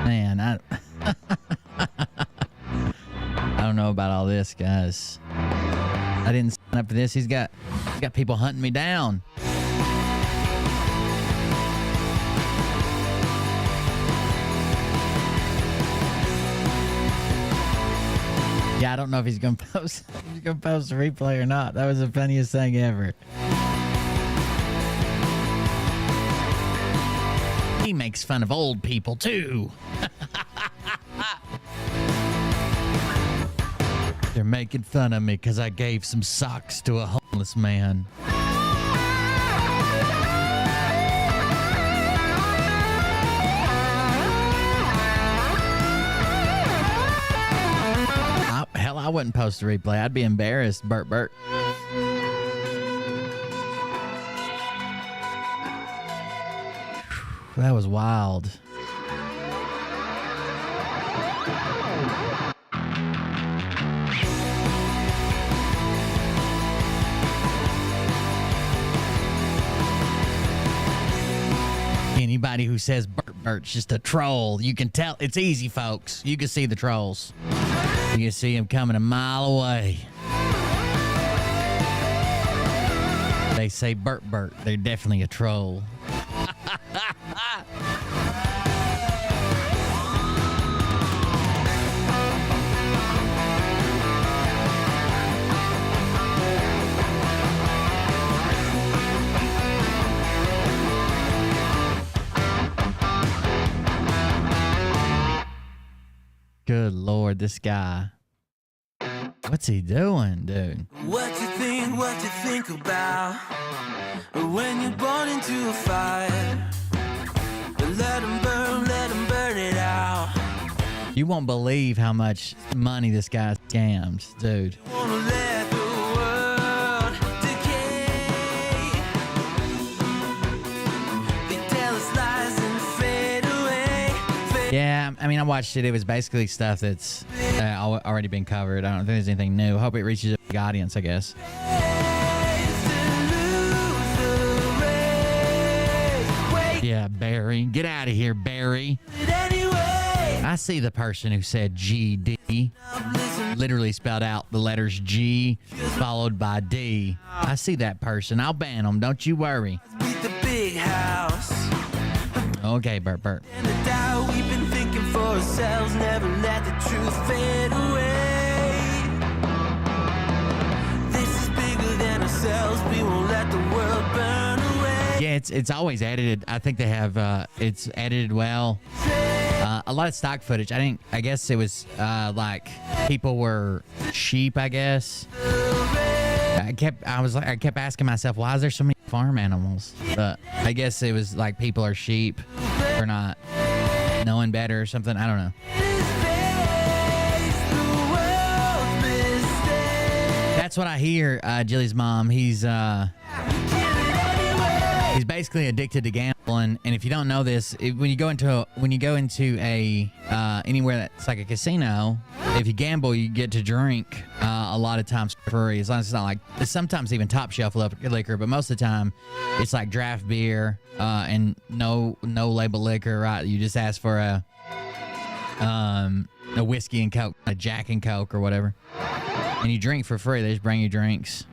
Man, I don't know about all this, guys. I didn't sign up for this. He's got people hunting me down. Yeah, I don't know if he's gonna post a replay or not. That was the funniest thing ever. He makes fun of old people too. They're making fun of me because I gave some socks to a homeless man. Hell, I wouldn't post a replay. I'd be embarrassed, Bert. That was wild. Anybody who says Bert's just a troll, you can tell. It's easy, folks. You can see the trolls. You can see them coming a mile away. They say Bert. They're definitely a troll. Good Lord, this guy. What's he doing, dude? What you think about when you're born into a fire? Let them burn it out. You won't believe how much money this guy scammed, dude. Wanna let the world decay. They tell us lies and fade away. Yeah, I mean, I watched it. It was basically stuff that's already been covered. I don't think there's anything new. Hope it reaches a big audience, I guess. Yeah, Barry. Get out of here, Barry. I see the person who said GD. Literally spelled out the letters G followed by D. I see that person. I'll ban them. Don't you worry. Okay, Bert. And the doubt we've been thinking for ourselves, never let the truth fade away. This is bigger than ourselves, we won't let the world burn away. Yeah, it's always edited. I think they have it's edited well. A lot of stock footage. I guess it was like people were sheep, I guess. I kept asking myself, why is there so many farm animals? But I guess it was like people are sheep or not knowing better or something. I don't know. That's what I hear. Jilly's mom. He's basically addicted to gambling, and if you don't know this, when you go into a anywhere that's like a casino, if you gamble, you get to drink a lot of times for free, as long as it's not like, sometimes even top shelf liquor, but most of the time it's like draft beer and no label liquor, right? You just ask for a whiskey and Coke, a Jack and Coke or whatever, and you drink for free. They just bring you drinks.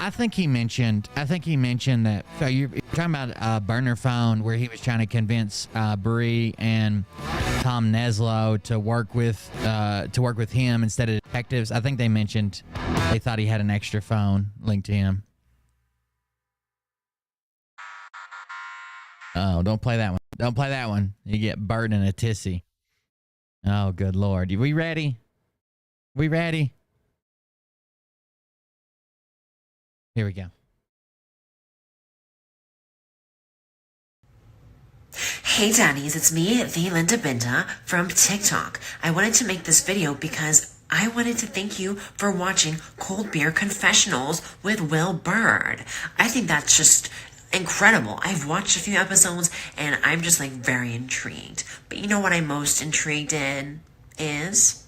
I think he mentioned that. So you're talking about a burner phone where he was trying to convince Bree and Tom Neslo to work with him instead of detectives. I think they mentioned they thought he had an extra phone linked to him. Oh, don't play that one. Don't play that one. You get bird in a tissy. Oh, good Lord. We ready? We ready? Here we go. Hey Daddies, it's me, the Linda Binda from TikTok. I wanted to make this video because I wanted to thank you for watching Cold Beer Confessionals with Will Bird. I think that's just incredible. I've watched a few episodes and I'm just like very intrigued. But you know what I'm most intrigued in is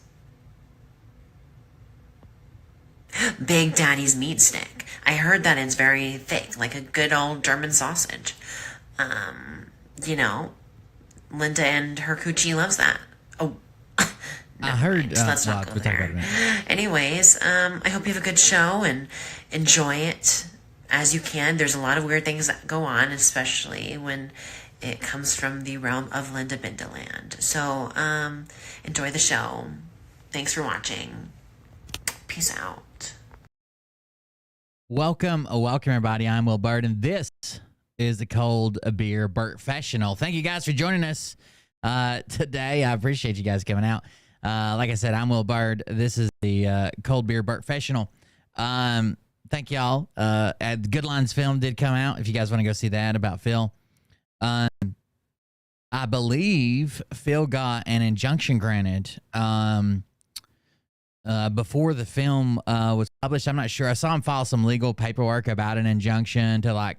Big Daddy's meat stick. I heard that it's very thick, like a good old German sausage. You know, Linda and her coochie loves that. Oh, I heard. let's not go there. Anyways, I hope you have a good show and enjoy it as you can. There's a lot of weird things that go on, especially when it comes from the realm of Linda Bindaland. So, enjoy the show. Thanks for watching. Peace out. Welcome, everybody. I'm Will Bird, and this is the Cold Beer Professional. Thank you guys for joining us today. I appreciate you guys coming out. Like I said, I'm Will Bird. This is the Cold Beer Professional. Thank y'all. Good Lines film did come out. If you guys want to go see that about Phil. I believe Phil got an injunction granted before the film was published. I'm not sure. I saw him file some legal paperwork about an injunction to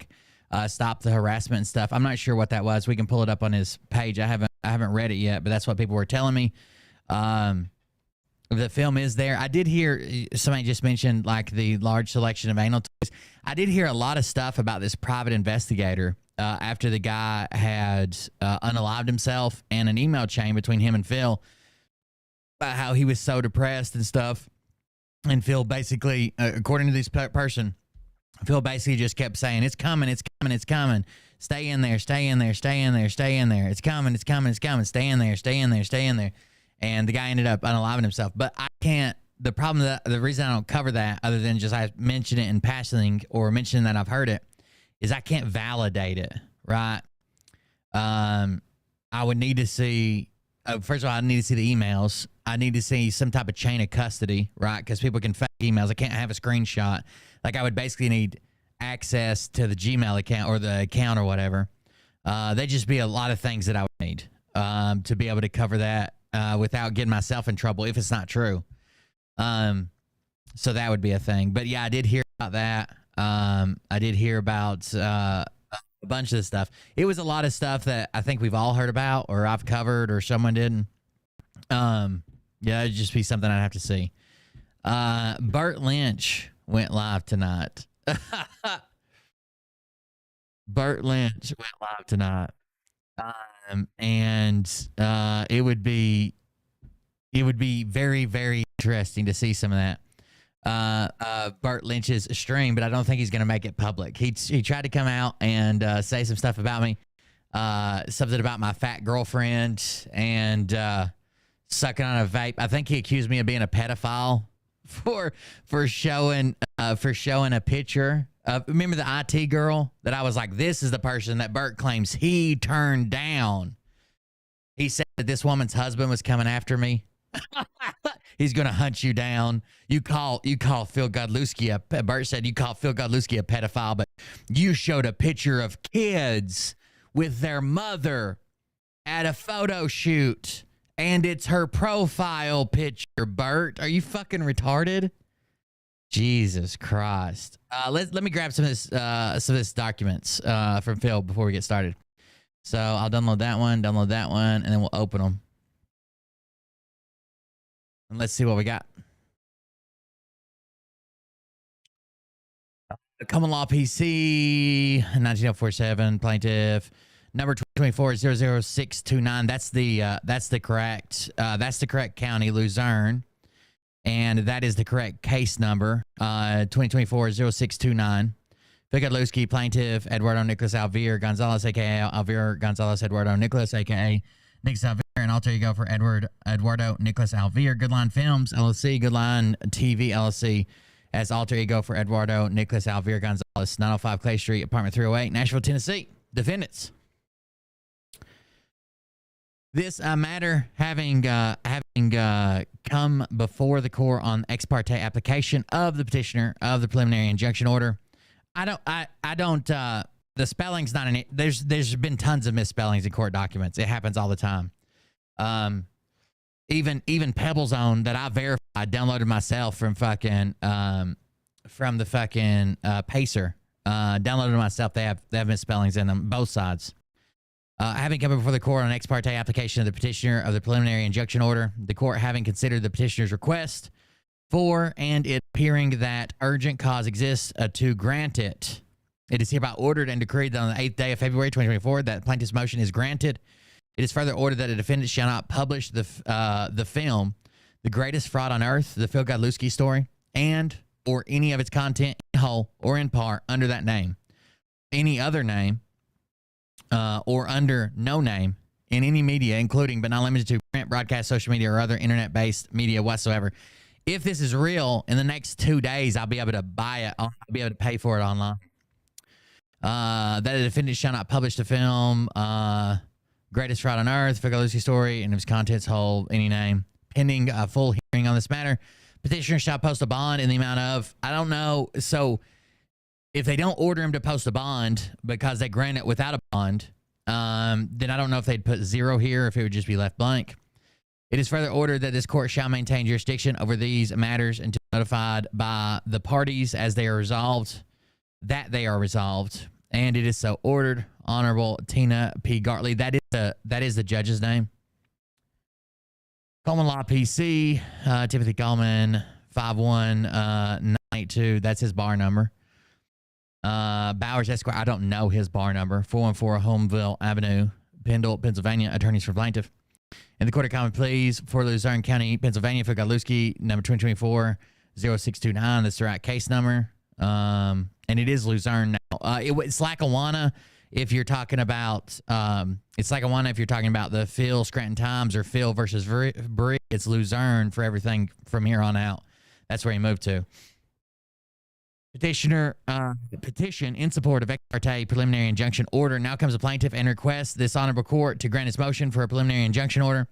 stop the harassment and stuff. I'm not sure what that was. We can pull it up on his page. I haven't read it yet, but that's what people were telling me. The film is there. I did hear somebody just mentioned the large selection of anal toys. I did hear a lot of stuff about this private investigator after the guy had unalived himself, and an email chain between him and Phil about how he was so depressed and stuff. And Phil basically, according to this person, Phil basically just kept saying, it's coming, it's coming, it's coming. Stay in there, stay in there, stay in there, stay in there. It's coming, it's coming, it's coming. Stay in there, stay in there, stay in there. And the guy ended up unaliving himself. But I can't, the reason I don't cover that, other than just I mention it in passing or mention that I've heard it, is I can't validate it, right? I would need to see, first of all, I need to see the emails. I need to see some type of chain of custody, right? Because people can fake emails. I can't have a screenshot. I would basically need access to the Gmail account or the account or whatever. There'd just be a lot of things that I would need to be able to cover that without getting myself in trouble if it's not true. So that would be a thing. But yeah, I did hear about that. I did hear about a bunch of this stuff. It was a lot of stuff that I think we've all heard about, or I've covered, or someone didn't. Yeah, it'd just be something I'd have to see. Burt Lynch went live tonight. Burt Lynch went live tonight. And it would be very, very interesting to see some of that. Burt Lynch's stream, but I don't think he's going to make it public. He tried to come out and say some stuff about me, something about my fat girlfriend and sucking on a vape. I think he accused me of being a pedophile for showing a picture of, remember the IT girl that I was like, this is the person that Burt claims he turned down. He said that this woman's husband was coming after me. He's gonna hunt you down. You call Phil Godlewski Burt said you call Phil Godlewski a pedophile, but you showed a picture of kids with their mother at a photo shoot. And it's her profile picture, Burt. Are you fucking retarded? Jesus Christ. Let me grab some of this documents from Phil before we get started. So I'll download that one, and then we'll open them. And let's see what we got. Common Law PC, 19047, plaintiff. Number 2400629. That's the correct county, Luzerne. And that is the correct case number, 2024-0629. Phil Godlewski, plaintiff, Eduardo Nicholas Alvear Gonzalez, a.k.a. Alvear Gonzalez Eduardo Nicholas, a.k.a. Nicholas Alvear, and alter ego for Eduardo Nicholas Alvear. Goodline Films, LLC, Goodline TV, LLC, as alter ego for Eduardo Nicholas Alvear Gonzalez, 905 Clay Street, apartment 308, Nashville, Tennessee. Defendants. This matter having come before the court on ex parte application of the petitioner of the preliminary injunction order. I don't. The spelling's not in it. There's been tons of misspellings in court documents. It happens all the time. Even Pebble Zone that I verified, downloaded myself from fucking from the fucking Pacer. Downloaded myself. They have misspellings in them, both sides. Having come before the court on ex parte application of the petitioner of the preliminary injunction order, the court having considered the petitioner's request for and it appearing that urgent cause exists to grant it. It is hereby ordered and decreed that on the 8th day of February 2024 that plaintiff's motion is granted. It is further ordered that a defendant shall not publish the film, The Greatest Fraud on Earth, the Phil Godlewski story, and or any of its content in whole or in part under that name, any other name, or under no name in any media, including but not limited to print, broadcast, social media, or other internet-based media whatsoever. If this is real, in the next 2 days, I'll be able to buy it. I'll be able to pay for it online. That a defendant shall not publish the film, Greatest Fraud on Earth, Phil Godlewski story, and its contents hold any name. Pending a full hearing on this matter, petitioner shall post a bond in the amount of, I don't know, so if they don't order him to post a bond because they grant it without a bond, then I don't know if they'd put 0 here or if it would just be left blank. It is further ordered that this court shall maintain jurisdiction over these matters until notified by the parties as they are resolved, and it is so ordered. Honorable Tina P. Gartley. That is the judge's name. Coleman Law PC, Timothy Coleman, 51982. That's his bar number. Bowers Esquire, I don't know his bar number. 414 Homeville Avenue, Pendle, Pennsylvania. Attorneys for plaintiff. In the Court of Common Pleas for Luzerne County, Pennsylvania, for Godlewski, number 2024-0629. That's the right case number. And it is Luzerne now. It's Lackawanna if you're talking about, it's Lackawanna if you're talking about the Phil Scranton Times or Phil versus Bree. It's Luzerne for everything from here on out. That's where he moved to. Petitioner petition in support of ex parte preliminary injunction order. Now comes the plaintiff and requests this honorable court to grant its motion for a preliminary injunction order.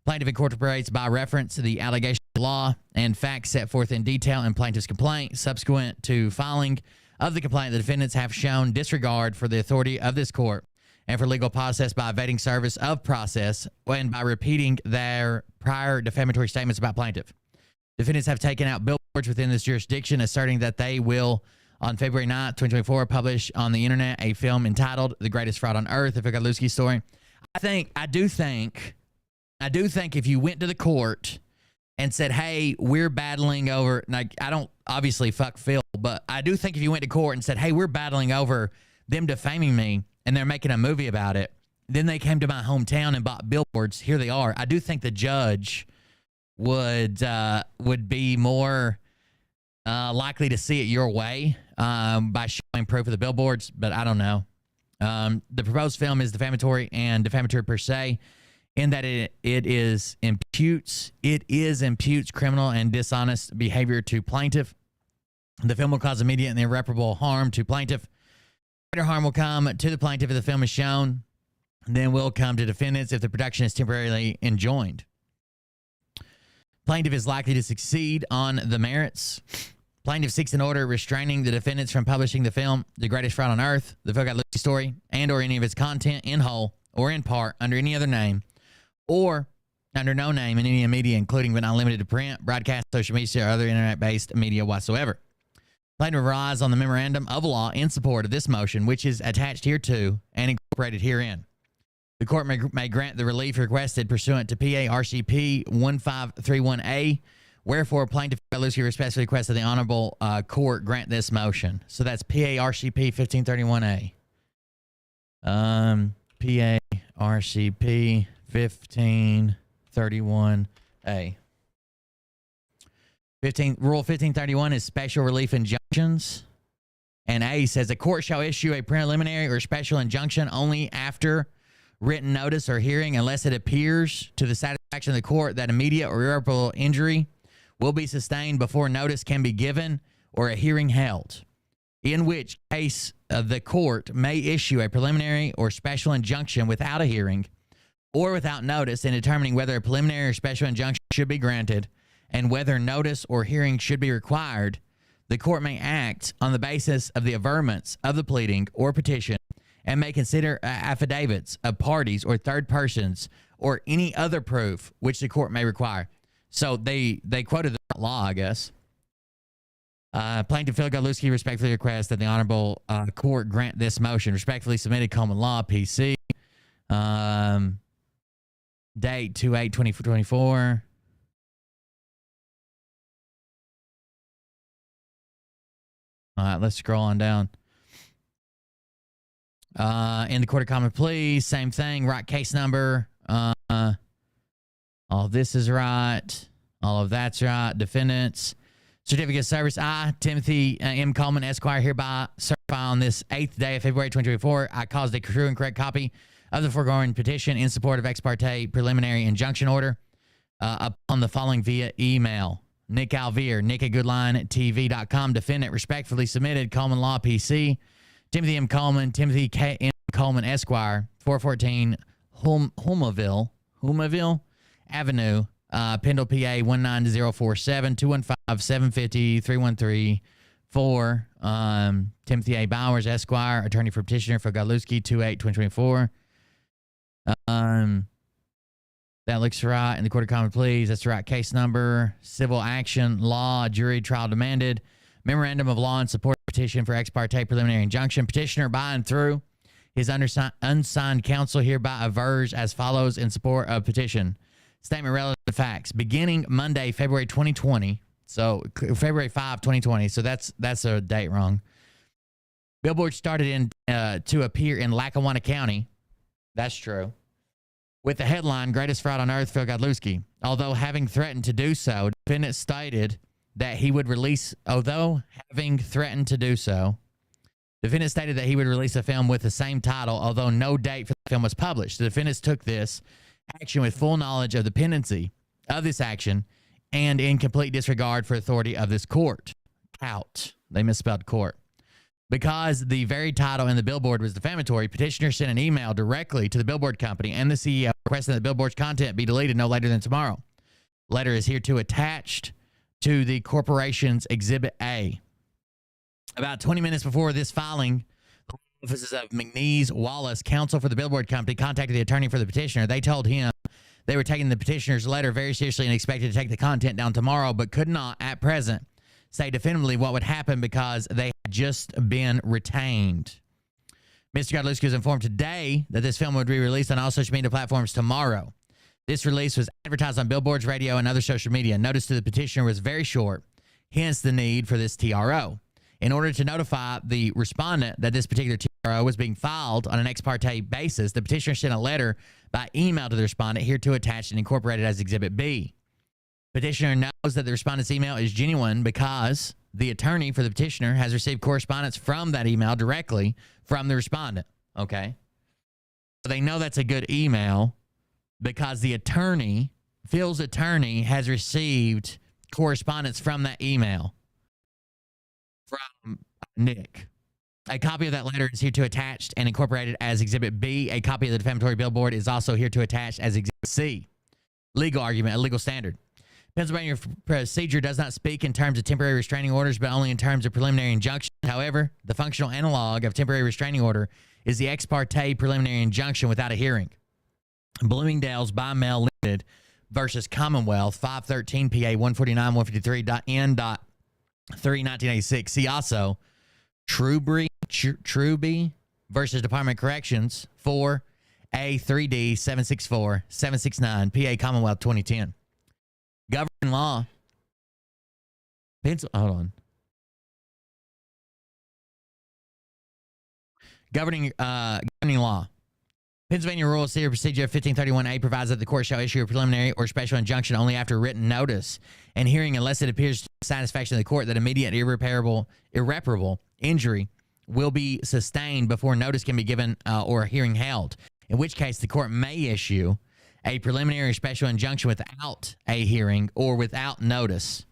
Plaintiff incorporates by reference the allegation of law and facts set forth in detail in plaintiff's complaint. Subsequent to filing of the complaint, the defendants have shown disregard for the authority of this court and for legal process by evading service of process and by repeating their prior defamatory statements about plaintiff. Defendants have taken out billboards within this jurisdiction, asserting that they will, on February 9th, 2024, publish on the internet a film entitled The Greatest Fraud on Earth, the Phil Godlewski story. I do think if you went to the court and said, hey, we're battling over, like, I don't obviously fuck Phil, but I do think if you went to court and said, hey, we're battling over them defaming me and they're making a movie about it, then they came to my hometown and bought billboards. Here they are. I do think the judge would be more likely to see it your way by showing proof of the billboards, but I don't know. The proposed film is defamatory and defamatory per se, in that it imputes criminal and dishonest behavior to plaintiff. The film will cause immediate and irreparable harm to plaintiff. Greater harm will come to the plaintiff if the film is shown, then will come to defendants if the production is temporarily enjoined. Plaintiff is likely to succeed on the merits. Plaintiff seeks an order restraining the defendants from publishing the film, The Greatest Fraud on Earth, the Phil Godlewski story, and or any of its content in whole or in part under any other name or under no name in any media, including but not limited to print, broadcast, social media, or other internet-based media whatsoever. Plaintiff relies on the memorandum of law in support of this motion, which is attached hereto and incorporated herein. The court may grant the relief requested pursuant to PA-RCP 1531A. Wherefore, plaintiff Godlewski respectfully requests that the honorable court grant this motion. So that's PA-RCP 1531A. PA-RCP 1531A. Rule 1531 is special relief injunctions. And A says a court shall issue a preliminary or special injunction only after written notice or hearing unless it appears to the satisfaction of the court that immediate or irreparable injury will be sustained before notice can be given or a hearing held, in which case the court may issue a preliminary or special injunction without a hearing or without notice in determining whether a preliminary or special injunction should be granted and whether notice or hearing should be required. The court may act on the basis of the averments of the pleading or petition and may consider affidavits of parties or third persons or any other proof which the court may require. So they quoted the law, I guess. Plaintiff Phil Godlewski respectfully requests that the Honorable Court grant this motion. Respectfully submitted, Coleman Law, PC. Date 2/8/2024. All right, let's scroll on down. In the Court of Common Pleas, same thing, right case number. All this is right. All of that's right. Defendants. Certificate of Service. I, Timothy M. Coleman, Esquire, hereby certify on this 8th day of February 2024, I caused a true and correct copy of the foregoing petition in support of ex parte preliminary injunction order upon the following via email. Nick Alvear, nick@goodlinetv.com. Defendant respectfully submitted, Coleman Law, PC. Timothy M. Coleman, Timothy K. M. Coleman, Esquire, 414 Humaville Avenue, Pendle, PA 19047, 215-750-3134. Timothy A. Bowers, Esquire, attorney for petitioner for Godlewski, 2/8/2024. That looks right. In the Court of Common Pleas, that's the right case number. Civil action, law, jury trial demanded. Memorandum of law in support of petition for ex parte preliminary injunction. Petitioner by and through his unsigned counsel hereby avers as follows in support of petition. Statement relative to facts. Beginning Monday, February 2020. So February 5, 2020. So that's a date wrong. Billboard started to appear in Lackawanna County. That's true. With the headline, Greatest Fraud on Earth, Phil Godlewski. Although having threatened to do so, defendant stated that he would release, defendant stated that he would release a film with the same title, although no date for the film was published. The defendants took this action with full knowledge of the pendency of this action and in complete disregard for authority of this court. Out. They misspelled court. Because the very title in the billboard was defamatory, petitioner sent an email directly to the billboard company and the CEO requesting that the billboard's content be deleted no later than tomorrow. Letter is hereto attached to the corporation's Exhibit A. About 20 minutes before this filing, the offices of McNeese Wallace, counsel for the billboard company, contacted the attorney for the petitioner. They told him they were taking the petitioner's letter very seriously and expected to take the content down tomorrow, but could not at present say definitively what would happen because they had just been retained. Mr. Godlewski was informed today that this film would be released on all social media platforms tomorrow. This release was advertised on billboards, radio, and other social media. Notice to the petitioner was very short, hence the need for this TRO. In order to notify the respondent that this particular TRO was being filed on an ex parte basis, the petitioner sent a letter by email to the respondent, hereto attached and incorporated as Exhibit B. Petitioner knows that the respondent's email is genuine because the attorney for the petitioner has received correspondence from that email directly from the respondent. Okay. So they know that's a good email because the attorney, Phil's attorney, has received correspondence from that email from Nick. A copy of that letter is hereto attached and incorporated as Exhibit B. A copy of the defamatory billboard is also hereto attached as Exhibit C. Legal argument, a legal standard. Pennsylvania procedure does not speak in terms of temporary restraining orders, but only in terms of preliminary injunctions. However, the functional analog of temporary restraining order is the ex parte preliminary injunction without a hearing. Bloomingdale's by mail limited versus Commonwealth, 513 PA 149-153.N.3/1986. See also Truby versus Department of Corrections, 4A3D 764-769 PA Commonwealth 2010. Governing law. Hold on. Governing law. Pennsylvania Rules of Civil Procedure 1531A provides that the court shall issue a preliminary or special injunction only after written notice and hearing unless it appears to satisfaction of the court that immediate irreparable injury will be sustained before notice can be given or a hearing held, in which case the court may issue a preliminary or special injunction without a hearing or without notice.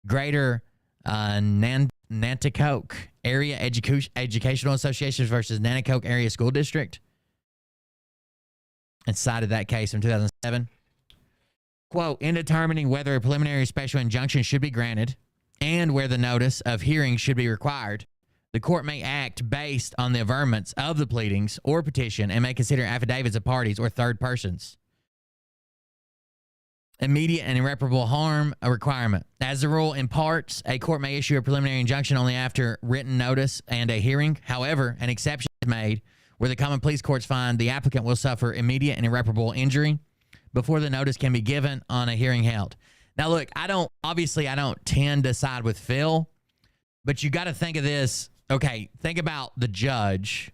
Greater Nanticoke Area Educational Associations versus Nanticoke Area School District, and cited that case in 2007. Quote, in determining whether a preliminary or special injunction should be granted and where the notice of hearing should be required, the court may act based on the averments of the pleadings or petition and may consider affidavits of parties or third persons. Immediate and irreparable harm a requirement. As a rule, in parts, a court may issue a preliminary injunction only after written notice and a hearing. However, an exception is made where the common pleas courts find the applicant will suffer immediate and irreparable injury before the notice can be given on a hearing held. Now, look, I don't tend to side with Phil, but you got to think of this. Okay, think about the judge.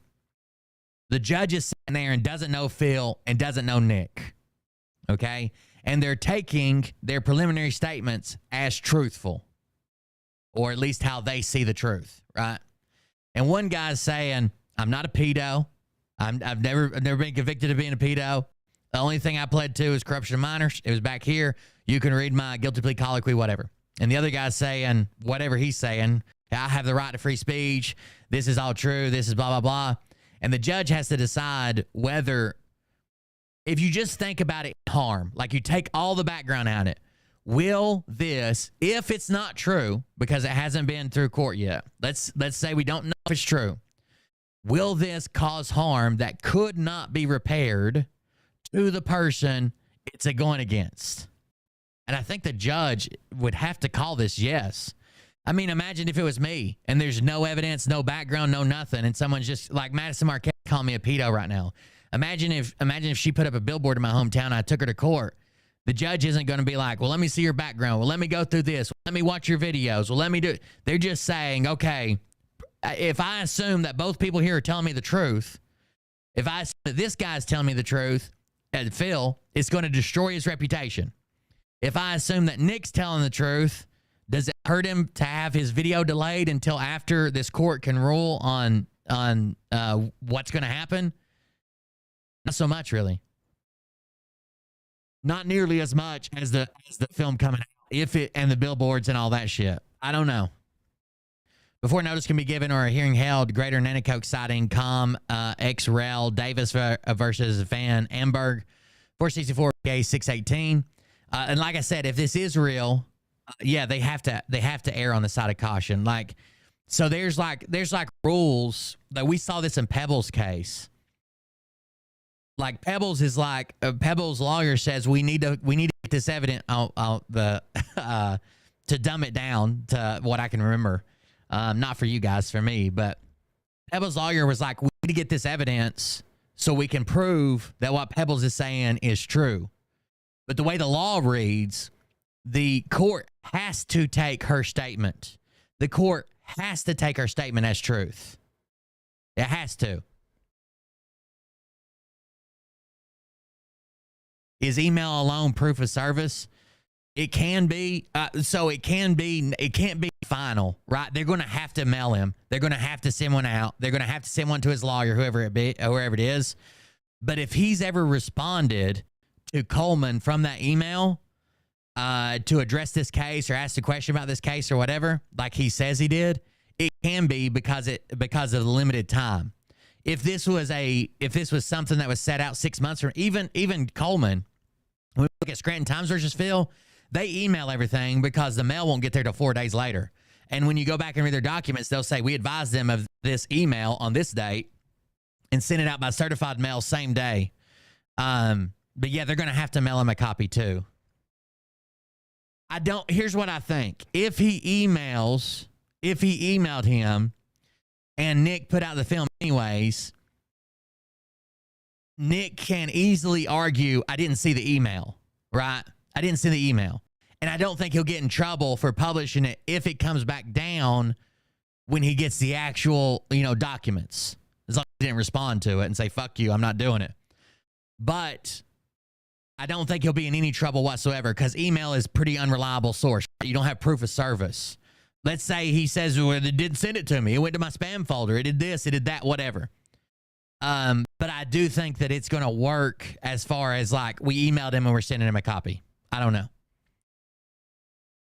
The judge is sitting there and doesn't know Phil and doesn't know Nick. Okay? And they're taking their preliminary statements as truthful, or at least how they see the truth, right? And one guy's saying, I'm not a pedo. I've never been convicted of being a pedo. The only thing I pled to is corruption of minors. It was back here. You can read my guilty plea colloquy, whatever. And the other guy's saying whatever he's saying. I have the right to free speech. This is all true. This is blah, blah, blah. And the judge has to decide whether, if you just think about it, harm, like you take all the background out of it, will this, if it's not true, because it hasn't been through court yet, let's say we don't know if it's true, will this cause harm that could not be repaired to the person it's going against? And I think the judge would have to call this yes. I mean, imagine if it was me and there's no evidence, no background, no nothing, and someone's just like Madison Marquette calling me a pedo right now. Imagine if she put up a billboard in my hometown and I took her to court. The judge isn't going to be like, well, let me see your background. Well, let me go through this. Let me watch your videos. Well, let me do it. They're just saying, okay, if I assume that both people here are telling me the truth, if I assume that this guy's telling me the truth, and Phil, it's going to destroy his reputation. If I assume that Nick's telling the truth, does it hurt him to have his video delayed until after this court can rule on what's going to happen? Not so much, really. Not nearly as much as the film coming out, and the billboards and all that shit. I don't know. Before notice can be given or a hearing held, Greater Nanticoke citing Com X Rel Davis versus Van Amberg, 464 K 618. And like I said, if this is real, yeah, they have to err on the side of caution. Like, so there's like rules that we saw this in Pebble's case. Like Pebbles is like Pebbles' lawyer says we need to get this evidence to dumb it down to what I can remember. Not for you guys, for me, but Pebbles' lawyer was like, we need to get this evidence so we can prove that what Pebbles is saying is true. But the way the law reads, the court has to take her statement. The court has to take her statement as truth. It has to. Is email alone proof of service? It can be. It can't be final, right? They're going to have to mail him. They're going to have to send one out. They're going to have to send one to his lawyer, whoever it is. But if he's ever responded to Coleman from that email to address this case or ask a question about this case or whatever, like he says he did, it can be because of the limited time. If this was something that was set out 6 months from even Coleman, when we look at Scranton Times versus Phil, they email everything because the mail won't get there till 4 days later. And when you go back and read their documents, they'll say, we advised them of this email on this date and send it out by certified mail same day. But yeah, they're going to have to mail him a copy too. Here's what I think. If he emailed him and Nick put out the film anyways, Nick can easily argue, I didn't see the email, right? I didn't see the email. And I don't think he'll get in trouble for publishing it if it comes back down when he gets the actual, documents. As long as he didn't respond to it and say, fuck you, I'm not doing it. But I don't think he'll be in any trouble whatsoever because email is pretty unreliable source. You don't have proof of service. Let's say he says, well, it didn't send it to me. It went to my spam folder. It did this, it did that, whatever. But I do think that it's going to work as far as like we emailed him and we're sending him a copy. I don't know.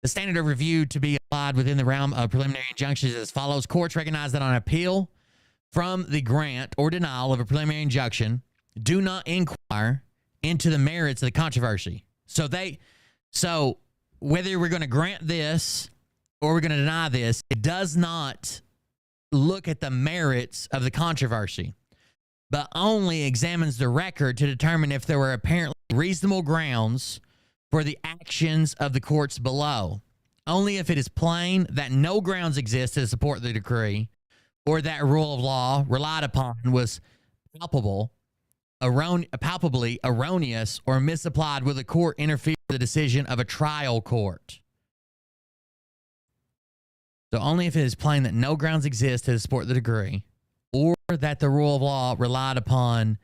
The standard of review to be applied within the realm of preliminary injunctions is as follows. Courts recognize that on appeal from the grant or denial of a preliminary injunction, do not inquire into the merits of the controversy. So whether we're going to grant this or we're going to deny this, it does not look at the merits of the controversy, but only examines the record to determine if there were apparently reasonable grounds for the actions of the courts below. Only if it is plain that no grounds exist to support the decree or that rule of law relied upon was palpably erroneous or misapplied will the court interfere with the decision of a trial court. So only if it is plain that no grounds exist to support the decree or that the rule of law relied upon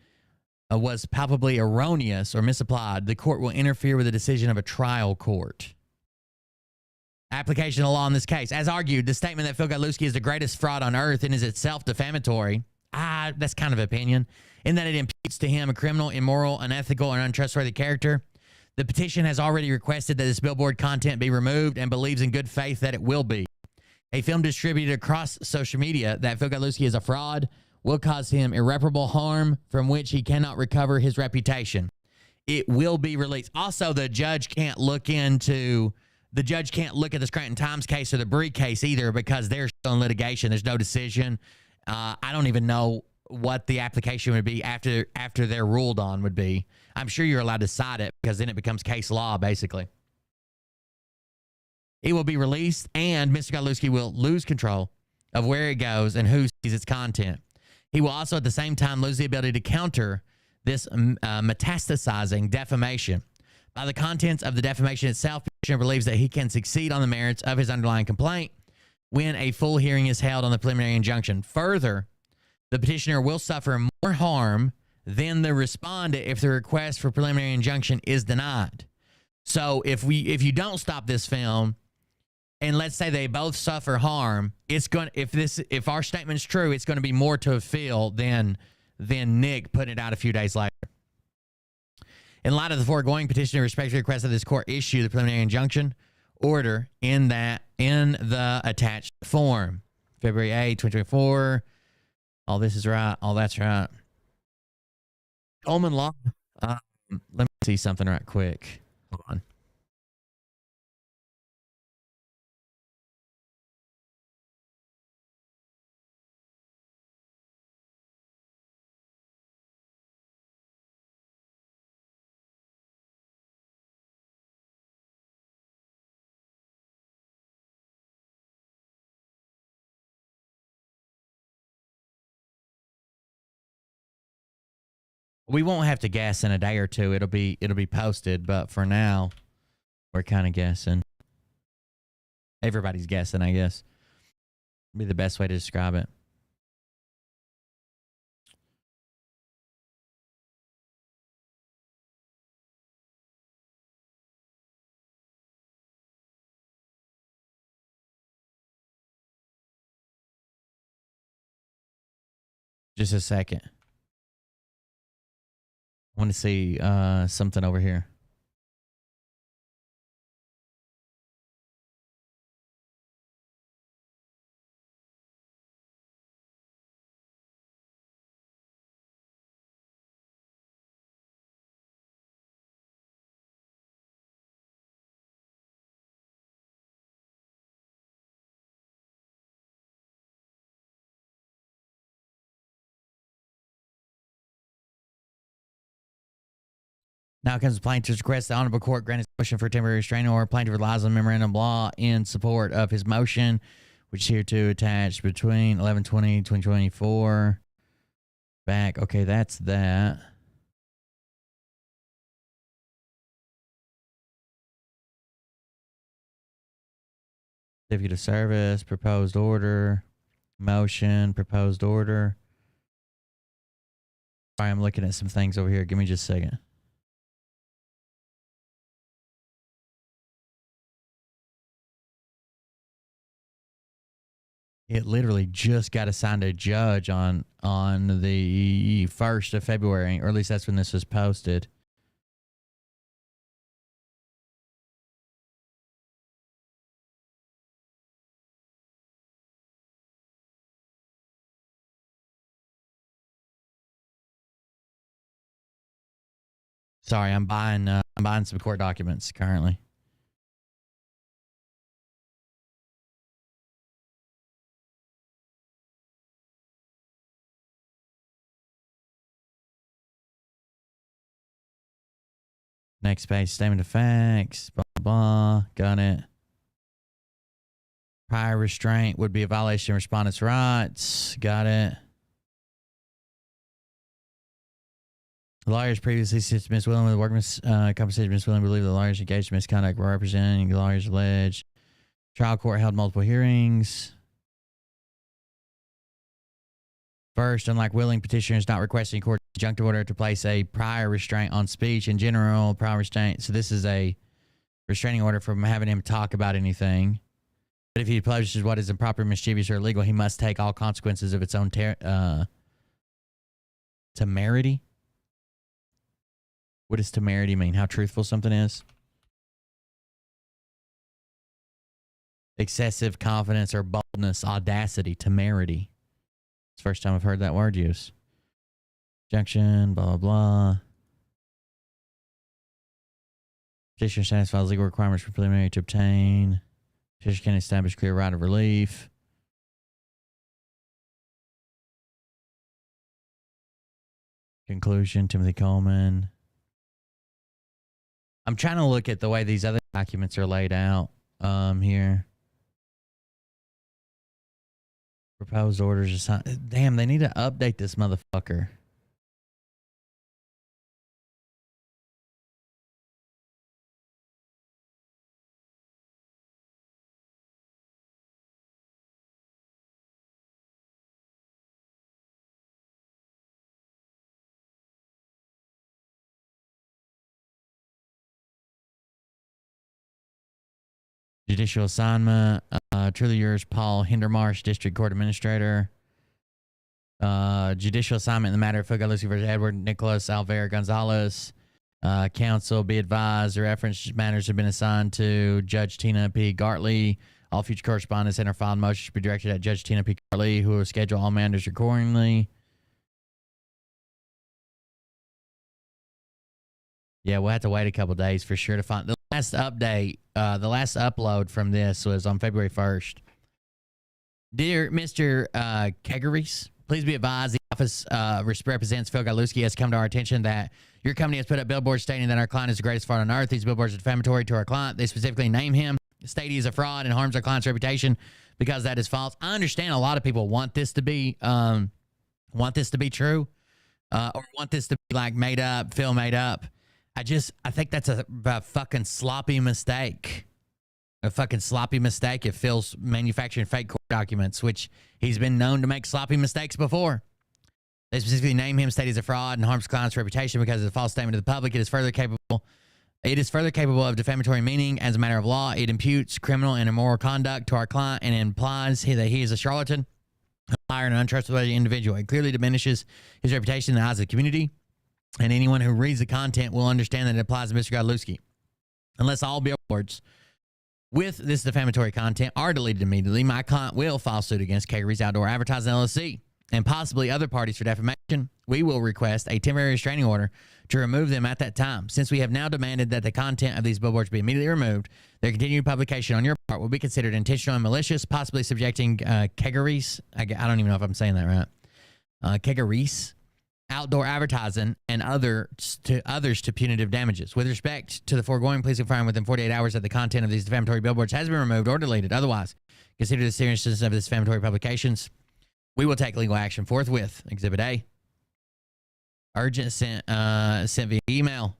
was palpably erroneous or misapplied, the court will interfere with the decision of a trial court. Application of law in this case. As argued, the statement that Phil Godlewski is the greatest fraud on earth and is itself defamatory. That's kind of opinion. In that it imputes to him a criminal, immoral, unethical, and untrustworthy character. The petition has already requested that this billboard content be removed and believes in good faith that it will be. A film distributed across social media that Phil Godlewski is a fraud will cause him irreparable harm from which he cannot recover his reputation. It will be released. Also, the judge can't look at the Scranton Times case or the Bree case either because they're still in litigation. There's no decision. I don't even know what the application would be after they're ruled on would be. I'm sure you're allowed to cite it because then it becomes case law, basically. It will be released, and Mr. Godlewski will lose control of where it goes and who sees its content. He will also, at the same time, lose the ability to counter this metastasizing defamation. By the contents of the defamation itself, the petitioner believes that he can succeed on the merits of his underlying complaint when a full hearing is held on the preliminary injunction. Further, the petitioner will suffer more harm than the respondent if the request for preliminary injunction is denied. So if you don't stop this film, and let's say they both suffer harm, if our statement's true, it's going to be more to Phil than Nick putting it out a few days later. In light of the foregoing, petitioner respectfully requests that this court issue the preliminary injunction order in the attached form. February 8, 2024. All this is right. All that's right. Coleman Law. Let me see something right quick. Hold on. We won't have to guess in a day or two. It'll be posted, but for now, we're kind of guessing. Everybody's guessing, I guess. Be the best way to describe it. Just a second. I want to see something over here. Now comes the plaintiff's request. The Honorable Court grant his motion for temporary restraining order. Plaintiff relies on memorandum of law in support of his motion, which is here to attach between 11/20/2024. Back. Okay, that's that. Certificate of service, proposed order, motion, proposed order. All right, I'm looking at some things over here. Give me just a second. It literally just got assigned a judge on the 1st of February, or at least that's when this was posted. Sorry, I'm buying some court documents currently. Next page, statement of facts, blah, blah, got it. Prior restraint would be a violation of respondent's rights, got it. The lawyers previously assisted Ms. Willing with the workman's compensation. Ms. Willing believed the lawyers engaged in misconduct were representing the lawyers alleged. Trial court held multiple hearings. First, unlike Willing, petitioner is not requesting court injunctive order to place a prior restraint on speech in general. Prior restraint. So this is a restraining order from having him talk about anything. But if he publishes what is improper, mischievous, or illegal, he must take all consequences of its own temerity. What does temerity mean? How truthful something is? Excessive confidence or boldness, audacity, temerity. It's the first time I've heard that word used. Objection, blah, blah, blah. Petitioner satisfies legal requirements for preliminary to obtain. Petitioner can establish clear right of relief. Conclusion, Timothy Coleman. I'm trying to look at the way these other documents are laid out here. Proposed orders assigned. Damn, they need to update this motherfucker. Judicial assignment. Truly yours, Paul Hindermarsh, District Court Administrator. Judicial assignment in the matter of Fogalusi versus Edward Nicholas Alvera Gonzalez. Counsel, be advised, the reference matters have been assigned to Judge Tina P. Gartley. All future correspondence and our filed motions should be directed at Judge Tina P. Gartley, who will schedule all matters accordingly. Yeah, we'll have to wait a couple days for sure to find the last update. The last upload from this was on February 1st. Dear Mr. Kegeries, please be advised the office represents Phil Galuski has come to our attention that your company has put up billboards stating that our client is the greatest fraud on earth. These billboards are defamatory to our client. They specifically name him, state he is a fraud and harms our client's reputation because that is false. I understand a lot of people want this to be true, or want this to be like made up, Phil made up. I think that's a fucking sloppy mistake. A fucking sloppy mistake if Phil's manufacturing fake court documents, which he's been known to make sloppy mistakes before. They specifically name him, state he's a fraud, and harms client's reputation because of a false statement to the public. It is further capable of defamatory meaning as a matter of law. It imputes criminal and immoral conduct to our client and implies that he is a charlatan, a liar, and an untrustworthy individual. It clearly diminishes his reputation in the eyes of the community. And anyone who reads the content will understand that it applies to Mr. Godlewski. Unless all billboards with this defamatory content are deleted immediately, my client will file suit against Kegeries Outdoor Advertising LLC and possibly other parties for defamation. We will request a temporary restraining order to remove them at that time. Since we have now demanded that the content of these billboards be immediately removed, their continued publication on your part will be considered intentional and malicious, possibly subjecting Kegeries, I don't even know if I'm saying that right, Kegeries Outdoor Advertising and others to punitive damages. With respect to the foregoing, please confirm within 48 hours that the content of these defamatory billboards has been removed or deleted. Otherwise, consider the seriousness of the defamatory publications. We will take legal action forthwith. Exhibit A. Urgent sent via email.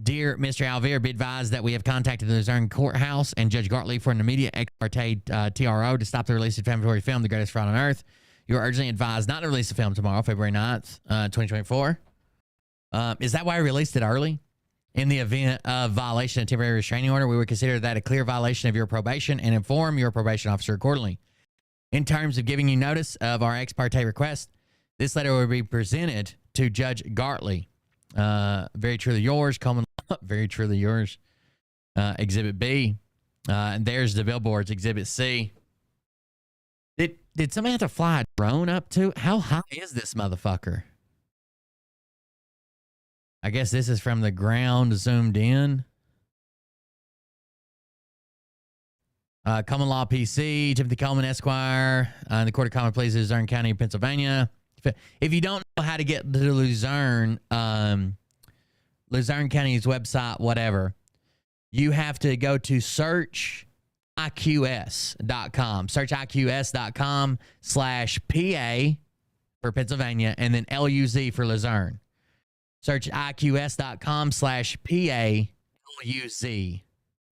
Dear Mr. Alvear, be advised that we have contacted the Luzerne Courthouse and Judge Gartley for an immediate ex parte TRO to stop the release of defamatory film, The Greatest Fraud on Earth. You are urgently advised not to release the film tomorrow, February 9th, 2024. Is that why I released it early? In the event of violation of temporary restraining order, we would consider that a clear violation of your probation and inform your probation officer accordingly. In terms of giving you notice of our ex parte request, this letter will be presented to Judge Gartley. Very truly yours, common law, very truly yours. Exhibit B. And there's the billboards, Exhibit C. Did somebody have to fly a drone up to? How high is this motherfucker? I guess this is from the ground zoomed in. Common Law PC, Timothy Coleman, Esquire, in the Court of Common Pleas, Luzerne County, Pennsylvania. If you don't know how to get to Luzerne, Luzerne County's website, whatever, you have to go to searchiqs.com. Searchiqs.com/PA for Pennsylvania and then LUZ for Luzerne. Search iqs.com/PA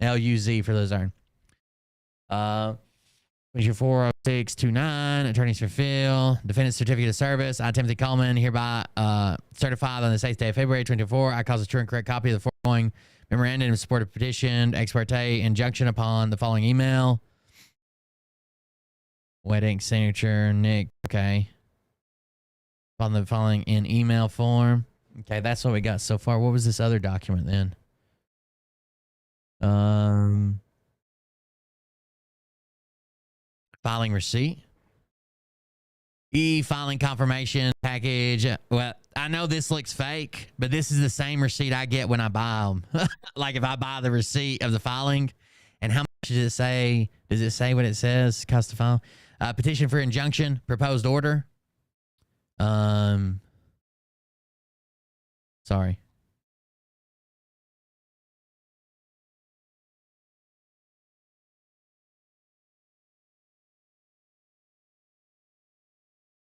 LUZ for Luzerne. 40629, attorneys for Phil, defendant's certificate of service. I, Timothy Coleman, hereby certified on the 6th day of February 2024. I cause a true and correct copy of the foregoing memorandum of support of petition, ex parte injunction upon the following email. Wet ink signature, Nick. Okay. Upon the following in email form. Okay, that's what we got so far. What was this other document then? Filing receipt. E-filing confirmation package. Well, I know this looks fake, but this is the same receipt I get when I buy them. Like if I buy the receipt of the filing, and how much does it say? Does it say what it says? Cost to file. Petition for injunction, proposed order. Sorry.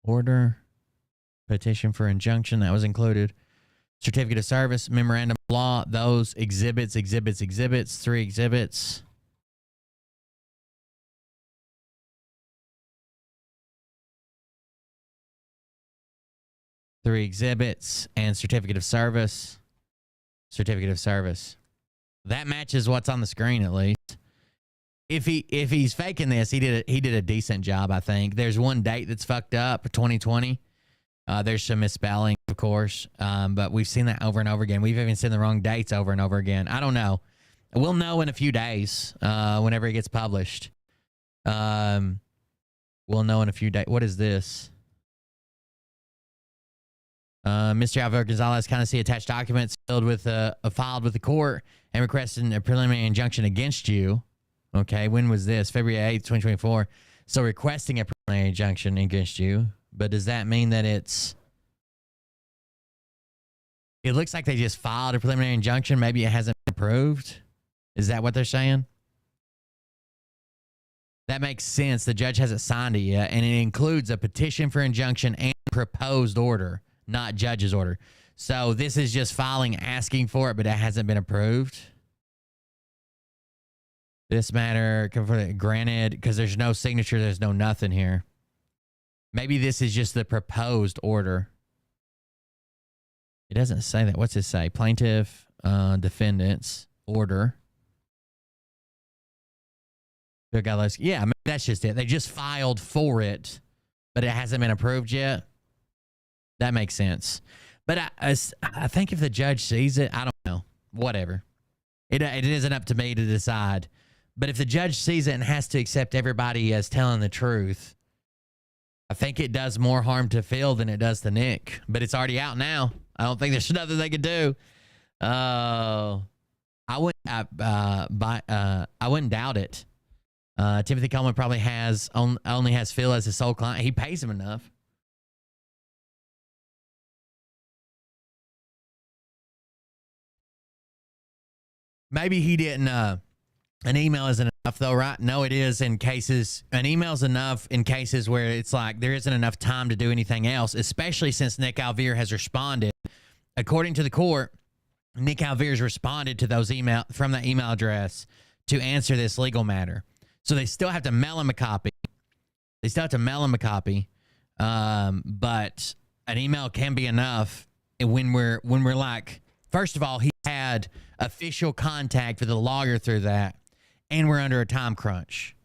Order, petition for injunction, that was included. Certificate of service, memorandum of law, those exhibits, 3 exhibits. Three exhibits and certificate of service. That matches what's on the screen at least. If he's faking this, he did a decent job, I think. There's one date that's fucked up, 2020. There's some misspelling, of course, but we've seen that over and over again. We've even seen the wrong dates over and over again. I don't know. We'll know in a few days, whenever it gets published. We'll know in a few days. What is this? Mr. Alvaro Gonzalez, kind of see attached documents filed with filed with the court and requesting a preliminary injunction against you. Okay, when was this? February 8th, 2024. So requesting a preliminary injunction against you. But does that mean that it looks like they just filed a preliminary injunction? Maybe it hasn't been approved? Is that what they're saying? That makes sense. The judge hasn't signed it yet, and it includes a petition for injunction and proposed order, not judge's order. So this is just filing, asking for it, but it hasn't been approved. This matter, granted, because there's no signature, there's no nothing here. Maybe this is just the proposed order. It doesn't say that. What's it say? Plaintiff, defendants, order. Yeah, I mean, that's just it. They just filed for it, but it hasn't been approved yet. That makes sense. But I think if the judge sees it, I don't know. Whatever. It isn't up to me to decide. But if the judge sees it and has to accept everybody as telling the truth, I think it does more harm to Phil than it does to Nick. But it's already out now. I don't think there's nothing they could do. I wouldn't doubt it. Timothy Coleman probably only has Phil as his sole client. He pays him enough. Maybe he didn't. An email isn't enough, though, right? No, it is in cases. An email's enough in cases where it's like there isn't enough time to do anything else, especially since Nick Alvear has responded. According to the court, Nick Alvear's responded to those from that email address to answer this legal matter. So they still have to mail him a copy. But an email can be enough when we're like, first of all, he had had official contact with the lawyer through that, and we're under a time crunch.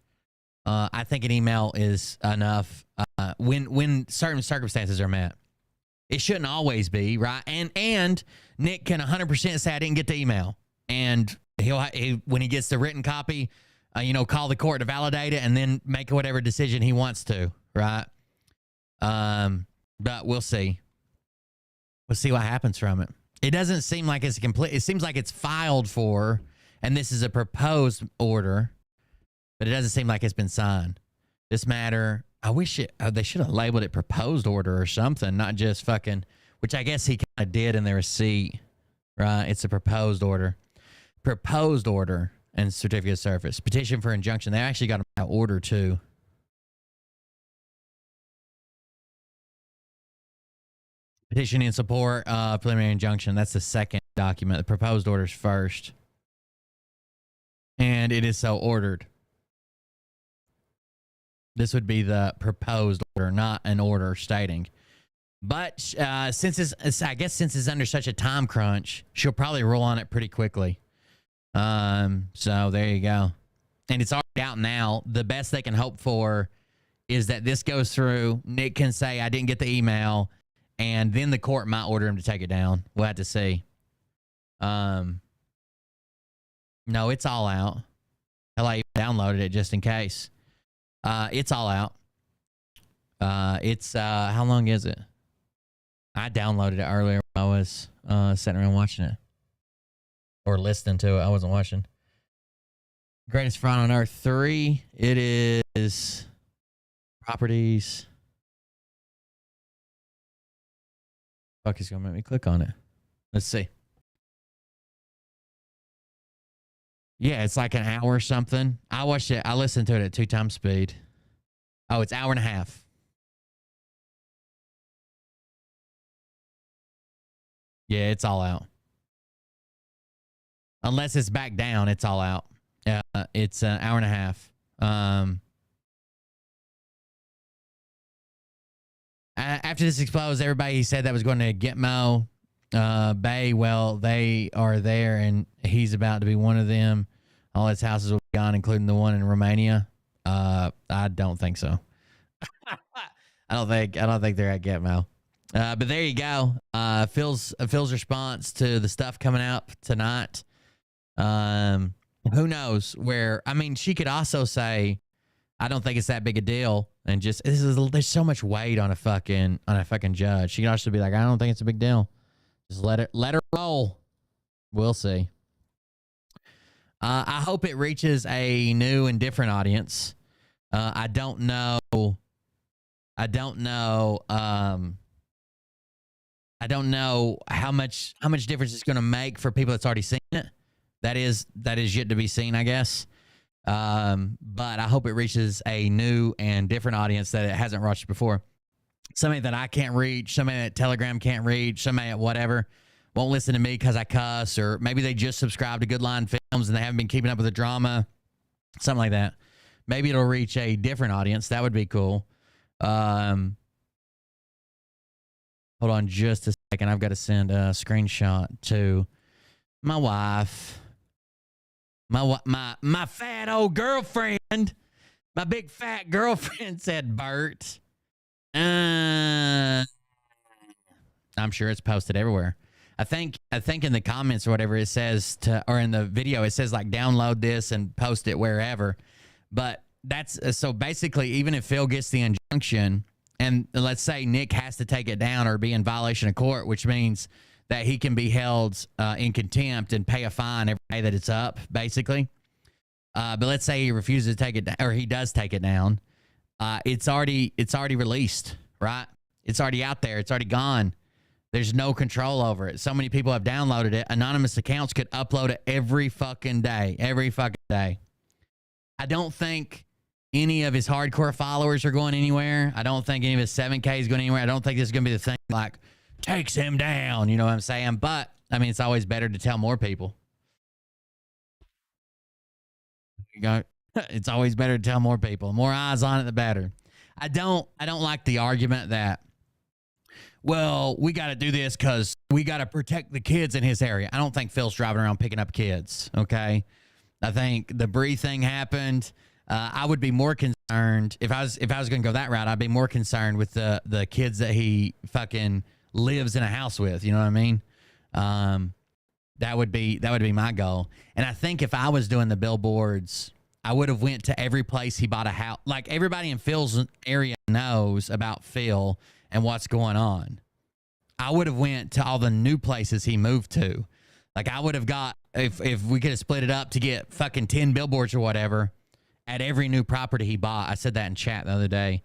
I think an email is enough when certain circumstances are met. It shouldn't always be, right? And Nick can 100% say I didn't get the email, and he'll when he gets the written copy, call the court to validate it, and then make whatever decision he wants to, right? But we'll see. We'll see what happens from it. It doesn't seem like it's complete. It seems like it's filed for, and this is a proposed order, but it doesn't seem like it's been signed. This matter, I wish they should have labeled it proposed order or something, not just fucking, which I guess he kind of did in the receipt, right? It's a proposed order. Proposed order and certificate of service. Petition for injunction. They actually got an order too. Petition in support of preliminary injunction. That's the second document. The proposed order is first. And it is so ordered. This would be the proposed order, not an order stating. But since it's under such a time crunch, she'll probably roll on it pretty quickly. So there you go. And it's already out now. The best they can hope for is that this goes through. Nick can say, I didn't get the email. And then the court might order him to take it down. We'll have to see. No, it's all out. Hell, I even downloaded it just in case. It's all out. It's how long is it? I downloaded it earlier when I was sitting around watching it. Or listening to it. I wasn't watching. Greatest Fraud on Earth 3. It is properties. Fuck, he's gonna make me click on it. Let's see. Yeah, it's like an hour or something. I watched it. I listened to it at 2 times speed. Oh, it's an hour and a half. Yeah, it's all out. Unless it's back down, it's all out. It's an hour and a half. After this explodes, everybody said that was going to Gitmo Bay. Well, they are there, and he's about to be one of them. All his houses will be gone, including the one in Romania. I don't think so. I don't think they're at Gitmo. But there you go. Phil's response to the stuff coming out tonight. Who knows where? I mean, she could also say, I don't think it's that big a deal, and just there's so much weight on a fucking judge. She can also be like, I don't think it's a big deal. Just let her roll. We'll see. I hope it reaches a new and different audience. I don't know. I don't know how much difference it's going to make for people that's already seen it. That is yet to be seen, I guess. But I hope it reaches a new and different audience that it hasn't reached before. Somebody that I can't reach, somebody that Telegram can't reach, somebody that whatever won't listen to me because I cuss, or maybe they just subscribe to Good Line Films and they haven't been keeping up with the drama, something like that. Maybe it'll reach a different audience. That would be cool. Hold on just a second. I've got to send a screenshot to my wife. My fat old girlfriend, my big fat girlfriend, said Bert. I'm sure it's posted everywhere. I think in the comments or whatever it says or in the video it says like download this and post it wherever. But that's so basically, even if Phil gets the injunction and let's say Nick has to take it down or be in violation of court, which means that he can be held in contempt and pay a fine every day that it's up, basically. But let's say he refuses to take it down, or he does take it down. It's already released, right? It's already out there. It's already gone. There's no control over it. So many people have downloaded it. Anonymous accounts could upload it every fucking day. Every fucking day. I don't think any of his hardcore followers are going anywhere. I don't think any of his 7K is going anywhere. I don't think this is going to be the thing like, takes him down, you know what I'm saying? But I mean, it's always better to tell more people. It's always better to tell more people. More eyes on it, the better. I don't like the argument that, well, we got to do this because we got to protect the kids in his area. I don't think Phil's driving around picking up kids. Okay. I think the Bree thing happened. I would be more concerned if I was going to go that route. I'd be more concerned with the kids that he fucking lives in a house with. You know what I mean? That would be my goal. And I think if I was doing the billboards, I would have went to every place he bought a house. Like everybody in Phil's area knows about Phil and what's going on. I would have went to all the new places he moved to. Like I would have got, if we could have split it up to get fucking 10 billboards or whatever at every new property he bought. I said that in chat the other day.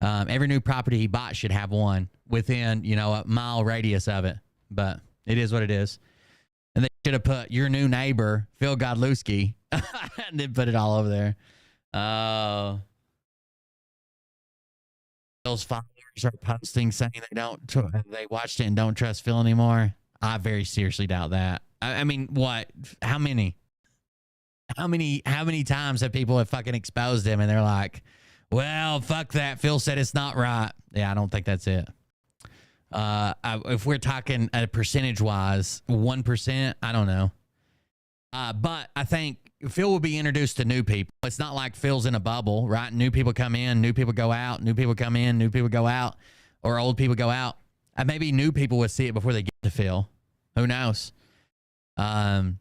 Every new property he bought should have one within, a mile radius of it. But it is what it is. And they should have put your new neighbor, Phil Godlewski, and then put it all over there. Phil's followers are posting saying they watched it and don't trust Phil anymore. I very seriously doubt that. I mean, what? How many times have people fucking exposed him and they're like, well, fuck that. Phil said it's not right. Yeah, I don't think that's it. If we're talking percentage wise, 1%, I don't know. But I think Phil will be introduced to new people. It's not like Phil's in a bubble, right? New people come in, new people go out, new people come in, new people go out, or old people go out. Maybe new people would see it before they get to Phil. Who knows? But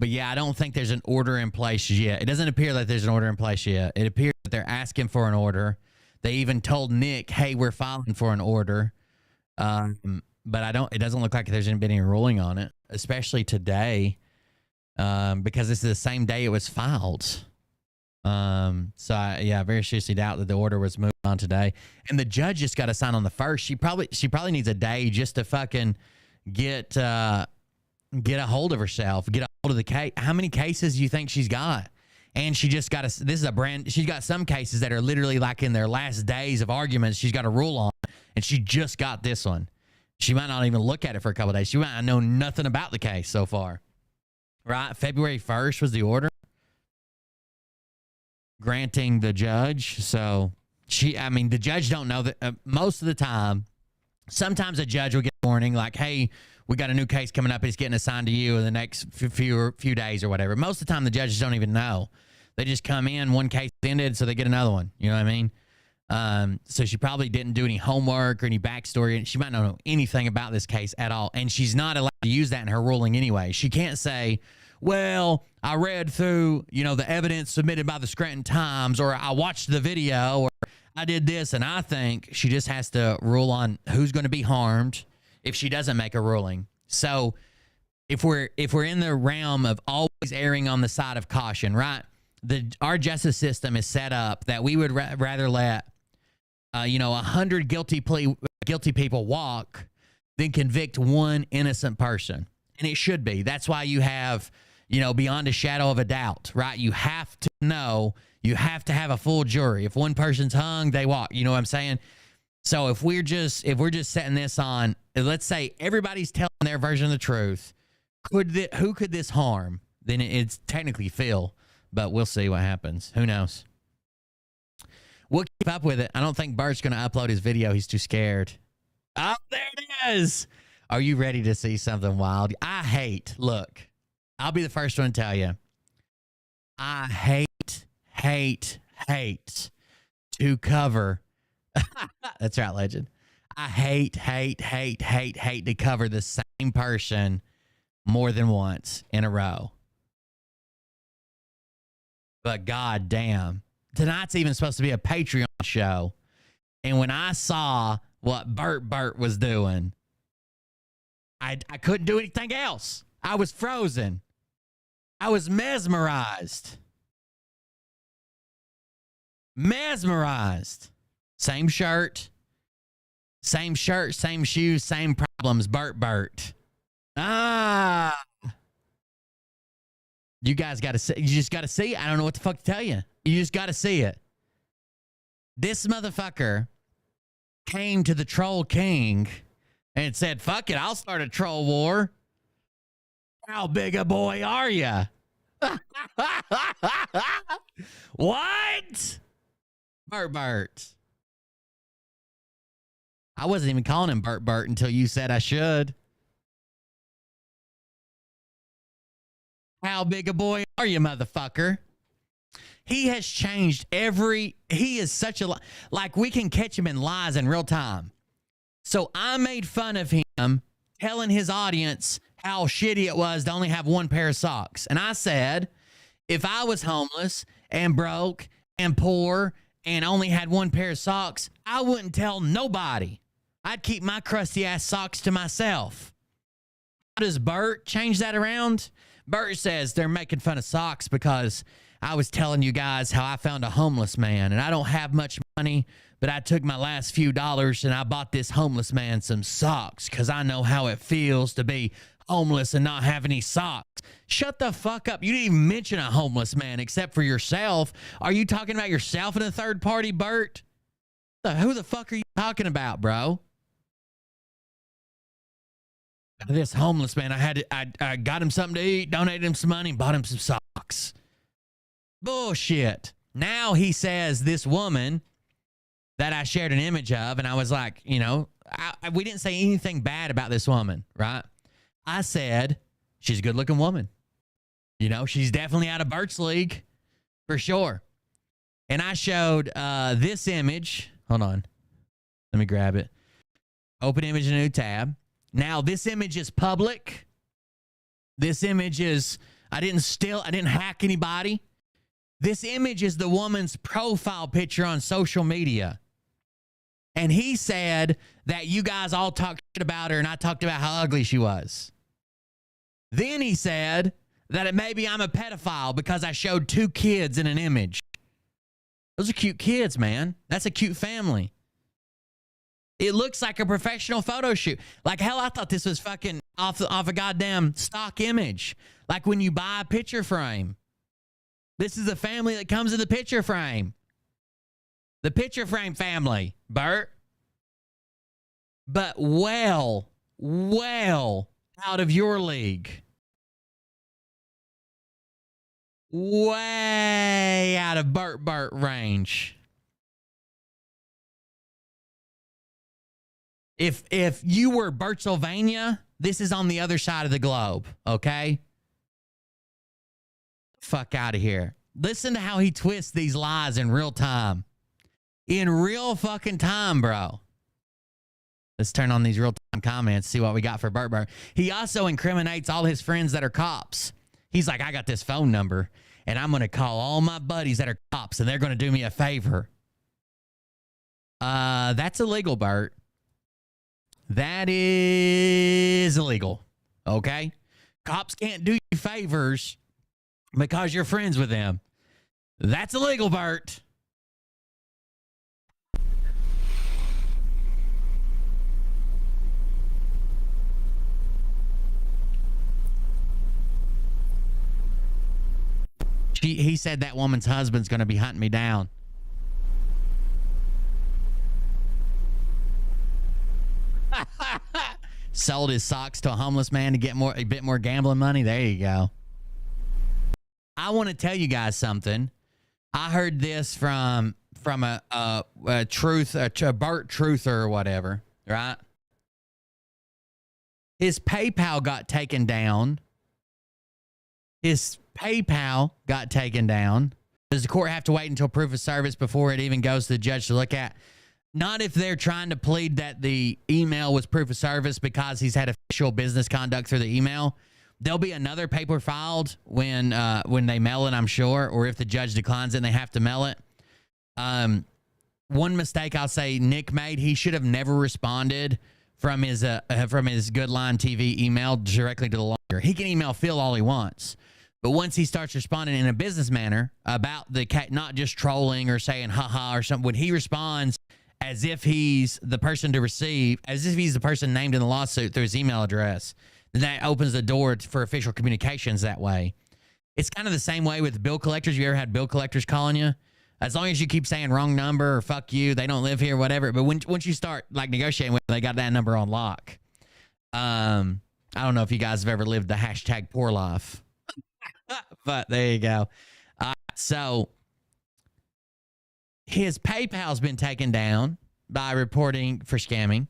yeah, I don't think there's an order in place yet. It doesn't appear like there's an order in place yet. It appears that they're asking for an order. They even told Nick, hey, we're filing for an order. But it doesn't look like there's been any ruling on it, especially today, because this is the same day it was filed. So I very seriously doubt that the order was moved on today. And the judge just got to sign on the first. She probably needs a day just to fucking get a hold of herself, get a hold of the case. How many cases do you think she's got? And she just got she's got some cases that are literally like in their last days of arguments. She's got a rule on, and she just got this one. She might not even look at it for a couple of days. She might not know nothing about the case so far. Right? February 1st was the order granting the judge. So the judge don't know that most of the time. Sometimes a judge will get a warning like, hey, we got a new case coming up. It's getting assigned to you in the next few days or whatever. Most of the time, the judges don't even know. They just come in, one case ended, so they get another one. You know what I mean? So she probably didn't do any homework or any backstory, and she might not know anything about this case at all. And she's not allowed to use that in her ruling anyway. She can't say, well, I read through, the evidence submitted by the Scranton Times, or I watched the video, or I did this, and I think she just has to rule on who's going to be harmed if she doesn't make a ruling. So if we're in the realm of always erring on the side of caution, right? Our justice system is set up that we would rather let 100 guilty people walk than convict one innocent person. And it should be. That's why you have, beyond a shadow of a doubt, right? You have to know, you have to have a full jury. If one person's hung, they walk. You know what I'm saying? So if we're just setting this on, let's say everybody's telling their version of the truth, who could this harm? Then it's technically Phil, but we'll see what happens. Who knows? We'll keep up with it. I don't think Bert's going to upload his video. He's too scared. Oh, there it is. Are you ready to see something wild? Look, I'll be the first one to tell you. I hate to cover. That's right, legend. I hate to cover the same person more than once in a row. But god damn, tonight's even supposed to be a Patreon show. And when I saw what Bert was doing, I couldn't do anything else. I was frozen. I was mesmerized. Same shirt, same shoes, same problems. Bert. You guys got to see. You just got to see it. I don't know what the fuck to tell you. You just got to see it. This motherfucker came to the Troll King and said, fuck it, I'll start a troll war. How big a boy are you? What? Bert. I wasn't even calling him Bert until you said I should. How big a boy are you, motherfucker? He has changed he is such a, like we can catch him in lies in real time. So I made fun of him telling his audience how shitty it was to only have one pair of socks. And I said, if I was homeless and broke and poor and only had one pair of socks, I wouldn't tell nobody. I'd keep my crusty ass socks to myself. How does Bert change that around? Bert says they're making fun of socks because I was telling you guys how I found a homeless man and I don't have much money, but I took my last few dollars and I bought this homeless man some socks because I know how it feels to be homeless and not have any socks. Shut the fuck up. You didn't even mention a homeless man except for yourself. Are you talking about yourself in a third party, Bert? Who the fuck are you talking about, bro? This homeless man, I got him something to eat, donated him some money, and bought him some socks. Bullshit. Now he says this woman that I shared an image of, and I was like, you know, we didn't say anything bad about this woman, right? I said she's a good-looking woman. You know, she's definitely out of Bert's league, for sure. And I showed this image. Hold on. Let me grab it. Open image in a new tab. Now, this image is public. This image is, I didn't hack anybody. This image is the woman's profile picture on social media. And he said that you guys all talked shit about her and I talked about how ugly she was. Then he said that maybe I'm a pedophile because I showed 2 kids in an image. Those are cute kids, man. That's a cute family. It looks like a professional photo shoot. Like, hell, I thought this was fucking off a goddamn stock image. Like when you buy a picture frame. This is the family that comes in the picture frame. The picture frame family, Bert. But well out of your league. Way out of Bert range. If you were Bertsylvania, this is on the other side of the globe, okay? Fuck out of here. Listen to how he twists these lies in real time. In real fucking time, bro. Let's turn on these real time comments, see what we got for Bert. He also incriminates all his friends that are cops. He's like, I got this phone number, and I'm going to call all my buddies that are cops, and they're going to do me a favor. That's illegal, Bert. That is illegal, okay? Cops can't do you favors because you're friends with them. That's illegal, Bert. He said that woman's husband's going to be hunting me down. Sold his socks to a homeless man to get a bit more gambling money. There you go. I want to tell you guys something. I heard this from a Bert Truther or whatever, right? His PayPal got taken down. Does the court have to wait until proof of service before it even goes to the judge to look at? Not if they're trying to plead that the email was proof of service because he's had official business conduct through the email. There'll be another paper filed when they mail it, I'm sure, or if the judge declines it and they have to mail it. One mistake I'll say Nick made, he should have never responded from his Good Line TV email directly to the lawyer. He can email Phil all he wants. But once he starts responding in a business manner about the cat, not just trolling or saying haha or something, when he responds as if he's the person to receive, as if he's the person named in the lawsuit through his email address, then that opens the door for official communications that way. It's kind of the same way with bill collectors. You ever had bill collectors calling you? As long as you keep saying wrong number or fuck you, they don't live here, whatever. But once you start like negotiating with them, they got that number on lock. I don't know if you guys have ever lived the hashtag poor life. But there you go. So his PayPal's been taken down by reporting for scamming.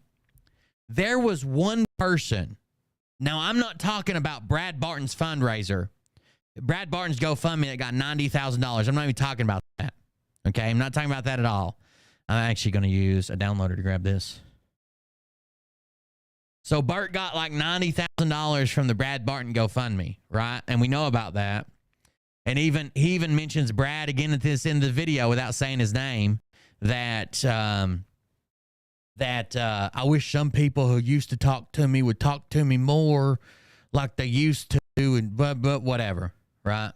There was one person. Now, I'm not talking about Brad Barton's fundraiser. Brad Barton's GoFundMe that got $90,000. I'm not even talking about that. Okay, I'm not talking about that at all. I'm actually going to use a downloader to grab this. So Bert got like $90,000 from the Brad Barton GoFundMe, right? And we know about that. And he even mentions Brad again at this end of the video without saying his name. That I wish some people who used to talk to me would talk to me more like they used to, and but whatever, right?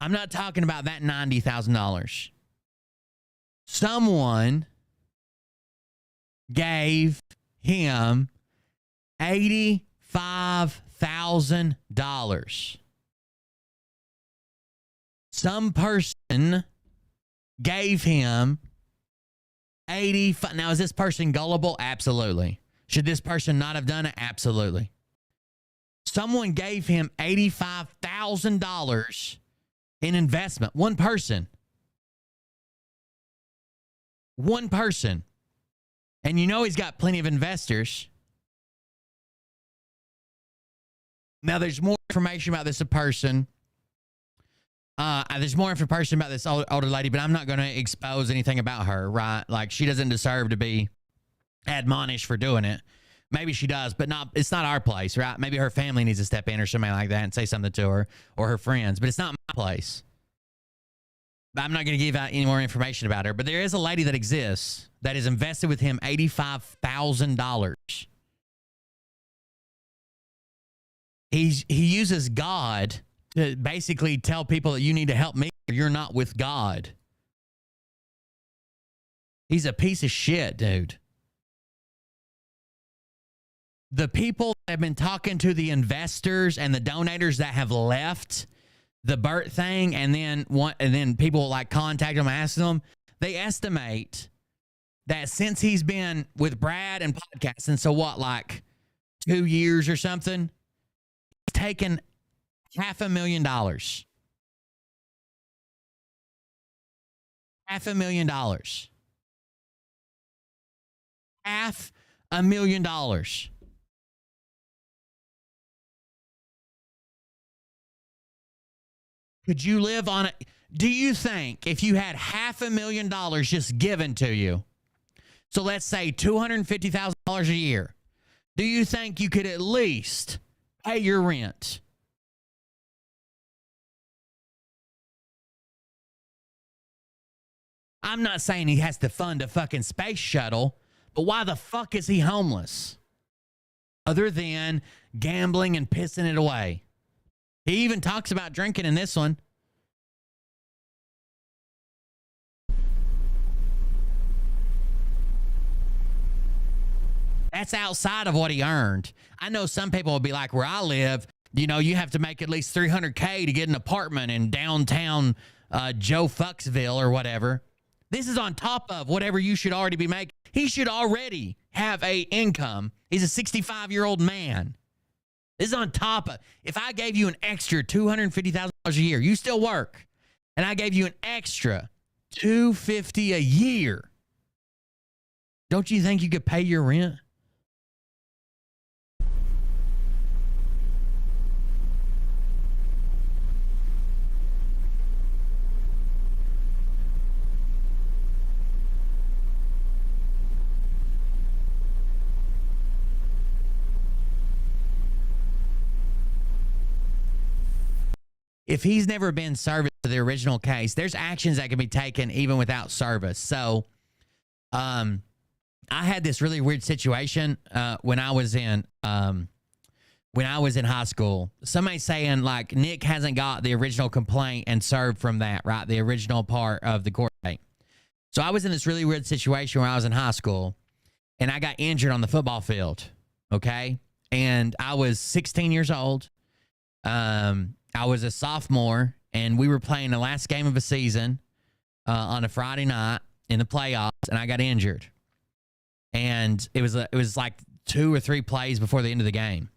I'm not talking about that $90,000. Someone gave him $85,000. Some person gave him 85. Now, is this person gullible? Absolutely. Should this person not have done it? Absolutely. Someone gave him $85,000 in investment. One person. One person. And you know he's got plenty of investors. Now, there's more information about this person. There's more information about this older lady, but I'm not going to expose anything about her, right? Like, she doesn't deserve to be admonished for doing it. Maybe she does, but it's not our place, right? Maybe her family needs to step in or something like that and say something to her, or her friends, but it's not my place. But I'm not going to give out any more information about her, but there is a lady that exists that is invested with him $85,000. He uses God to basically tell people that you need to help me or you're not with God. He's a piece of shit, dude. The people that have been talking to the investors and the donators that have left the Bert thing, and then people like contact them and ask them, they estimate that since he's been with Brad and podcasting, so what, like 2 years or something, he's taken $500,000. $500,000. $500,000. Could you live on it? Do you think if you had $500,000 just given to you, so let's say $250,000 a year, do you think you could at least pay your rent? I'm not saying he has to fund a fucking space shuttle, but why the fuck is he homeless? Other than gambling and pissing it away. He even talks about drinking in this one. That's outside of what he earned. I know some people will be like, where I live, you know, you have to make at least $300K to get an apartment in downtown Joe Fucksville or whatever. This is on top of whatever you should already be making. He should already have a income. He's a 65-year-old man. This is on top of, if I gave you an extra $250,000 a year, you still work, and I gave you an extra $250 a year, don't you think you could pay your rent? If he's never been serviced to the original case, there's actions that can be taken even without service. So, I had this really weird situation when I was in high school. Somebody saying like Nick hasn't got the original complaint and served from that, right? The original part of the court date. So I was in this really weird situation where I was in high school and I got injured on the football field. Okay, and I was 16 years old. I was a sophomore, and we were playing the last game of a season on a Friday night in the playoffs, and I got injured. And it was like 2 or 3 plays before the end of the game,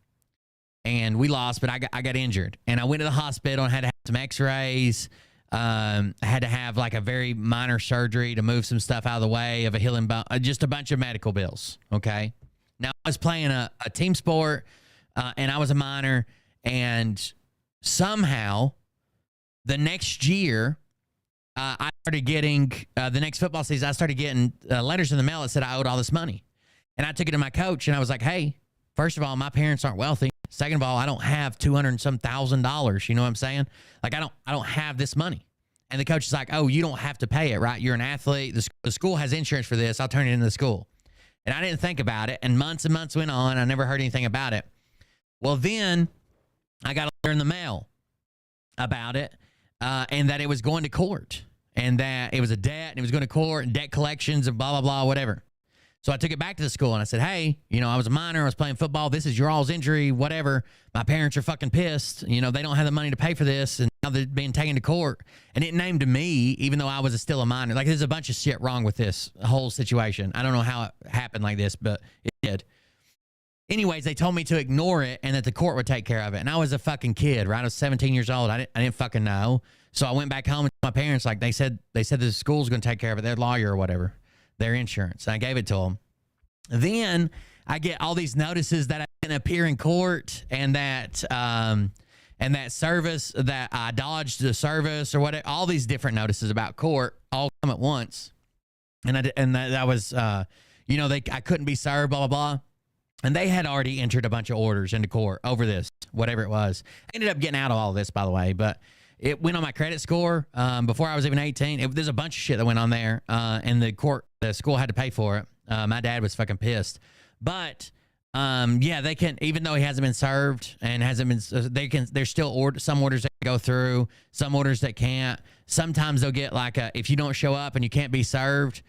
and we lost. But I got injured, and I went to the hospital and had to have some X-rays. Had to have like a very minor surgery to move some stuff out of the way of a healing bone, just a bunch of medical bills. Okay. Now I was playing a team sport, and I was a minor, and somehow the next year, I started getting the next football season. I started getting letters in the mail that said I owed all this money, and I took it to my coach, and I was like, "Hey, first of all, my parents aren't wealthy. Second of all, I don't have $200 and some $1,000. You know what I'm saying? Like I don't have this money." And the coach is like, "Oh, you don't have to pay it, right? You're an athlete. The school has insurance for this. I'll turn it into the school." And I didn't think about it, and months went on. I never heard anything about it. Well, then I got a letter in the mail about it. And that it was going to court, and that it was a debt, and it was going to court and debt collections and blah, blah, blah, whatever. So I took it back to the school, and I said, "Hey, I was a minor. I was playing football. This is your all's injury, whatever. My parents are fucking pissed. They don't have the money to pay for this, and now they're being taken to court." And it named me, even though I was still a minor. Like, there's a bunch of shit wrong with this whole situation. I don't know how it happened like this, but it did. Anyways, they told me to ignore it and that the court would take care of it. And I was a fucking kid, right? I was 17 years old. I didn't fucking know. So I went back home and told my parents, like, they said the school's going to take care of it, their lawyer or whatever, their insurance. And I gave it to them. Then I get all these notices that I didn't appear in court, and that service, that I dodged the service or whatever. All these different notices about court all come at once. And that was, I couldn't be served, blah, blah, blah. And they had already entered a bunch of orders into court over this, whatever it was. I ended up getting out of all of this, by the way, but it went on my credit score before I was even 18. There's a bunch of shit that went on there, and the school had to pay for it. My dad was fucking pissed. But, they can, even though he hasn't been served and hasn't been, there's still some orders that go through, some orders that can't. Sometimes they'll get like if you don't show up and you can't be served,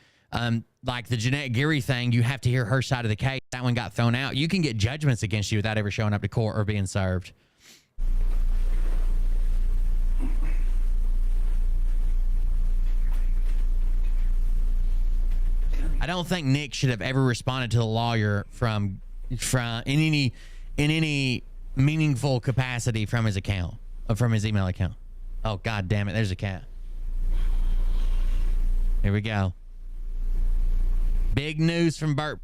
like the Jeanette Geary thing, you have to hear her side of the case. That one got thrown out. You can get judgments against you without ever showing up to court or being served. I don't think Nick should have ever responded to the lawyer from in any meaningful capacity from his account, from his email account. Oh, God damn it. There's a cat. Here we go. Big news from Bert.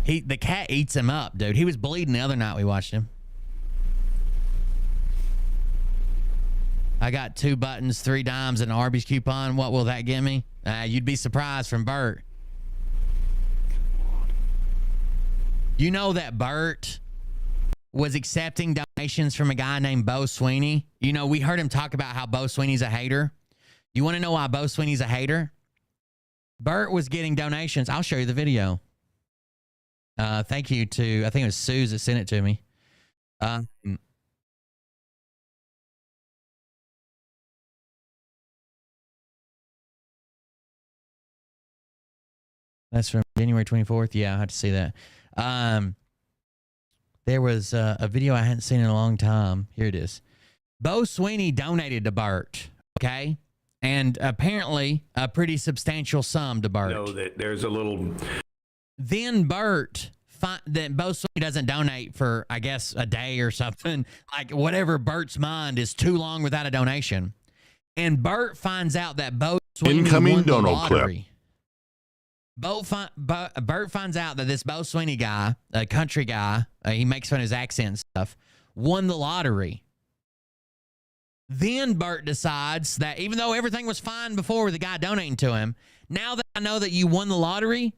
The cat eats him up, dude. He was bleeding the other night we watched him. I got 2 buttons, 3 dimes, and an Arby's coupon. What will that get me? You'd be surprised from Bert. You know that Bert was accepting donations from a guy named Bo Sweeney? We heard him talk about how Bo Sweeney's a hater. You want to know why Bo Sweeney's a hater? Bert was getting donations. I'll show you the video. Thank you to, I think it was Suze that sent it to me. That's from January 24th. Yeah, I had to see that. There was a video I hadn't seen in a long time. Here it is. Bo Sweeney donated to Bert, okay? And apparently a pretty substantial sum to Bert. Know that there's a little... Then Bert, that Bo Sweeney doesn't donate for, I guess, a day or something. Like, whatever Bert's mind is too long without a donation. And Bert finds out that Bo Sweeney Incoming won the Donald lottery. Bert finds out that this Bo Sweeney guy, a country guy, he makes fun of his accent and stuff, won the lottery. Then Bert decides that even though everything was fine before with the guy donating to him, now that I know that you won the lottery,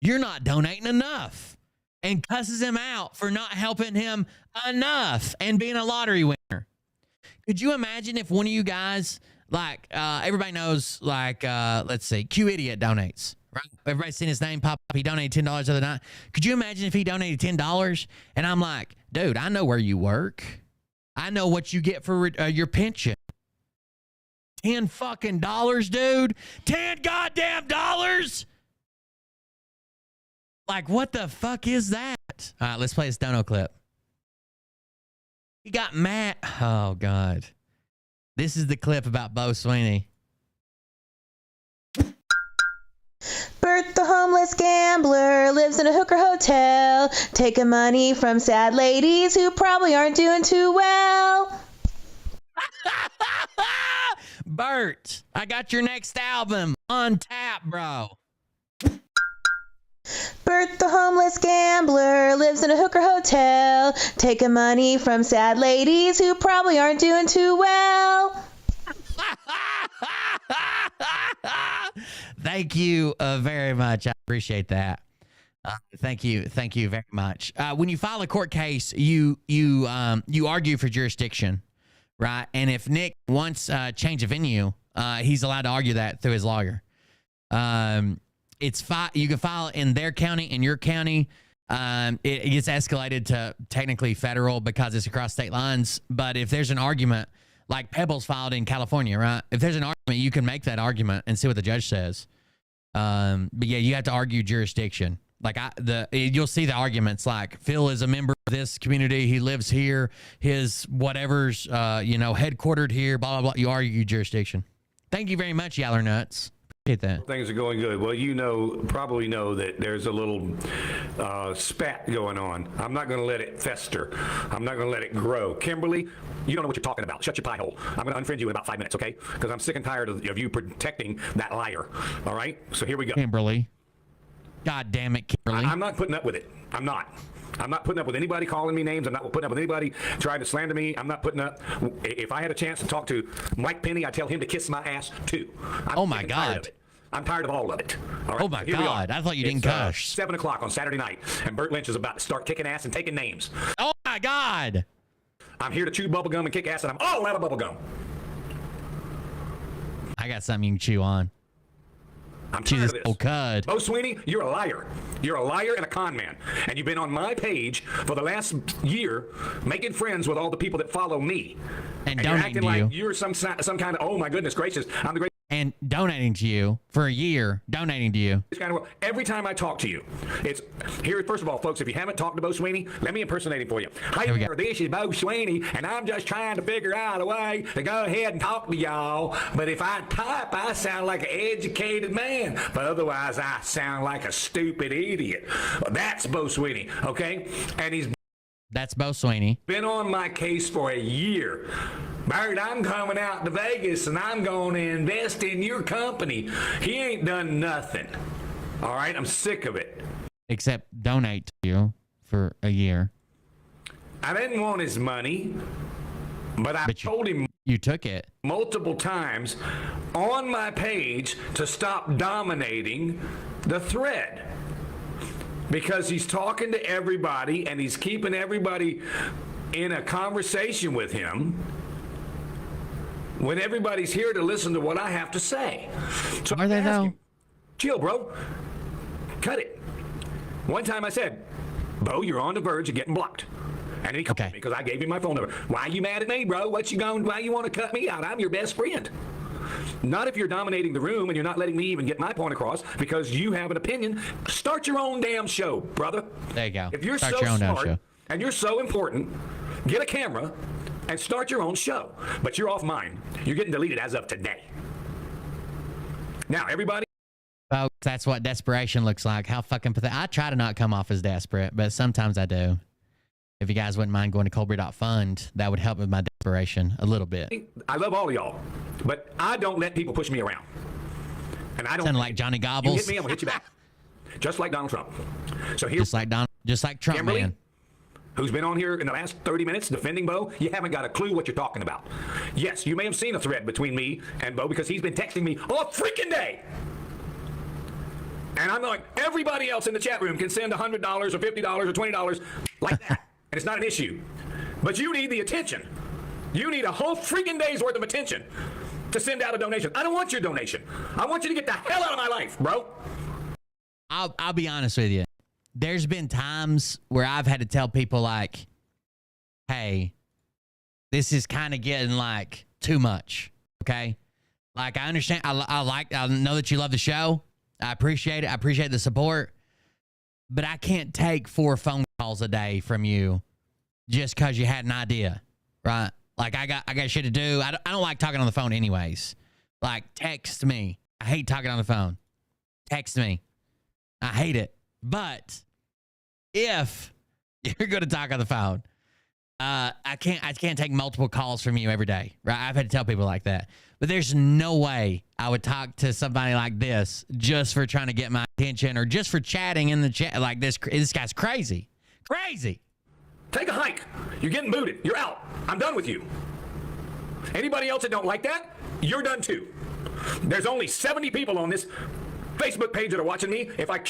you're not donating enough. And cusses him out for not helping him enough and being a lottery winner. Could you imagine if one of you guys, like, everybody knows, like, let's see, Q Idiot donates. Right? Everybody's seen his name pop up. He donated $10 the other night. Could you imagine if he donated $10 and I'm like, dude, I know where you work. I know what you get for your pension. $10 fucking dollars, dude. $10 goddamn dollars. Like, what the fuck is that? All right, let's play this dono clip. He got mad. Oh, God. This is the clip about Bo Sweeney. Bert the homeless gambler lives in a hooker hotel, taking money from sad ladies who probably aren't doing too well. Bert, I got your next album on tap, bro. Bert the homeless gambler lives in a hooker hotel, taking money from sad ladies who probably aren't doing too well. Thank you very much. I appreciate that. Thank you very much. When you file a court case, you argue for jurisdiction, right? And if Nick wants change of venue, he's allowed to argue that through his lawyer. You can file in their county, in your county. It gets escalated to technically federal because it's across state lines. But if there's an argument, like Pebbles filed in California, right? If there's an argument, you can make that argument and see what the judge says. But yeah, you have to argue jurisdiction. Like you'll see the arguments like Phil is a member of this community. He lives here. His whatever's, headquartered here, blah, blah, blah. You argue jurisdiction. Thank you very much, Yaller Nuts. Appreciate that. Things are going good. Well, probably know that there's a little spat going on. I'm not going to let it fester. I'm not going to let it grow. Kimberly, you don't know what you're talking about. Shut your pie hole. I'm going to unfriend you in about 5 minutes, okay? Because I'm sick and tired of you protecting that liar. All right? So here we go. Kimberly. God damn it, Kimberly. I'm not putting up with it. I'm not putting up with anybody calling me names. I'm not putting up with anybody trying to slander me. I'm not putting up. If I had a chance to talk to Mike Penny, I'd tell him to kiss my ass too. Oh my God. I'm tired of all of it. All right? Oh my God. I thought you didn't cuss. 7 o'clock on Saturday night, and Burt Lynch is about to start kicking ass and taking names. Oh my God. I'm here to chew bubble gum and kick ass, and I'm all out of bubble gum. I got something you can chew on. I'm tired of this. Old cud. Bo Sweeney, you're a liar. You're a liar and a con man. And you've been on my page for the last year making friends with all the people that follow me. And you're donating acting to like you. You're some kind of, oh my goodness gracious, I'm the greatest. And donating to you for a year, donating to you. Kind of, every time I talk to you, it's here. First of all, folks, if you haven't talked to Bo Sweeney, let me impersonate him for you. Hi there, this is Bo Sweeney, and I'm just trying to figure out a way to go ahead and talk to y'all. But if I type, I sound like an educated man, but otherwise I sound like a stupid idiot. That's Bo Sweeney, okay? And that's Bo Sweeney. Been on my case for a year. Bert, I'm coming out to Vegas and I'm going to invest in your company. He ain't done nothing. All right, I'm sick of it. Except donate to you for a year. I didn't want his money, but I told him you took it multiple times on my page to stop dominating the thread. Because he's talking to everybody and he's keeping everybody in a conversation with him when everybody's here to listen to what I have to say. So are they though? Chill, bro. Cut it. One time I said, Bo, you're on the verge of getting blocked. And he called me because I gave him my phone number. Why are you mad at me, bro? Why you want to cut me out? I'm your best friend. Not if you're dominating the room and you're not letting me even get my point across because you have an opinion. Start your own damn show, brother. There you go. If you're start so your own smart damn show. And you're so important, get a camera and start your own show. But you're off mine. You're getting deleted as of today. Now, everybody. Folks, that's what desperation looks like. How fucking pathetic. I try to not come off as desperate, but sometimes I do. If you guys wouldn't mind going to coldbeer.fund, that would help with my desperation a little bit. I love all of y'all, but I don't let people push me around. And I don't. Sound like Johnny Gobbles. You hit me, I'm gonna hit you back. Just like Donald Trump. So here, just like Trump, Kimberly, man. Who's been on here in the last 30 minutes defending Bo, you haven't got a clue what you're talking about. Yes, you may have seen a thread between me and Bo because he's been texting me all freaking day. And I'm like, everybody else in the chat room can send $100 or $50 or $20 like that. And it's not an issue. But you need the attention. You need a whole freaking day's worth of attention to send out a donation. I don't want your donation. I want you to get the hell out of my life, bro. I'll be honest with you. There's been times where I've had to tell people like, hey, this is kind of getting like too much. Okay. Like I understand. I know that you love the show. I appreciate it. I appreciate the support, but I can't take 4 phone calls a day from you just because you had an idea, right? Like I got shit to do. I don't like talking on the phone anyways. Like text me. I hate talking on the phone. Text me. I hate it. But if you're going to talk on the phone, I can't take multiple calls from you every day, right? I've had to tell people like that. But there's no way I would talk to somebody like this just for trying to get my attention or just for chatting in the chat. Like this guy's crazy. Crazy. Take a hike. You're getting booted. You're out. I'm done with you. Anybody else that don't like that, you're done too. There's only 70 people on this Facebook page that are watching me. If I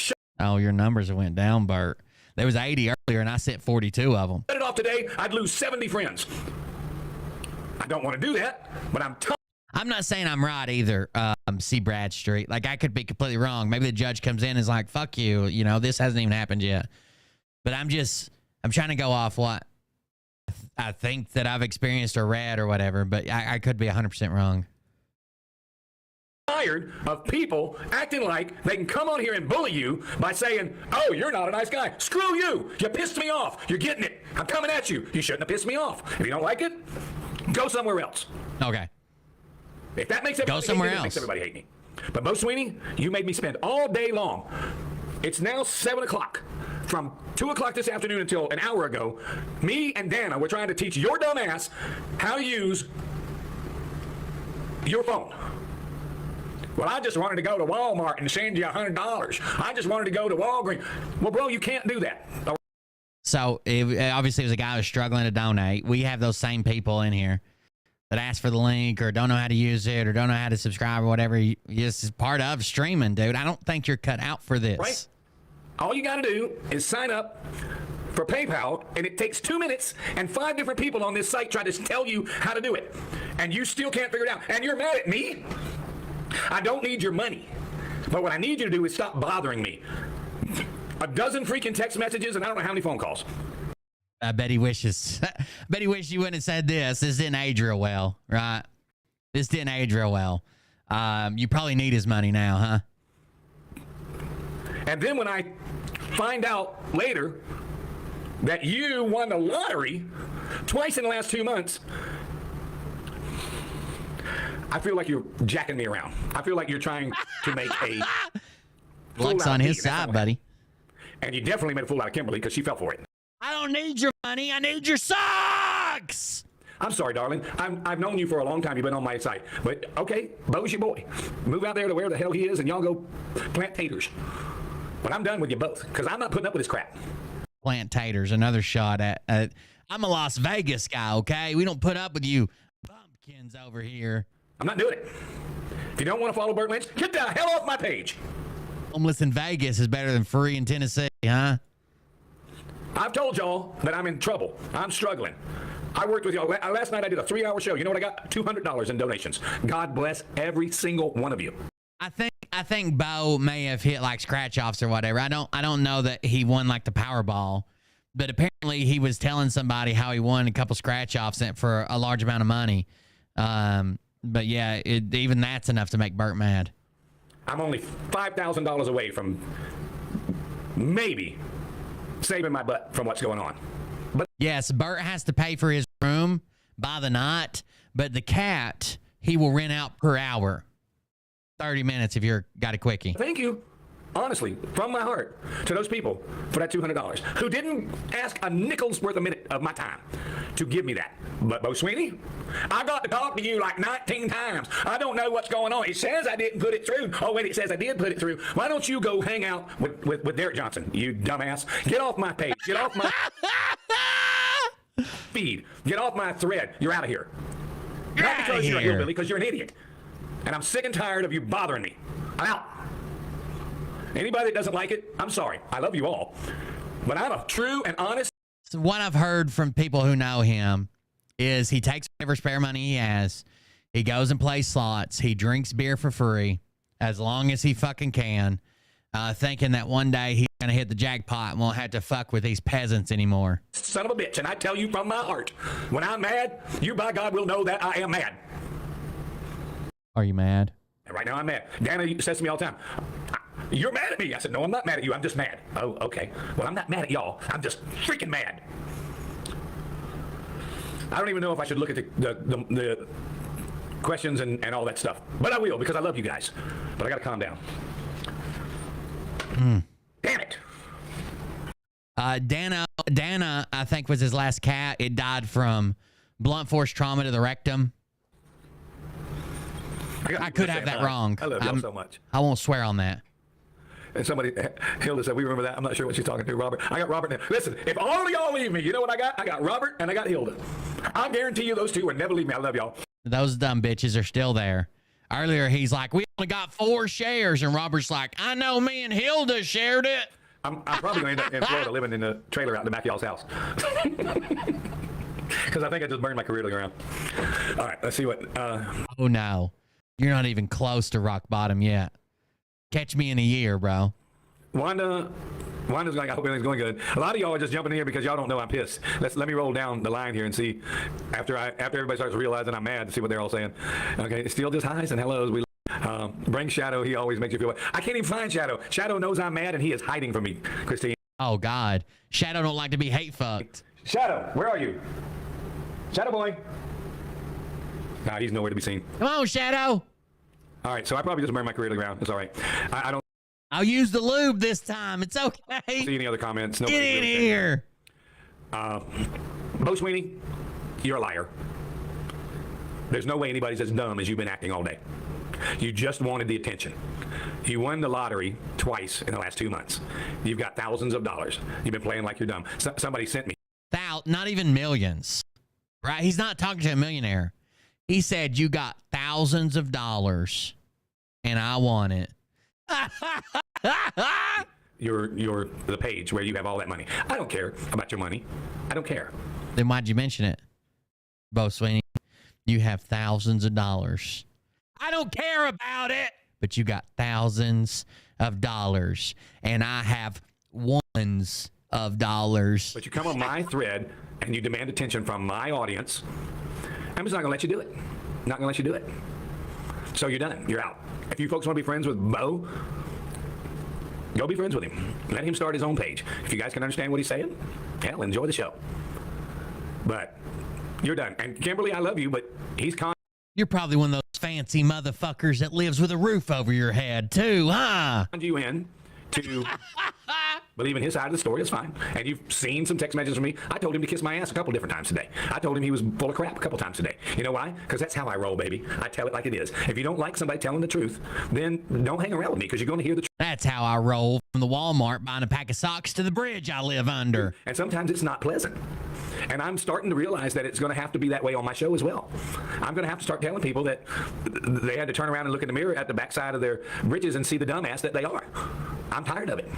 Oh, your numbers went down, Bert. There was 80 earlier, and I sent 42 of them. shut it off today, I'd lose 70 friends. I don't want to do that, but I'm not saying I'm right either, C. Bradstreet. Like, I could be completely wrong. Maybe the judge comes in and is like, fuck you. You know, this hasn't even happened yet. But I'm trying to go off what I think that I've experienced or read or whatever, but I could be 100% wrong. tired of people acting like they can come on here and bully you by saying, oh, you're not a nice guy. Screw you. You pissed me off. You're getting it. I'm coming at you. You shouldn't have pissed me off. If you don't like it, go somewhere else. Okay. If that makes everybody hate me, it makes everybody hate me. But Bo Sweeney, you made me spend all day long. It's now 7 o'clock. From 2 o'clock this afternoon until an hour ago, me and Dana were trying to teach your dumb ass how to use your phone. Well, I just wanted to go to Walmart and send you $100. I just wanted to go to Walgreens. Well, bro, you can't do that. So, obviously, it was a guy who was struggling to donate. We have those same people in here that ask for the link or don't know how to use it or don't know how to subscribe or whatever. This is part of streaming, dude. I don't think you're cut out for this. Right? All you got to do is sign up for PayPal, and it takes 2 minutes, and 5 different people on this site try to tell you how to do it. And you still can't figure it out. And you're mad at me? I don't need your money. But what I need you to do is stop bothering me. A dozen freaking text messages, and I don't know how many phone calls. I bet he wishes. Bet he wished you wouldn't have said this. This didn't age real well, right? This didn't age real well. You probably need his money now, huh? And then when I find out later that you won the lottery twice in the last 2 months, I feel like you're jacking me around. I feel like you're trying to make a Luck's on his side, buddy. And you definitely made a fool out of Kimberly because she fell for it. I don't need your money. I need your socks. I'm sorry, darling. I've known you for a long time. You've been on my side. But, okay, Bo's your boy. Move out there to where the hell he is, and y'all go plant taters. But I'm done with you both because I'm not putting up with this crap. Plant taters, another shot at I'm a Las Vegas guy, okay? We don't put up with you bumpkins over here. I'm not doing it. If you don't want to follow Burt Lynch, get the hell off my page. Homeless in Vegas is better than free in Tennessee, huh? I've told y'all that I'm in trouble. I'm struggling. I worked with y'all. Last night I did a 3-hour show. You know what I got? $200 in donations. God bless every single one of you. I think Bo may have hit like scratch offs or whatever. I don't know that he won like the Powerball, but apparently he was telling somebody how he won a couple scratch offs for a large amount of money. But yeah, even that's enough to make Burt mad. I'm only $5,000 away from maybe saving my butt from what's going on. But yes, Burt has to pay for his room by the night, but the cat he will rent out per hour. 30 minutes if you're got a quickie. Thank you, honestly, from my heart, to those people for that $200 who didn't ask a nickel's worth a minute of my time to give me that. But Bo Sweeney, I got to talk to you like 19 times. I don't know what's going on. It says I didn't put it through. Oh, wait, it says I did put it through. Why don't you go hang out with Derek Johnson, you dumbass? Get off my page. Get off my feed. Get off my thread. You're out of here. Not because you're a hillbilly, because you're an idiot. And I'm sick and tired of you bothering me. I'm out. Anybody that doesn't like it, I'm sorry. I love you all. But I'm a true and honest. So what I've heard from people who know him is he takes whatever spare money he has. He goes and plays slots. He drinks beer for free as long as he fucking can, thinking that one day he's going to hit the jackpot and won't have to fuck with these peasants anymore. Son of a bitch. And I tell you from my heart, when I'm mad, you by God will know that I am mad. Are you mad? And right now I'm mad. Dana says to me all the time, you're mad at me. I said, no, I'm not mad at you. I'm just mad. Oh, okay. Well, I'm not mad at y'all. I'm just freaking mad. I don't even know if I should look at the questions and all that stuff. But I will because I love you guys. But I got to calm down. Damn it. Dana, I think was his last cat. It died from blunt force trauma to the rectum. I could have that wrong. I love y'all so much. I won't swear on that. And somebody, Hilda said, we remember that. I'm not sure what she's talking to, Robert. I got Robert now. Listen, if all of y'all leave me, you know what I got? I got Robert and I got Hilda. I guarantee you those two will never leave me. I love y'all. Those dumb bitches are still there. Earlier, he's like, we only got 4 shares. And Robert's like, I know me and Hilda shared it. I'm probably going to end up in Florida living in the trailer out in the back of y'all's house. Because I think I just burned my career to the ground. All right, let's see what... Oh, no. You're not even close to rock bottom yet. Catch me in a year, bro. Wanda's going, I hope everything's going good. A lot of y'all are just jumping in here because y'all don't know I'm pissed. Let me roll down the line here and see, after everybody starts realizing I'm mad, to see what they're all saying. Okay, it's still just highs and hellos. We bring Shadow. He always makes you feel... I can't even find Shadow. Shadow knows I'm mad and he is hiding from me, Christine. Oh, God. Shadow don't like to be hate fucked. Shadow, where are you? Shadow boy. Nah, he's nowhere to be seen. Come on, Shadow. All right, so I probably just burned my career to the ground. It's all right. I don't I'll use the lube this time. It's okay. see any other comments. Get in here. Bo Sweeney, you're a liar. There's no way anybody's as dumb as you've been acting all day. You just wanted the attention. You won the lottery twice in the last 2 months. You've got thousands of dollars. You've been playing like you're dumb. Somebody sent me. Not even millions. Right? He's not talking to a millionaire. He said you got thousands of dollars and I want it. The page where you have all that money. I don't care about your money. I don't care. Then why'd you mention it? Bo Sweeney, you have thousands of dollars. I don't care about it. But you got thousands of dollars and I have ones of dollars. But you come on my thread and you demand attention from my audience. I'm just not gonna let you do it. Not gonna let you do it. So you're done. You're out. If you folks want to be friends with Bo, go be friends with him. Let him start his own page. If you guys can understand what he's saying, hell, enjoy the show. But you're done. And Kimberly, I love you, but he's You're probably one of those fancy motherfuckers that lives with a roof over your head too, huh? you in to believe in his side of the story. It's fine. And you've seen some text messages from me. I told him to kiss my ass a couple different times today. I told him he was full of crap a couple times today. You know why? Because that's how I roll, baby. I tell it like it is. If you don't like somebody telling the truth, then don't hang around with me because you're going to hear the truth. That's how I roll from the Walmart buying a pack of socks to the bridge I live under. And sometimes it's not pleasant. And I'm starting to realize that it's going to have to be that way on my show as well. I'm going to have to start telling people that they had to turn around and look in the mirror at the backside of their britches and see the dumbass that they are. I'm tired of it.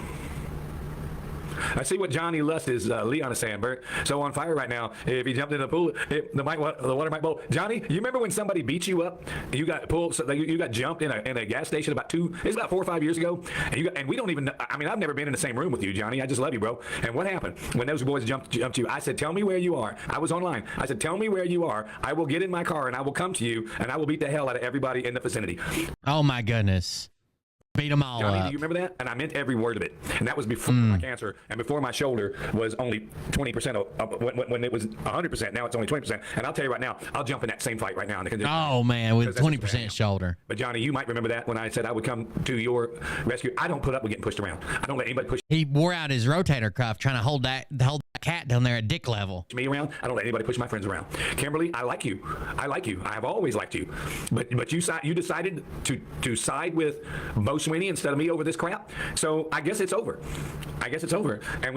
I see what Johnny Lust is, Leon is saying, Bert. So on fire right now. If he jumped in the pool, the water might boil. Johnny, you remember when somebody beat you up? You got pulled, so you got jumped in a gas station about 4 or 5 years ago. And we don't even, I mean, I've never been in the same room with you, Johnny. I just love you, bro. And what happened when those boys jumped you? I said, tell me where you are. I was online. I said, tell me where you are. I will get in my car and I will come to you and I will beat the hell out of everybody in the vicinity. Oh my goodness. Beat them all Johnny, up. do you remember that? And I meant every word of it. And that was before my cancer and before my shoulder was only 20% of when it was 100%. Now it's only 20%. And I'll tell you right now, I'll jump in that same fight right now. Oh, man, with 20% shoulder. But, Johnny, you might remember that when I said I would come to your rescue. I don't put up with getting pushed around. I don't let anybody push He wore out his rotator cuff trying to hold that cat down there at dick level. me around. I don't let anybody push my friends around. Kimberly, I like you. I like you. I have always liked you. But you decided to side with Bo Sweeney instead of me over this crap. So I guess it's over. And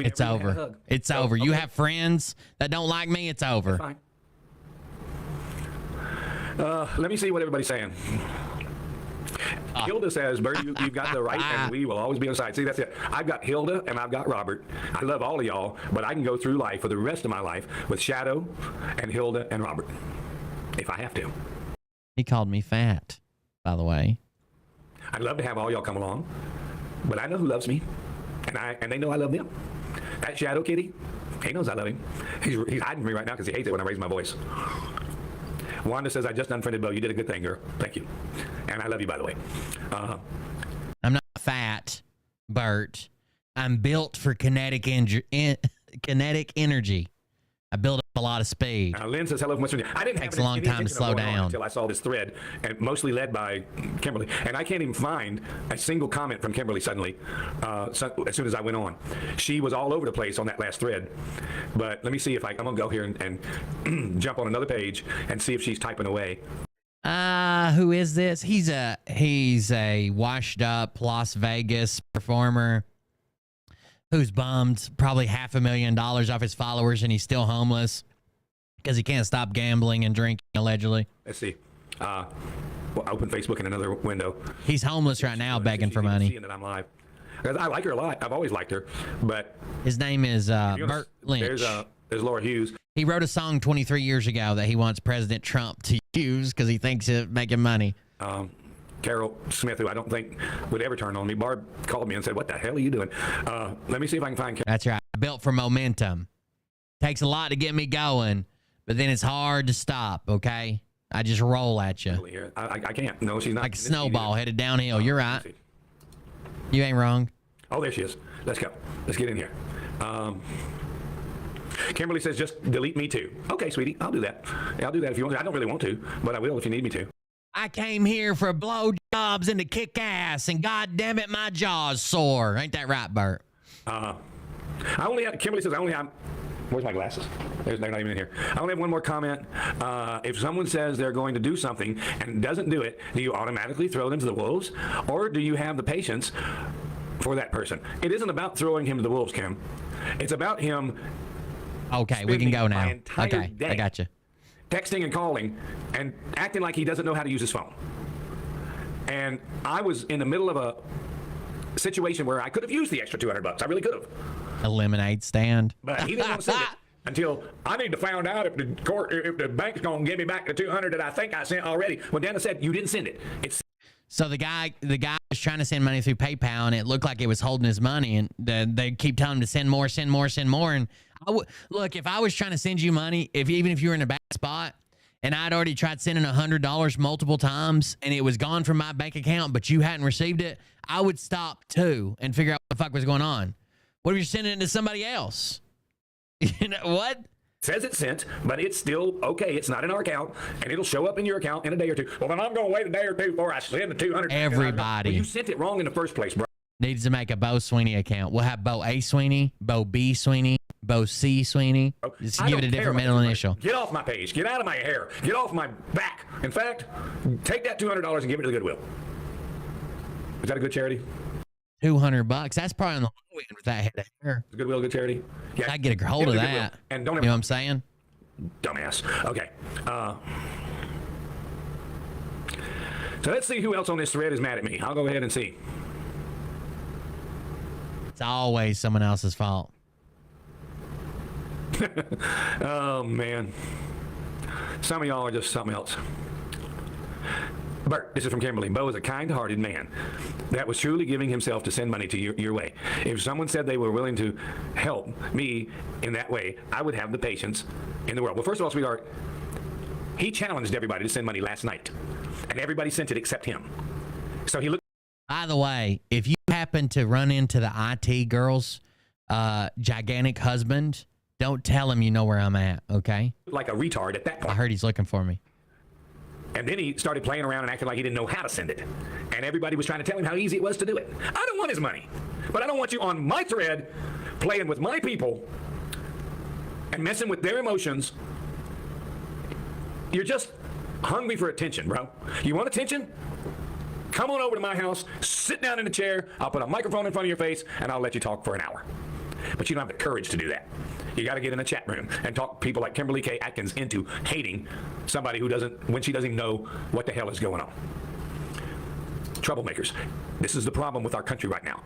it's over. It's over. Okay. You have friends that don't like me. It's over. Fine. Let me see what everybody's saying. Hilda says, Bert, you've got the right, and we will always be on side. See, that's it. I've got Hilda, and I've got Robert. I love all of y'all, but I can go through life for the rest of my life with Shadow and Hilda and Robert, if I have to. He called me fat, by the way. I'd love to have all y'all come along, but I know who loves me, and they know I love them. That Shadow kitty, he knows I love him. He's hiding from me right now because he hates it when I raise my voice. Wanda says, I just unfriended Bo. You did a good thing, girl. Thank you. And I love you, by the way. I'm not fat, Bert. I'm built for kinetic energy. I build a lot of speed. Lynn says hello from West Virginia. I didn't Takes have a long any time to intention of slow going on down. until I saw this thread, and mostly led by Kimberly. And I can't even find a single comment from Kimberly suddenly as soon as I went on. She was all over the place on that last thread. But let me see if I'm going to go here and jump on another page and see if she's typing away. Who is this? He's a washed up Las Vegas performer who's bummed probably $500,000 off his followers, and he's still homeless because he can't stop gambling and drinking, allegedly. Let's see. Well, open Facebook in another window. He's homeless right now, begging for money. Seeing that I'm live. I like her a lot. I've always liked her, but his name is Bert Lynch. There's Laura Hughes. He wrote a song 23 years ago that he wants President Trump to use because he thinks it's making money. Carol Smith, who I don't think would ever turn on me. Barb called me and said, "What the hell are you doing?" Let me see if I can find. That's right. Built for momentum. Takes a lot to get me going, but then it's hard to stop. Okay, I just roll at you. I can't. No, she's not. Like a snowball headed downhill. You're right. You ain't wrong. Oh, there she is. Let's go. Let's get in here. Kimberly says, just delete me too. Okay, sweetie, I'll do that. Yeah, I'll do that if you want to. I don't really want to, but I will if you need me to. I came here for blowjobs and to kick ass, and god damn it, my jaw's sore. Ain't that right, Bert? Kimberly says, I only have... Where's my glasses? They're not even in here. I only have one more comment. If someone says they're going to do something and doesn't do it, do you automatically throw them to the wolves? Or do you have the patience for that person? It isn't about throwing him to the wolves, Kim. It's about him... Okay, we can go now. Okay, I got you. Texting and calling and acting like he doesn't know how to use his phone. And I was in the middle of a situation where I could have used the extra $200. I really could have. A lemonade stand. But he didn't want to send it until I need to find out if the bank's going to give me back the $200 that I think I sent already. Well, Dana said you didn't send it. So the guy was trying to send money through PayPal, and it looked like it was holding his money, and they keep telling him to send more, send more, send more. And look, if I was trying to send you money, even if you were in a bad spot, and I'd already tried sending $100 multiple times, and it was gone from my bank account, but you hadn't received it, I would stop too and figure out what the fuck was going on. What if you're sending it to somebody else? You know what? Says it's sent, but it's still okay. It's not in our account, and it'll show up in your account in a day or two. Well, then I'm going to wait a day or two before I send the $200. Everybody. Well, you sent it wrong in the first place, bro. Needs to make a Bo Sweeney account. We'll have Bo A. Sweeney, Bo B. Sweeney, Bo C. Sweeney. Just give it a different middle initial. Get off my page. Get out of my hair. Get off my back. In fact, take that $200 and give it to the Goodwill. Is that a good charity? $200. That's probably on the low end with that head of hair. Is Goodwill a good charity? Yeah. I'd get a hold of that. And don't you know what I'm saying? Dumbass. Okay. So let's see who else on this thread is mad at me. I'll go ahead and see. It's always someone else's fault. Oh, man. Some of y'all are just something else. Bert, this is from Kimberly. Bo is a kind-hearted man that was truly giving himself to send money to your way. If someone said they were willing to help me in that way, I would have the patience in the world. Well, first of all, sweetheart, he challenged everybody to send money last night, and everybody sent it except him. So he looked. By the way, if you happen to run into the IT girl's gigantic husband, don't tell him you know where I'm at, okay? Like a retard at that point. I heard he's looking for me. And then he started playing around and acting like he didn't know how to send it. And everybody was trying to tell him how easy it was to do it. I don't want his money. But I don't want you on my thread playing with my people and messing with their emotions. You're just hungry for attention, bro. You want attention? Come on over to my house, sit down in a chair, I'll put a microphone in front of your face, and I'll let you talk for an hour. But you don't have the courage to do that. You got to get in a chat room and talk people like Kimberly K. Atkins into hating somebody who doesn't, when she doesn't even know what the hell is going on. Troublemakers. This is the problem with our country right now.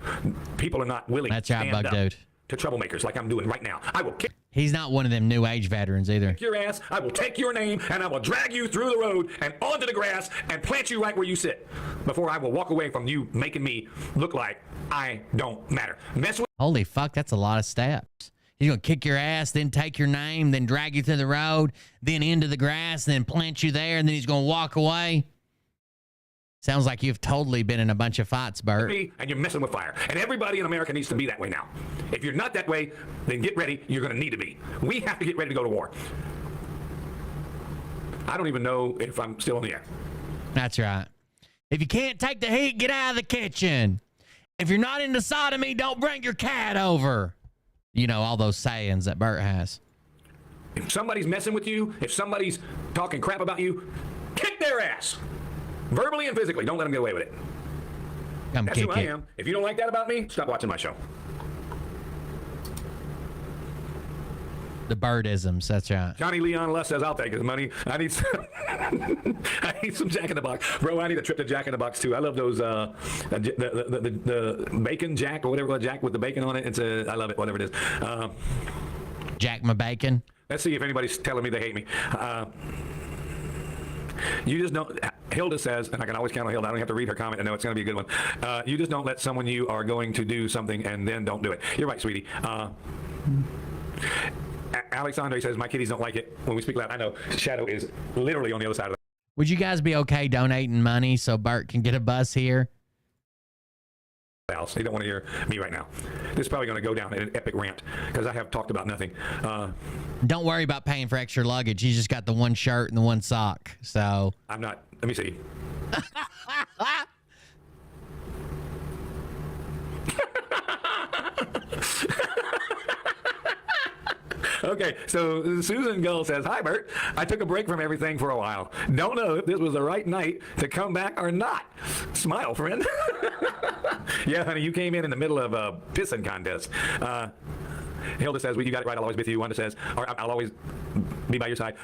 People are not willing to stand up to troublemakers like I'm doing right now. I will kick. He's not one of them new age veterans either. Your ass. I will take your name and I will drag you through the road and onto the grass and plant you right where you sit before I will walk away from you making me look like I don't matter. Mess with. Holy fuck, that's a lot of steps. He's going to kick your ass, then take your name, then drag you through the road, then into the grass, then plant you there, and then he's going to walk away. Sounds like you've totally been in a bunch of fights, Bert. And you're messing with fire. And everybody in America needs to be that way now. If you're not that way, then get ready. You're going to need to be. We have to get ready to go to war. I don't even know if I'm still on the air. That's right. If you can't take the heat, get out of the kitchen. If you're not into sodomy, don't bring your cat over. You know, all those sayings that Bert has. If somebody's messing with you, if somebody's talking crap about you, kick their ass. Verbally and physically. Don't let them get away with it. That's who I am. If you don't like that about me, stop watching my show. The Birdisms, that's right. Johnny Leon Lust says, I'll take his money. I need some, I need some Jack in the Box. Bro, I need a trip to Jack in the Box, too. I love those, the bacon Jack or whatever, Jack with the bacon on it. I love it, whatever it is. Jack my bacon. Let's see if anybody's telling me they hate me. You just don't, Hilda says, and I can always count on Hilda. I don't have to read her comment. I know it's going to be a good one. You just don't let someone you are going to do something and then don't do it. You're right, sweetie. Alexandre says, my kiddies don't like it when we speak loud. I know. Shadow is literally on the other side of the Would you guys be okay donating money so Bert can get a bus here? house. They don't want to hear me right now. This is probably going to go down in an epic rant because I have talked about nothing. Don't worry about paying for extra luggage. He's just got the one shirt and the one sock. So I'm not. Let me see. Okay, so Susan Gull says, hi, Bert. I took a break from everything for a while. Don't know if this was the right night to come back or not. Smile, friend. Yeah, honey, you came in the middle of a pissing contest. Hilda says, well, you got it right. I'll always be with you. Wanda says, or I'll always be by your side.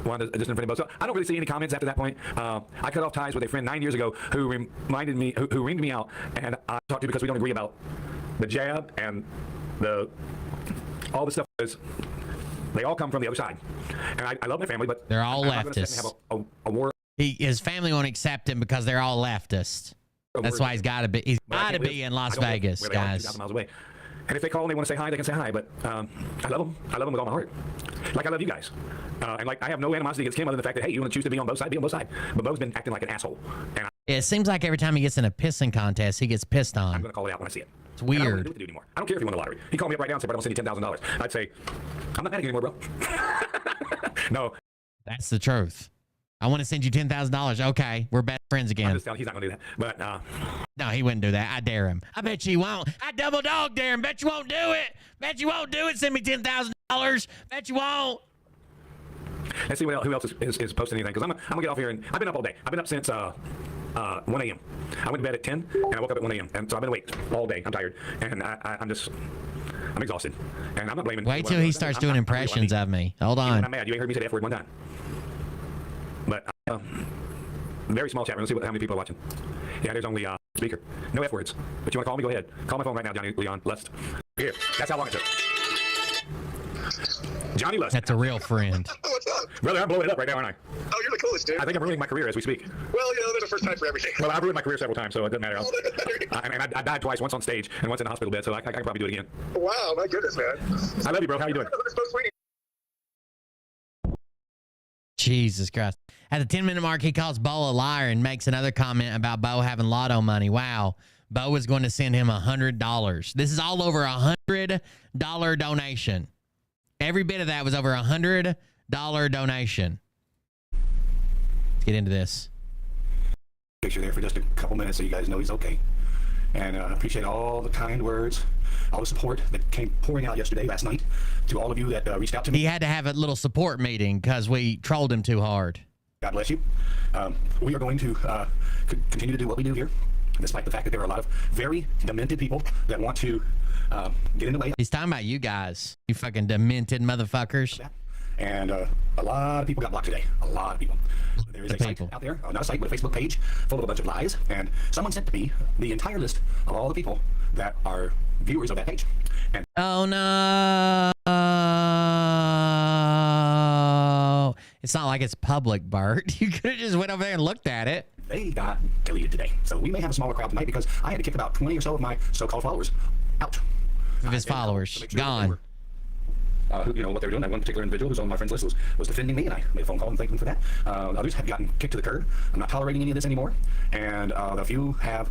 Wanda, just in front of both. So I don't really see any comments after that point. I cut off ties with a friend 9 years ago who reminded me, who ringed me out, and I talked to because we don't agree about the jab and all the stuff is, they all come from the other side. And I love my family, but they're all I'm leftists. Have a war. His family won't accept him because they're all leftists. That's why he's got to be. He's got to be in Las Vegas, guys. 2,000 miles away. And if they call and they want to say hi, they can say hi. But I love them. I love them with all my heart. Like I love you guys. And like I have no animosity against him other than the fact that, hey, you want to choose to be on both sides, be on both sides. But Bo's been acting like an asshole. And it seems like every time he gets in a pissing contest, he gets pissed on. I'm going to call it out when I see it. It's weird. I don't really know what to do anymore. I don't care if you won the lottery. He called me up right now and said, but I'm going to send you $10,000. I'd say, I'm not mad at you anymore, bro. No. That's the truth. I want to send you $10,000. Okay, we're best friends again. I'm just telling, he's not going to do that. But no, he wouldn't do that. I dare him. I bet you won't. I double dog dare him. Bet you won't do it. Bet you won't do it. Send me $10,000. Bet you won't. Let's see who else is posting anything. Because I'm going to get off here. And I've been up all day. I've been up since 1 a.m. I went to bed at 10, and I woke up at 1 a.m. And so I've been awake all day. I'm tired. And I'm exhausted. And I'm not blaming. Wait till he starts doing impressions of me. Hold on. I'm not mad. You ain't heard me say the F word one time. But very small chat room. Let's see how many people are watching. Yeah, there's only speaker. No F words. But you want to call me? Go ahead. Call my phone right now, Johnny Leon Lust. Here. That's how long it took. Johnny Lust. That's a real friend. What's up? Brother, I'm blowing it up right now, aren't I? Oh, you're the coolest, dude. I think I'm ruining my career as we speak. Well, there's a first time for everything. Well, I've ruined my career several times, so it doesn't matter. I died twice, once on stage and once in a hospital bed, so I can probably do it again. Wow, my goodness, man. I love you, bro. How you doing? Jesus Christ. At the 10-minute mark, he calls Bo a liar and makes another comment about Bo having lotto money. Wow. Bo was going to send him $100. This is all over $100 donation. Every bit of that was over $100 donation. Let's get into this. Picture there for just a couple minutes so you guys know he's okay. And appreciate all the kind words, all the support that came pouring out last night, to all of you that reached out to me. He had to have a little support meeting because we trolled him too hard. God bless you. We are going to continue to do what we do here, despite the fact that there are a lot of very demented people that want to get in the way. He's talking about you guys, you fucking demented motherfuckers. And a lot of people got blocked today. A lot of people. There is a site out there, not a site, but a Facebook page full of a bunch of lies. And someone sent to me the entire list of all the people that are viewers of that page. And oh no! It's not like it's public, Bart. You could have just went over there and looked at it. They got deleted today. So we may have a smaller crowd tonight because I had to kick about 20 or so of my so-called followers out. Of his followers, gone. What they were doing. That one particular individual who's on my friends list was defending me, and I made a phone call and thanked them for that. Others have gotten kicked to the curb. I'm not tolerating any of this anymore. And a few have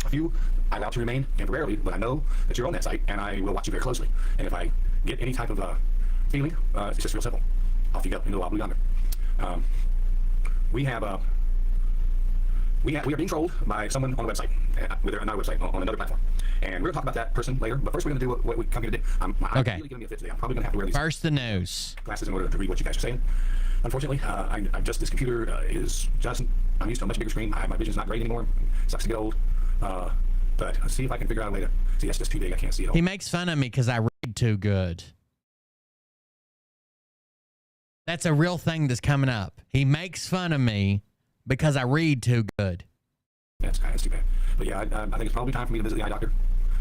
A few I allow to remain temporarily, but I know that you're on that site, and I will watch you very closely. And if I get any type of feeling, it's just real simple. Off you go into the wild blue yonder. We are being trolled by someone on a website, not a website, on another platform. And we're going to talk about that person later, but first we're going to do what we come here to do. I'm okay. really going to be a fit today. I'm probably going to have to wear these first the news glasses in order to read what you guys are saying. Unfortunately, this computer is just, I'm used to a much bigger screen. My vision's not great anymore. It sucks to get old. But let's see if I can figure out a way to, see, that's just too big. I can't see it all. He makes fun of me because I read too good. That's a real thing that's coming up. He makes fun of me because I read too good. That's too bad. But yeah, I think it's probably time for me to visit the eye doctor.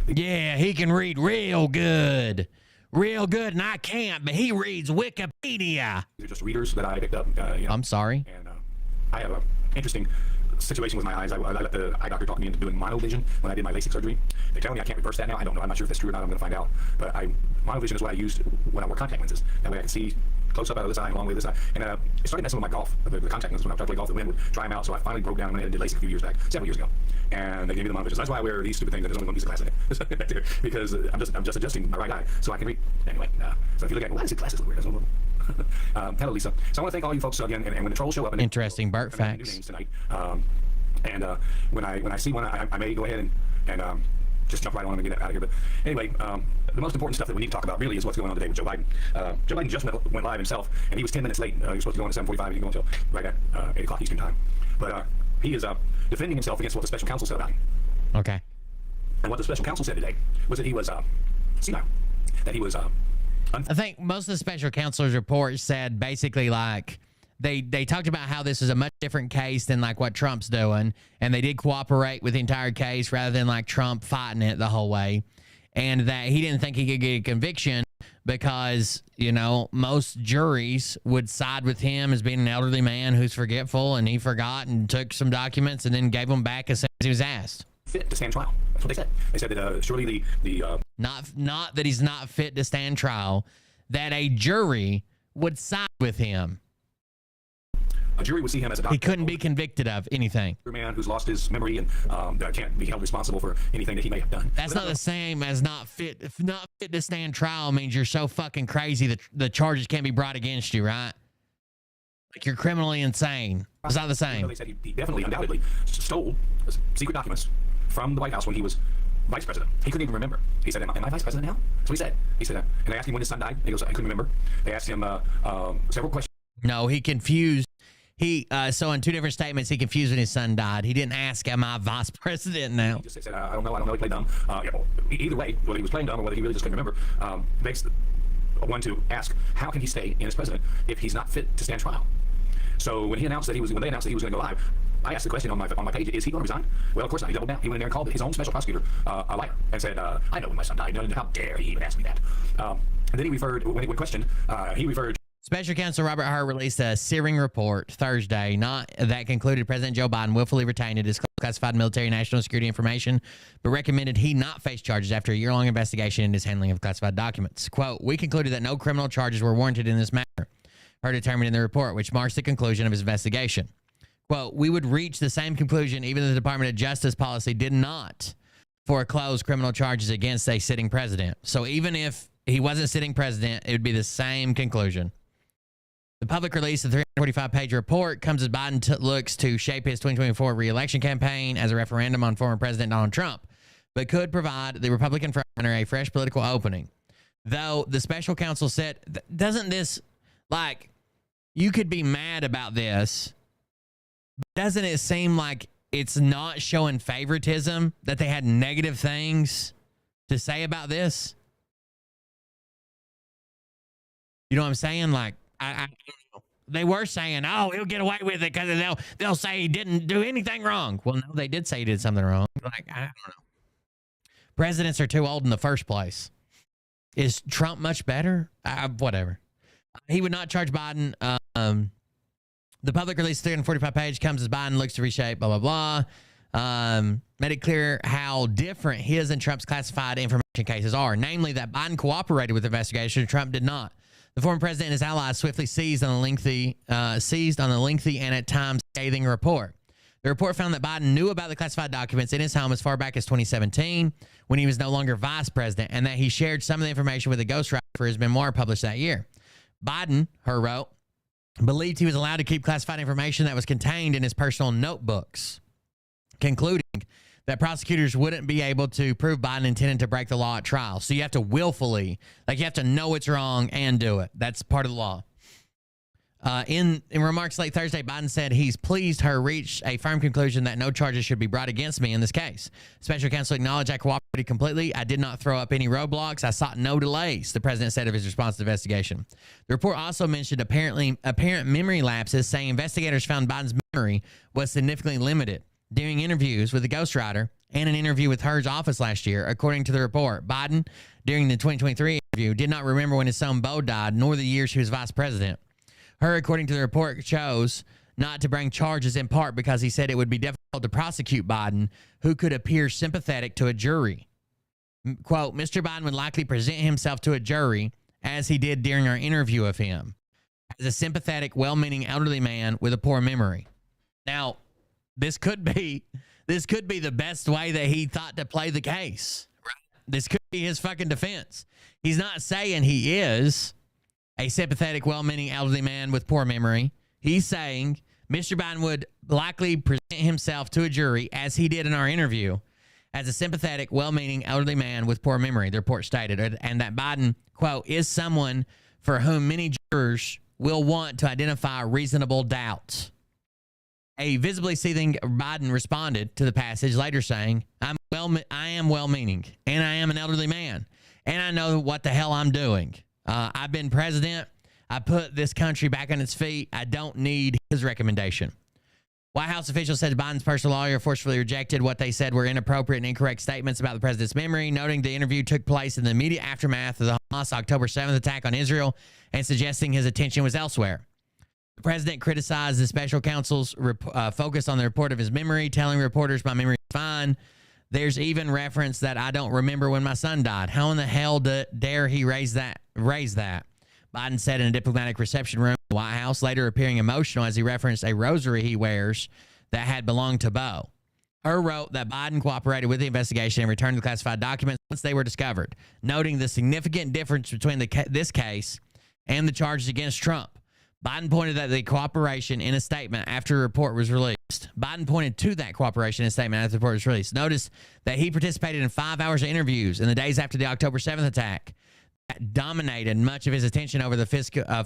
Yeah, he can read real good. Real good, and I can't, but he reads Wikipedia. These are just readers that I picked up. I'm sorry. And I have an interesting situation with my eyes. I let the eye doctor talk me into doing monovision when I did my LASIK surgery. They tell me I can't reverse that now. I don't know. I'm not sure if that's true or not. I'm going to find out. But monovision is what I used when I wore contact lenses. That way I can see close up out of this eye and long way this eye. And it started messing with my golf. The contact lenses, when I tried to play golf, the wind would dry them out. So I finally broke down and went ahead and did LASIK a few years back, several years ago. And they gave me the monovision. That's why I wear these stupid things. There's only one piece of glass in it. Because I'm just adjusting my right eye so I can read. Anyway, so if you look at why does the glasses look weird? Hello, Lisa. So I want to thank all you folks again. And when the trolls show up, interesting Burt facts tonight. And when I see one, I may go ahead and just jump right on and get out of here. But anyway, the most important stuff that we need to talk about really is what's going on today with Joe Biden. Joe Biden just went live himself, and he was 10 minutes late. He was supposed to go on at 7:45, and he didn't go until right at 8 o'clock Eastern time. But he is defending himself against what the special counsel said about him. Okay. And what the special counsel said today was that he was senile, that he was. I think most of the special counsel's report said basically like they talked about how this is a much different case than like what Trump's doing, and they did cooperate with the entire case rather than like Trump fighting it the whole way, and that he didn't think he could get a conviction because, you know, most juries would side with him as being an elderly man who's forgetful, and he forgot and took some documents and then gave them back as soon as he was asked. Fit to stand trial. That's what they said. They said that surely the not that he's not fit to stand trial, that a jury would side with him. A jury would see him as a doctor. He couldn't be convicted of anything. A man who's lost his memory and can't be held responsible for anything that he may have done. That's not the same as not fit. If not fit to stand trial means you're so fucking crazy that the charges can't be brought against you, right? Like you're criminally insane. It's not the same. They said he definitely, undoubtedly, stole secret documents from the White House when he was vice president. He couldn't even remember. He said, am I vice president now? That's what he said. He said, and they asked him when his son died. He goes, I couldn't remember. They asked him several questions. No, he confused. So in two different statements, he confused when his son died. He didn't ask, am I vice president now? He just said, I don't know, he played dumb. Either way, whether he was playing dumb or whether he really just couldn't remember, makes one to ask, how can he stay in as president if he's not fit to stand trial? So when they announced that he was going to go live, I asked the question on my page, is he going to resign? Well, of course not. He doubled down. He went in there and called his own special prosecutor a liar and said, I know when my son died. How dare he even ask me that? And then he referred, when questioned, he referred. Special Counsel Robert Hur released a searing report Thursday that concluded President Joe Biden willfully retained and disclosed classified military and national security information, but recommended he not face charges after a year-long investigation into his handling of classified documents. Quote, we concluded that no criminal charges were warranted in this matter, Hur determined in the report, which marks the conclusion of his investigation. Quote, we would reach the same conclusion even if the Department of Justice policy did not foreclose criminal charges against a sitting president. So even if he wasn't sitting president, it would be the same conclusion. The public release of the 345-page report comes as Biden looks to shape his 2024 re-election campaign as a referendum on former President Donald Trump, but could provide the Republican frontrunner a fresh political opening. Though the special counsel said, doesn't this, like, you could be mad about this, but doesn't it seem like it's not showing favoritism that they had negative things to say about this? You know what I'm saying? Like, they were saying, oh, he'll get away with it because they'll say he didn't do anything wrong. Well, no, they did say he did something wrong. Like, I don't know. Presidents are too old in the first place. Is Trump much better? Whatever. He would not charge Biden. The public release 345 page comes as Biden looks to reshape, blah, blah, blah. Made it clear how different his and Trump's classified information cases are. Namely, that Biden cooperated with the investigation, Trump did not. The former president and his allies swiftly seized on the lengthy and at times scathing report. The report found that Biden knew about the classified documents in his home as far back as 2017, when he was no longer vice president, and that he shared some of the information with a ghostwriter for his memoir published that year. Biden, her wrote, believed he was allowed to keep classified information that was contained in his personal notebooks, concluding that prosecutors wouldn't be able to prove Biden intended to break the law at trial. So you have to willfully, like you have to know it's wrong and do it. That's part of the law. In remarks late Thursday, Biden said he's pleased her reached a firm conclusion that no charges should be brought against me in this case. Special counsel acknowledged I cooperated completely. I did not throw up any roadblocks. I sought no delays, the president said of his response to the investigation. The report also mentioned apparent memory lapses, saying investigators found Biden's memory was significantly limited during interviews with the ghostwriter and an interview with Hur's office last year. According to the report, Biden, during the 2023 interview, did not remember when his son Beau died, nor the years he was vice president. Her, according to the report, chose not to bring charges in part because he said it would be difficult to prosecute Biden, who could appear sympathetic to a jury. Quote, Mr. Biden would likely present himself to a jury, as he did during our interview of him, as a sympathetic, well-meaning elderly man with a poor memory. Now, this could be the best way that he thought to play the case. Right? This could be his fucking defense. He's not saying he is a sympathetic, well-meaning elderly man with poor memory. He's saying Mr. Biden would likely present himself to a jury, as he did in our interview, as a sympathetic, well-meaning elderly man with poor memory, the report stated, and that Biden, quote, is someone for whom many jurors will want to identify reasonable doubts. A visibly seething Biden responded to the passage, later saying, I am well-meaning, and I am an elderly man, and I know what the hell I'm doing. I've been president. I put this country back on its feet. I don't need his recommendation. White House officials said Biden's personal lawyer forcefully rejected what they said were inappropriate and incorrect statements about the president's memory, noting the interview took place in the immediate aftermath of the Hamas October 7th attack on Israel and suggesting his attention was elsewhere. The president criticized the special counsel's focus on the report of his memory, telling reporters my memory is fine. There's even reference that I don't remember when my son died. How in the hell dare he raise that? Biden said in a diplomatic reception room in the White House, later appearing emotional as he referenced a rosary he wears that had belonged to Beau. Hur wrote that Biden cooperated with the investigation and returned the classified documents once they were discovered, noting the significant difference between this case and the charges against Trump. Biden pointed to the cooperation in a statement after the report was released. Notice that he participated in 5 hours of interviews in the days after the October 7th attack that dominated much of his attention over the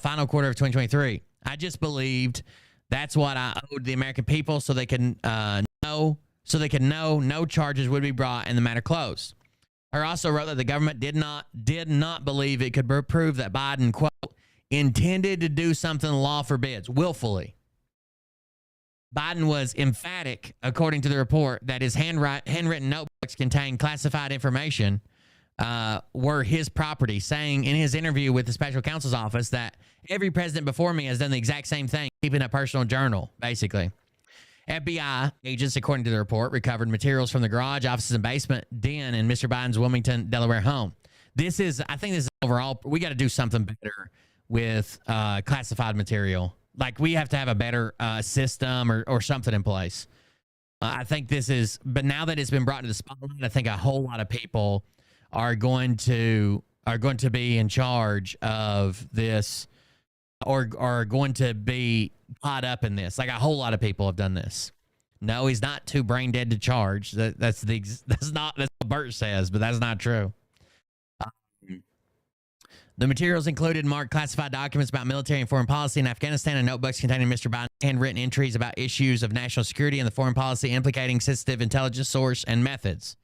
final quarter of 2023. I just believed that's what I owed the American people, so they can know no charges would be brought and the matter closed. Hur also wrote that the government did not believe it could prove that Biden, quote, intended to do something the law forbids, willfully. Biden was emphatic, according to the report, that his handwritten notebooks contained classified information were his property, saying in his interview with the special counsel's office that every president before me has done the exact same thing, keeping a personal journal, basically. FBI agents, according to the report, recovered materials from the garage, offices, and basement den in Mr. Biden's Wilmington, Delaware home. I think this is overall, we got to do something better with classified material. Like, we have to have a better system or something in place. I think this is, but now that it's been brought to the spotlight, I think a whole lot of people are going to be in charge of this, or are going to be caught up in this. Like, a whole lot of people have done this. No, he's not too brain dead to charge. That's what Bert says, but that's not true. The materials included marked classified documents about military and foreign policy in Afghanistan and notebooks containing Mr. Biden's handwritten entries about issues of national security and the foreign policy implicating sensitive intelligence source and methods.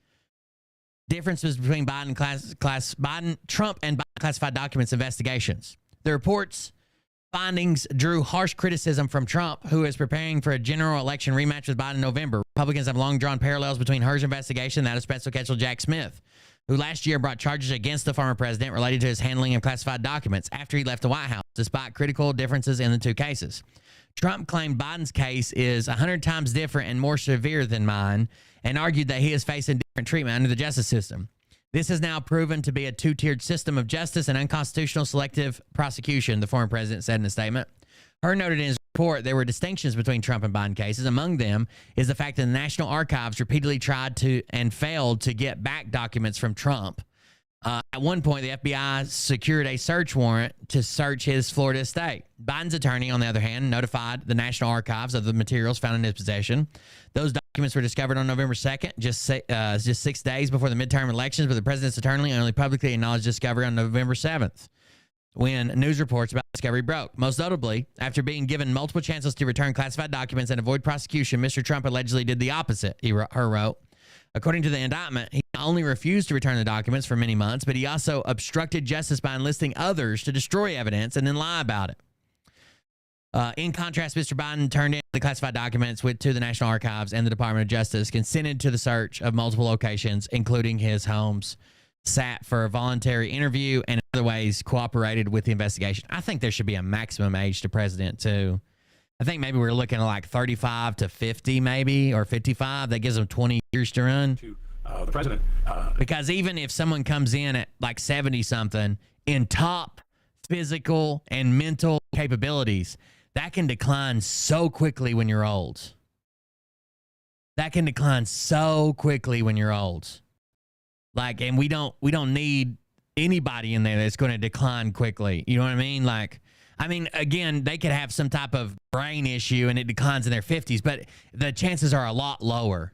Differences between Trump and Biden classified documents investigations. The report's findings drew harsh criticism from Trump, who is preparing for a general election rematch with Biden in November. Republicans have long drawn parallels between Hur's investigation and that of special counsel Jack Smith, who last year brought charges against the former president related to his handling of classified documents after he left the White House, despite critical differences in the two cases. Trump claimed Biden's case is 100 times different and more severe than mine, and argued that he is facing different treatment under the justice system. This has now proven to be a two-tiered system of justice and unconstitutional selective prosecution, the former president said in a statement. Hur noted in his report there were distinctions between Trump and Biden cases. Among them is the fact that the National Archives repeatedly tried to and failed to get back documents from Trump. At one point, the FBI secured a search warrant to search his Florida estate. Biden's attorney, on the other hand, notified the National Archives of the materials found in his possession. Those documents were discovered on November 2nd, just 6 days before the midterm elections, but the president's attorney only publicly acknowledged discovery on November 7th, when news reports about discovery broke. Most notably, after being given multiple chances to return classified documents and avoid prosecution, Mr. Trump allegedly did the opposite, her wrote. According to the indictment, he not only refused to return the documents for many months, but he also obstructed justice by enlisting others to destroy evidence and then lie about it. In contrast, Mr. Biden turned in the classified documents to the National Archives, and the Department of Justice consented to the search of multiple locations, including his homes, sat for a voluntary interview, and in other ways cooperated with the investigation. I think there should be a maximum age to president, too. I think maybe we're looking at like 35 to 50, maybe, or 55. That gives them 20 years to run. The president. Because even if someone comes in at like 70-something in top physical and mental capabilities, that can decline so quickly when you're old. That can decline so quickly when you're old. Like, and we don't need anybody in there that's going to decline quickly. You know what I mean? Like, I mean, again, they could have some type of brain issue and it declines in their 50s, but the chances are a lot lower.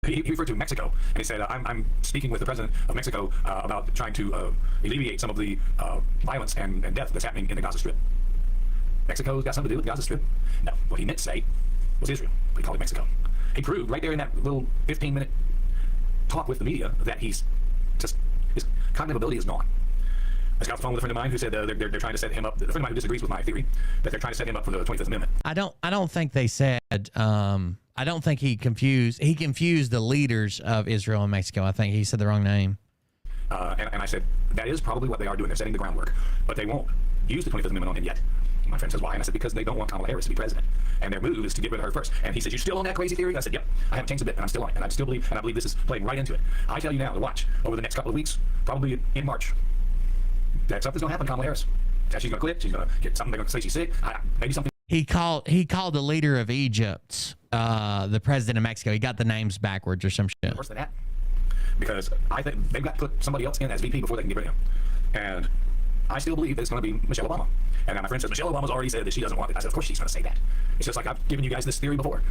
He referred to Mexico, and he said, I'm speaking with the president of Mexico about trying to alleviate some of the violence and death that's happening in the Gaza Strip. Mexico's got something to do with the Gaza Strip? No, what he meant to say was Israel, but he called it Mexico. He proved right there in that little 15-minute talk with the media that he's just, his cognitive ability is gone. I got off the phone with a friend of mine who said they're trying to set him up. A friend of mine who disagrees with my theory that they're trying to set him up for the 25th Amendment. I don't think they said. I don't think he confused the leaders of Israel and Mexico. I think he said the wrong name. And I said that is probably what they are doing. They're setting the groundwork, but they won't use the 25th Amendment on him yet. My friend says why, and I said because they don't want Kamala Harris to be president, and their move is to get rid of her first. And he said, "You still on that crazy theory?" I said, "Yep, I haven't changed a bit, and I'm still on it, and I still believe, and I believe this is playing right into it." I tell you now to watch over the next couple of weeks, probably in March, that something's going to happen to Kamala Harris. That she's going to quit. She's going to get something. They're going to say she's sick. Maybe something. He called the leader of Egypt, the president of Mexico. He got the names backwards or some shit. Worse than that, because I think they've got to put somebody else in as VP before they can get rid of him. And I still believe that it's going to be Michelle Obama. And my friend says, Michelle Obama's already said that she doesn't want it. I said, of course she's going to say that. It's just like I've given you guys this theory before.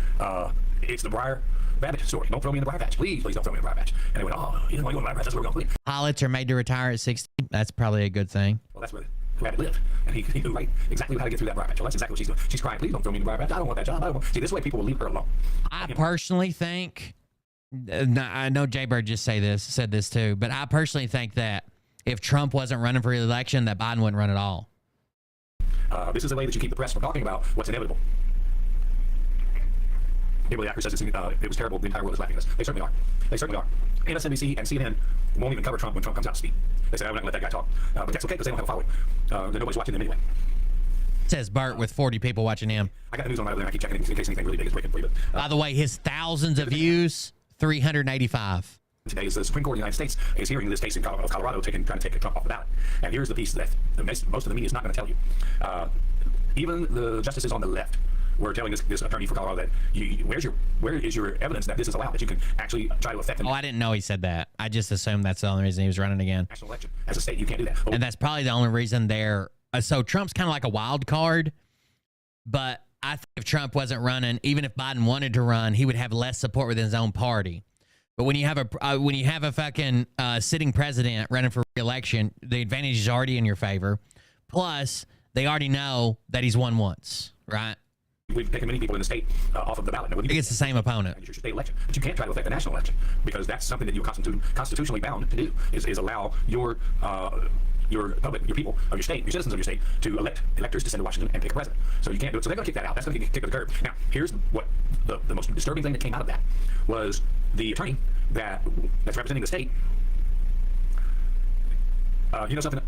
It's the Briar Babbitt story. Don't throw me in the Briar Patch. Please don't throw me in the Briar Patch. And they went, oh, you don't want to go in the Briar Patch. That's where we're going to put him. Pilots are made to retire at 60. That's probably a good thing. Well, that's where Rabbit lived. And he knew right exactly how to get through that Briar Patch. Well, that's exactly what she's doing. She's crying, please don't throw me in the Briar Patch. I don't want that job. I don't want. See, this way people will leave her alone. I personally think, I know Jay Bird just said this too, but I personally think that if Trump wasn't running for re-election, that Biden wouldn't run at all. This is the way that you keep the press from talking about what's inevitable. People, the actor says it was terrible. The entire world is laughing at us. They certainly are. They certainly are. MSNBC and CNN won't even cover Trump when Trump comes out to speak. They say, I'm not going to let that guy talk. But that's okay because they don't have a following. Nobody's watching them anyway. Says Bert with 40 people watching him. I got the news on right over there. I keep checking in case anything really big is breaking for you. By the way, his thousands of views, 385. Today is the Supreme Court of the United States is hearing this case in Colorado trying to take Trump off the ballot. And here's the piece that most of the media is not going to tell you. Even the justices on the left were telling this attorney for Colorado that where is your evidence that this is allowed, that you can actually try to affect them. Oh, I didn't know he said that. I just assumed that's the only reason he was running again. National election. As a state, you can't do that. And that's probably the only reason they're... so Trump's kind of like a wild card, but I think if Trump wasn't running, even if Biden wanted to run, he would have less support within his own party. But when you have a fucking sitting president running for re-election, the advantage is already in your favor. Plus, they already know that he's won once, right? We've taken many people in the state off of the ballot. It's the same opponent. It's your state election, but you can't try to affect the national election because that's something that you're constitutionally bound to do. Is allow your public, your people of your state, your citizens of your state, to elect electors to send to Washington and pick a president. So you can't do it. So they're going to kick that out. That's going to get kicked to the curb. Now, here's what the most disturbing thing that came out of that was the attorney that's representing the state. You know something?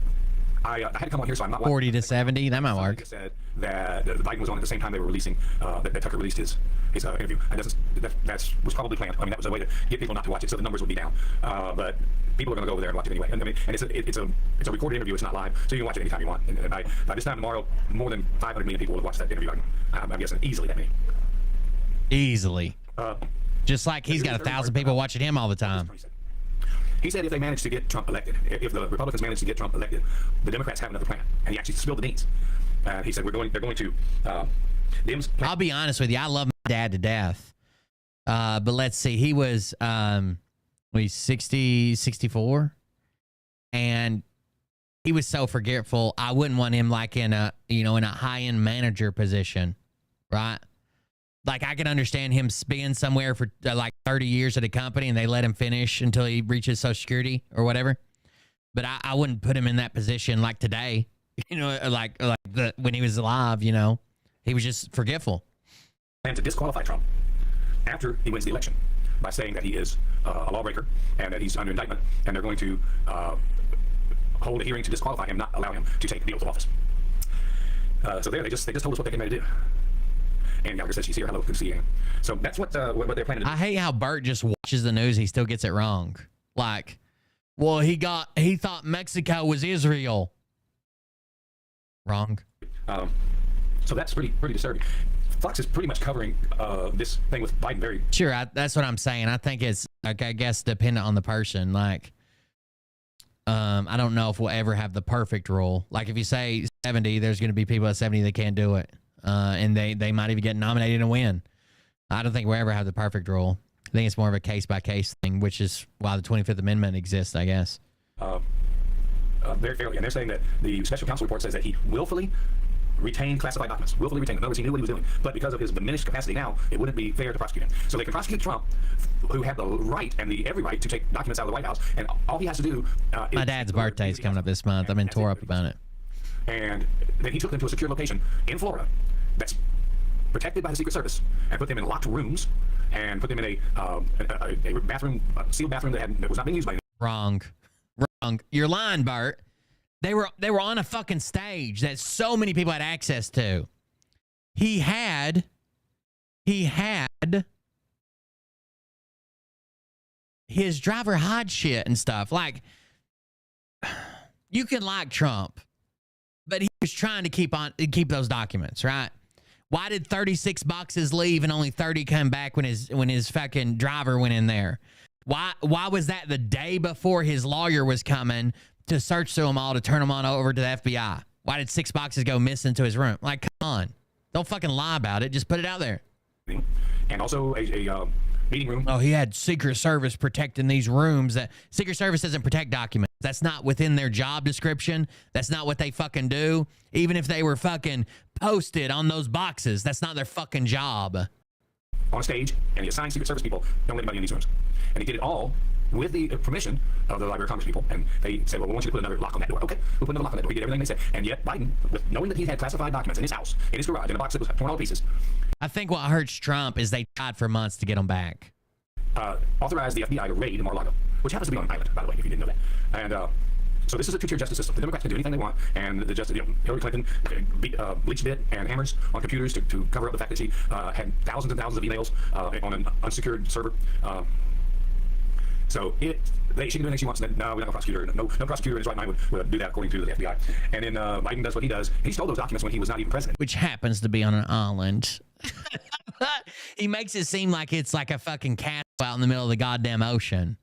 I had to come on here, so I'm not 40 to 70. That might Somebody work. just said that Biden was on at the same time they were releasing that Tucker released his interview. That was probably planned. I mean, that was a way to get people not to watch it, so the numbers would be down. But people are going to go over there and watch it anyway. And I mean, and it's a recorded interview. It's not live, so you can watch it anytime you want. And by this time tomorrow, more than 500 million people will have watched that interview. I'm guessing easily that many. Easily. Just like he's got 1,000 people watching him all the time. He said if they manage to get Trump elected, if the Republicans manage to get Trump elected, the Democrats have another plan. And he actually spilled the beans. He said they're going to Dems. I'll be honest with you. I love my dad to death. But let's see. He was he's 60, 64. And he was so forgetful. I wouldn't want him like in a high-end manager position, right? Like, I can understand him being somewhere for like 30 years at a company and they let him finish until he reaches Social Security or whatever. But I wouldn't put him in that position like today, when he was alive, he was just forgetful. Plan to disqualify Trump after he wins the election by saying that he is a lawbreaker and that he's under indictment, and they're going to hold a hearing to disqualify him, not allow him to take the oath of office. So they just told us what they're getting ready to do. And Gallagher says she's here. Hello, good to see you. So that's what they're planning to do. I hate how Bert just watches the news. He still gets it wrong. Like, well, he thought Mexico was Israel. Wrong. So that's pretty disturbing. Fox is pretty much covering this thing with Biden very. Sure, that's what I'm saying. I think it's, like, I guess, dependent on the person. Like, I don't know if we'll ever have the perfect rule. Like, if you say 70, there's going to be people at 70 that can't do it. And they might even get nominated and win. I don't think we'll ever have the perfect rule. I think it's more of a case-by-case thing, which is why the 25th Amendment exists, I guess. Very fairly. And they're saying that the special counsel report says that he willfully retained classified documents. Willfully retained. In other words, he knew what he was doing. But because of his diminished capacity now, it wouldn't be fair to prosecute him. So they can prosecute Trump, who had the right and every right to take documents out of the White House. And all he has to do My dad's birthday is coming up this month. I've been tore up about it. And then he took them to a secure location in Florida that's protected by the Secret Service and put them in locked rooms and put them in a bathroom, sealed bathroom that was not being used by anyone. Wrong. You're lying, Bert. They were on a fucking stage that so many people had access to. He had his driver hide shit and stuff. Like, you can like Trump, but he was trying to keep those documents, right? Why did 36 boxes leave and only 30 come back when his fucking driver went in there? Why was that the day before his lawyer was coming to search through them all to turn them on over to the FBI? Why did 6 boxes go missing to his room? Like, come on. Don't fucking lie about it. Just put it out there. And also a meeting room. Oh, he had Secret Service protecting these rooms. That Secret Service doesn't protect documents. That's not within their job description. That's not what they fucking do. Even if they were fucking posted on those boxes, that's not their fucking job. On stage, and he assigned Secret Service people, don't let anybody in these rooms. And he did it all with the permission of the Library of Congress people. And they said, well, we want you to put another lock on that door. Okay, we'll put another lock on that door. He did everything they said. And yet Biden, knowing that he had classified documents in his house, in his garage, in a box that was torn all to pieces. I think what hurts Trump is they tried for months to get him back. Authorized the FBI to raid Mar-a-Lago, which happens to be on an island, by the way, if you didn't know that. And so this is a two-tier justice system. The Democrats can do anything they want, and the justice, Hillary Clinton bleached bit and hammers on computers to cover up the fact that she had thousands and thousands of emails on an unsecured server. So she can do anything she wants. No, we're not going to prosecute her. No prosecutor in his right mind would do that, according to the FBI. And then Biden does what he does. He stole those documents when he was not even president. Which happens to be on an island. He makes it seem like it's like a fucking castle out in the middle of the goddamn ocean.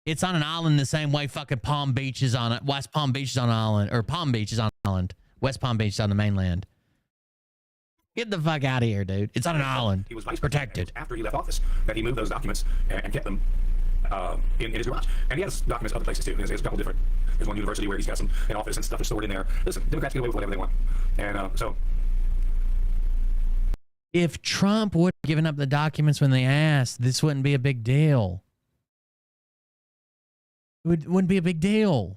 It's on an island the same way fucking Palm Beach is on it. West Palm Beach is on an island. Or Palm Beach is on an island. West Palm Beach is on the mainland. Get the fuck out of here, dude. It's on an island. He was vice protected. After he left office, that he moved those documents and kept them in his garage. And he has documents other places too. There's a couple different. There's one university where he's got an office and stuff is stored in there. Listen, Democrats get away with whatever they want. And so. If Trump would have given up the documents when they asked, this wouldn't be a big deal. It wouldn't be a big deal.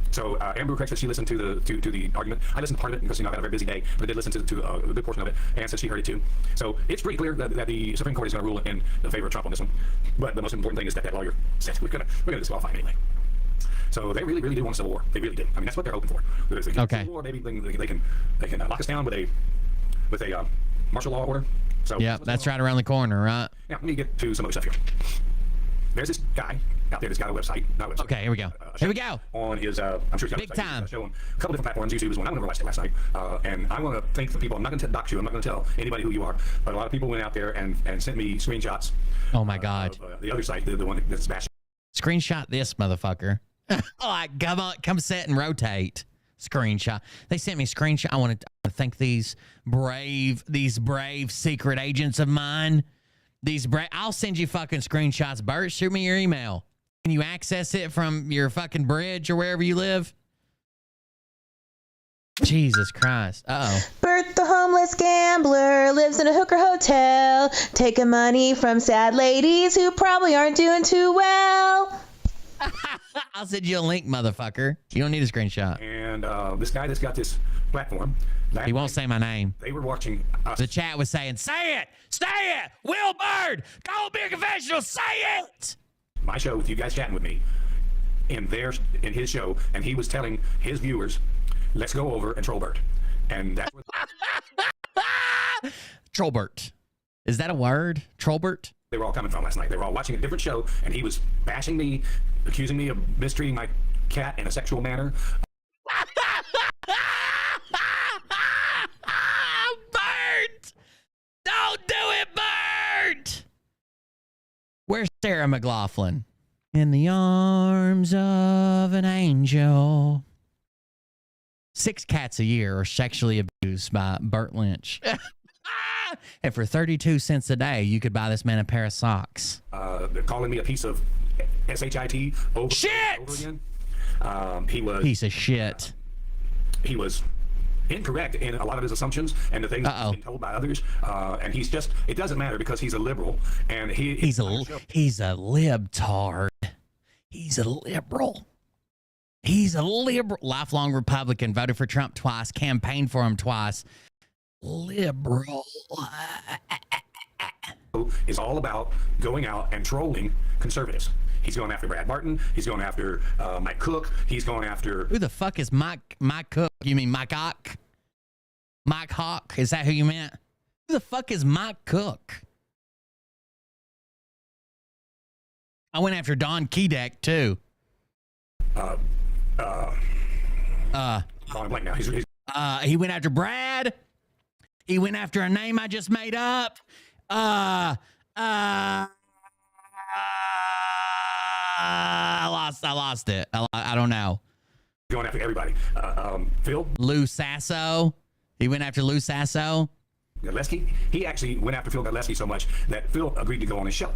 So Amber Craig said she listened to the argument. I listened to part of it because I had a very busy day, but I did listen to a good portion of it, and said she heard it too. So it's pretty clear that the Supreme Court is going to rule in the favor of Trump on this one. But the most important thing is that lawyer said we're going to disqualify him anyway. So they really, really do want a civil war. They really do. I mean, that's what they're hoping for. If they get a Okay. civil war, maybe they can lock us down with a martial law order. So Yeah, that's right around the corner, right? Yeah, let me get to some other stuff here. There's this guy out there that's got a website. Not a website. Okay, here we go. Here we go. On his, I'm sure he's got Big a website. time. He's got a show on a couple different platforms. YouTube is one. I went over and watched it last night. And I want to thank the people. I'm not going to dox you. I'm not going to tell anybody who you are. But a lot of people went out there and sent me screenshots. Oh my God. Of, the other site, the one that's bashing. Screenshot this motherfucker. Like, come on, come sit and rotate. Screenshot. They sent me a screenshot. I want to thank these brave secret agents of mine. I'll send you fucking screenshots, Bert. Shoot me your email. Can you access it from your fucking bridge or wherever you live? Jesus Christ. Uh-oh. Bert the homeless gambler lives in a hooker hotel, taking money from sad ladies who probably aren't doing too well. I'll send you a link, motherfucker. You don't need a screenshot. And this guy that's got this platform. He won't say my name. They were watching us. The chat was saying, say it! Say it! Will Bird! Cold Beer Confessional, say it! My show with you guys chatting with me in his show, and he was telling his viewers, let's go over and troll Bert. And that's what Trollbert. Is that a word? Trollbert? they were all coming from last night. They were all watching a different show, and he was bashing me, accusing me of mistreating my cat in a sexual manner. Bert! Don't do it, Bert! Where's Sarah McLaughlin? In the arms of an angel. 6 cats a year are sexually abused by Bert Lynch. And for 32 cents a day, you could buy this man a pair of socks. They're calling me a piece of shit over again. He was piece of shit. He was incorrect in a lot of his assumptions and the things he's been told by others. And he's just, it doesn't matter because he's a liberal and he's a libtard. He's a liberal. He's a liberal, lifelong Republican, voted for Trump twice, campaigned for him twice. Liberal. Is all about going out and trolling conservatives. He's going after Brad Martin. He's going after Mike Cook. He's going after... Who the fuck is Mike Cook? You mean Mike Hawk? Mike Hawk? Is that who you meant? Who the fuck is Mike Cook? I went after Don Kedek, too. Calling blank now. He went after Brad. He went after a name I just made up. I lost it. I don't know. Going after everybody. Phil? Lou Sasso. He went after Lou Sasso. Godleski. He actually went after Phil Godleski so much that Phil agreed to go on his show.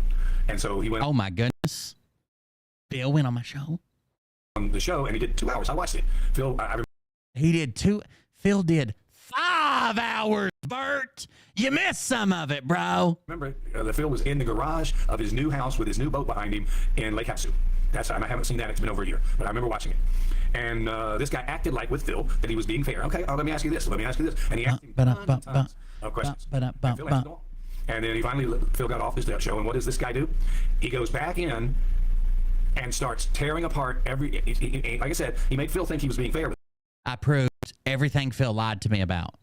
And so he went Oh, my goodness. Bill went on my show. On the show, and he did 2 hours. I watched it. Phil, He did 2. Phil did 5 hours, Bert. You missed some of it, bro. Remember that Phil was in the garage of his new house with his new boat behind him in Lake Havasu. That's time. I haven't seen that. It's been over a year, but I remember watching it. And this guy acted like with Phil that he was being fair. Okay, let me ask you this. Let me ask you this. And he asked him tons of questions. And Phil answered all. And then Phil got off his show. And what does this guy do? He goes back in and starts tearing apart like I said, he made Phil think he was being fair. I proved everything Phil lied to me about.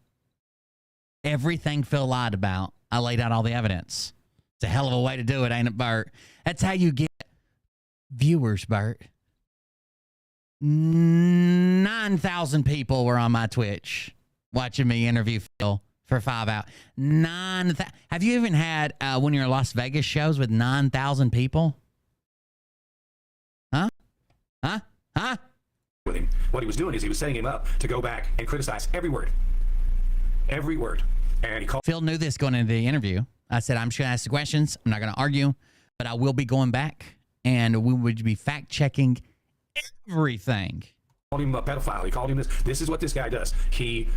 Everything Phil lied about, I laid out all the evidence. It's a hell of a way to do it, ain't it, Bert? That's how you get viewers, Bert. 9,000 people were on my Twitch watching me interview Phil for 5 hours. 9,000. Have you even had one of your Las Vegas shows with 9,000 people? Huh? With him. What he was doing is he was setting him up to go back and criticize every word. Every word. And he called. Phil knew this going into the interview. I said, I'm just going to ask the questions. I'm not going to argue, but I will be going back and we would be fact checking everything. He called him a pedophile. He called him this. This is what this guy does. He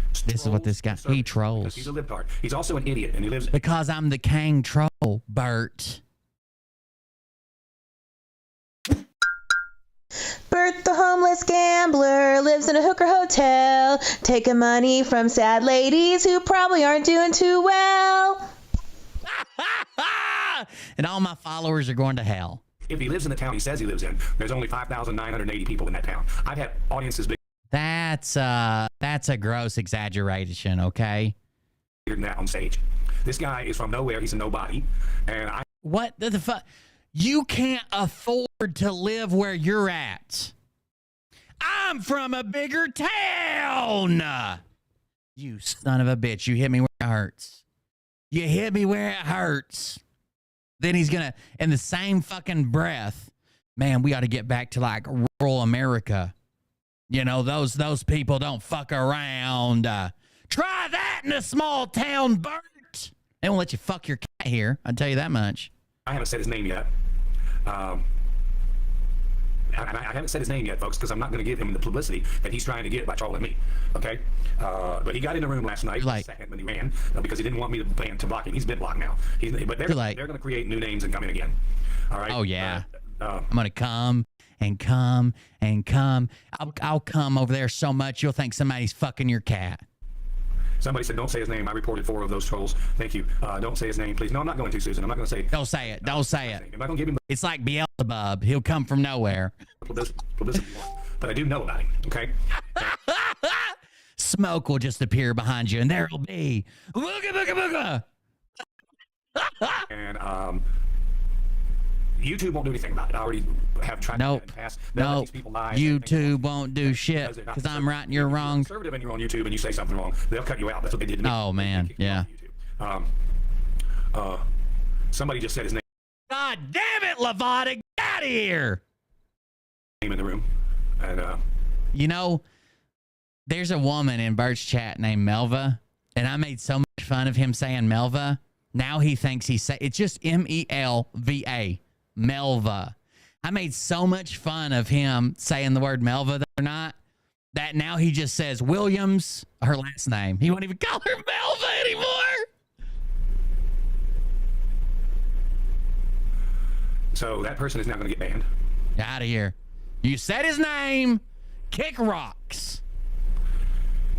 trolls. He's a libtard. He's also an idiot, and he lives. Because I'm the king troll, Bert. Bert the homeless gambler lives in a hooker hotel, taking money from sad ladies who probably aren't doing too well. And all my followers are going to hell. If he lives in the town he says he lives in, there's only 5,980 people in that town. I've had audiences bigger That's a gross exaggeration, okay? than that on stage. This guy is from nowhere. He's a nobody. And What the fuck? You can't afford to live where you're at. I'm from a bigger town. You son of a bitch. You hit me where it hurts. You hit me where it hurts. Then he's going to, in the same fucking breath, man, we ought to get back to like rural America. You know, those people don't fuck around. Try that in a small town, Bert. They won't let you fuck your cat here. I'll tell you that much. I haven't said his name yet. I haven't said his name yet, folks, because I'm not going to give him the publicity that he's trying to get by trolling me. Okay? But he got in the room last night, second when he ran, because he didn't want me to block him. He's been blocked now. But they're going to create new names and come in again. All right? Oh, yeah. I'm going to come and come and come. I'll come over there so much you'll think somebody's fucking your cat. Somebody said, don't say his name. I reported 4 of those trolls. Thank you. Don't say his name, please. No, I'm not going to, Susan. I'm not going to say. Don't say it. Don't say it. I'm not going to give him It's like Beelzebub. He'll come from nowhere. publicity, but I do know about him, okay? Smoke will just appear behind you, and there it'll be. Booga, booga, booga. And YouTube won't do anything about it. I already have tried Nope. to in the past. Nope. YouTube won't do shit because I'm right and you're wrong. Conservative and you're on YouTube and you say something wrong, they'll cut you out. That's what they did to me. Oh, man. Yeah. Somebody just said his name God damn it, Lavada. Get out of here. in the room. And You know, there's a woman in Bert's chat named Melva, and I made so much fun of him saying Melva. Now he thinks it's just Melva. Melva. I made so much fun of him saying the word Melva or not that now he just says Williams, her last name. He won't even call her Melva anymore. so that person is now going to get banned. Out of here. You said his name. Kick rocks.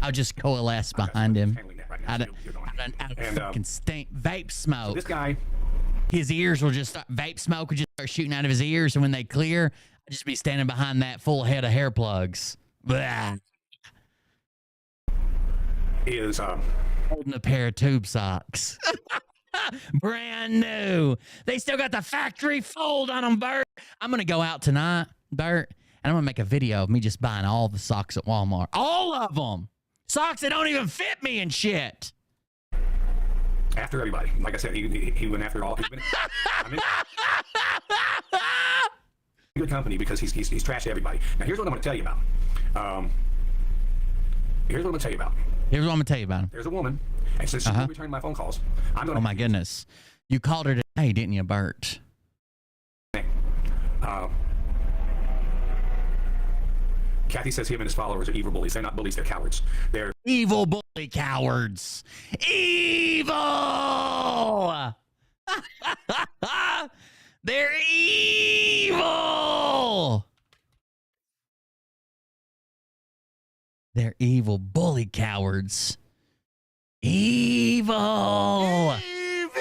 I'll just coalesce behind him. Out of fucking stink. Vape smoke. So this guy. His ears will just start, vape smoke will just start shooting out of his ears, and when they clear, I'll just be standing behind that full head of hair plugs. Blah. Is Holding a pair of tube socks. Brand new. They still got the factory fold on them, Bert. I'm going to go out tonight, Bert, and I'm going to make a video of me just buying all the socks at Walmart. All of them. Socks that don't even fit me and shit. after everybody. Like I said, he went after all. I mean, good company because he's trashed everybody. Now here's what I'm going to tell you about. Here's what I'm going to tell you about. Here's what I'm going to tell you about him. There's a woman, and since she didn't return my phone calls, I'm going to... Oh, my goodness. You called her today, didn't you, Bert? Kathy says him and his followers are evil bullies. They're not bullies, they're cowards. They're evil bully cowards. Evil! They're evil! They're evil bully cowards. Evil! Evil!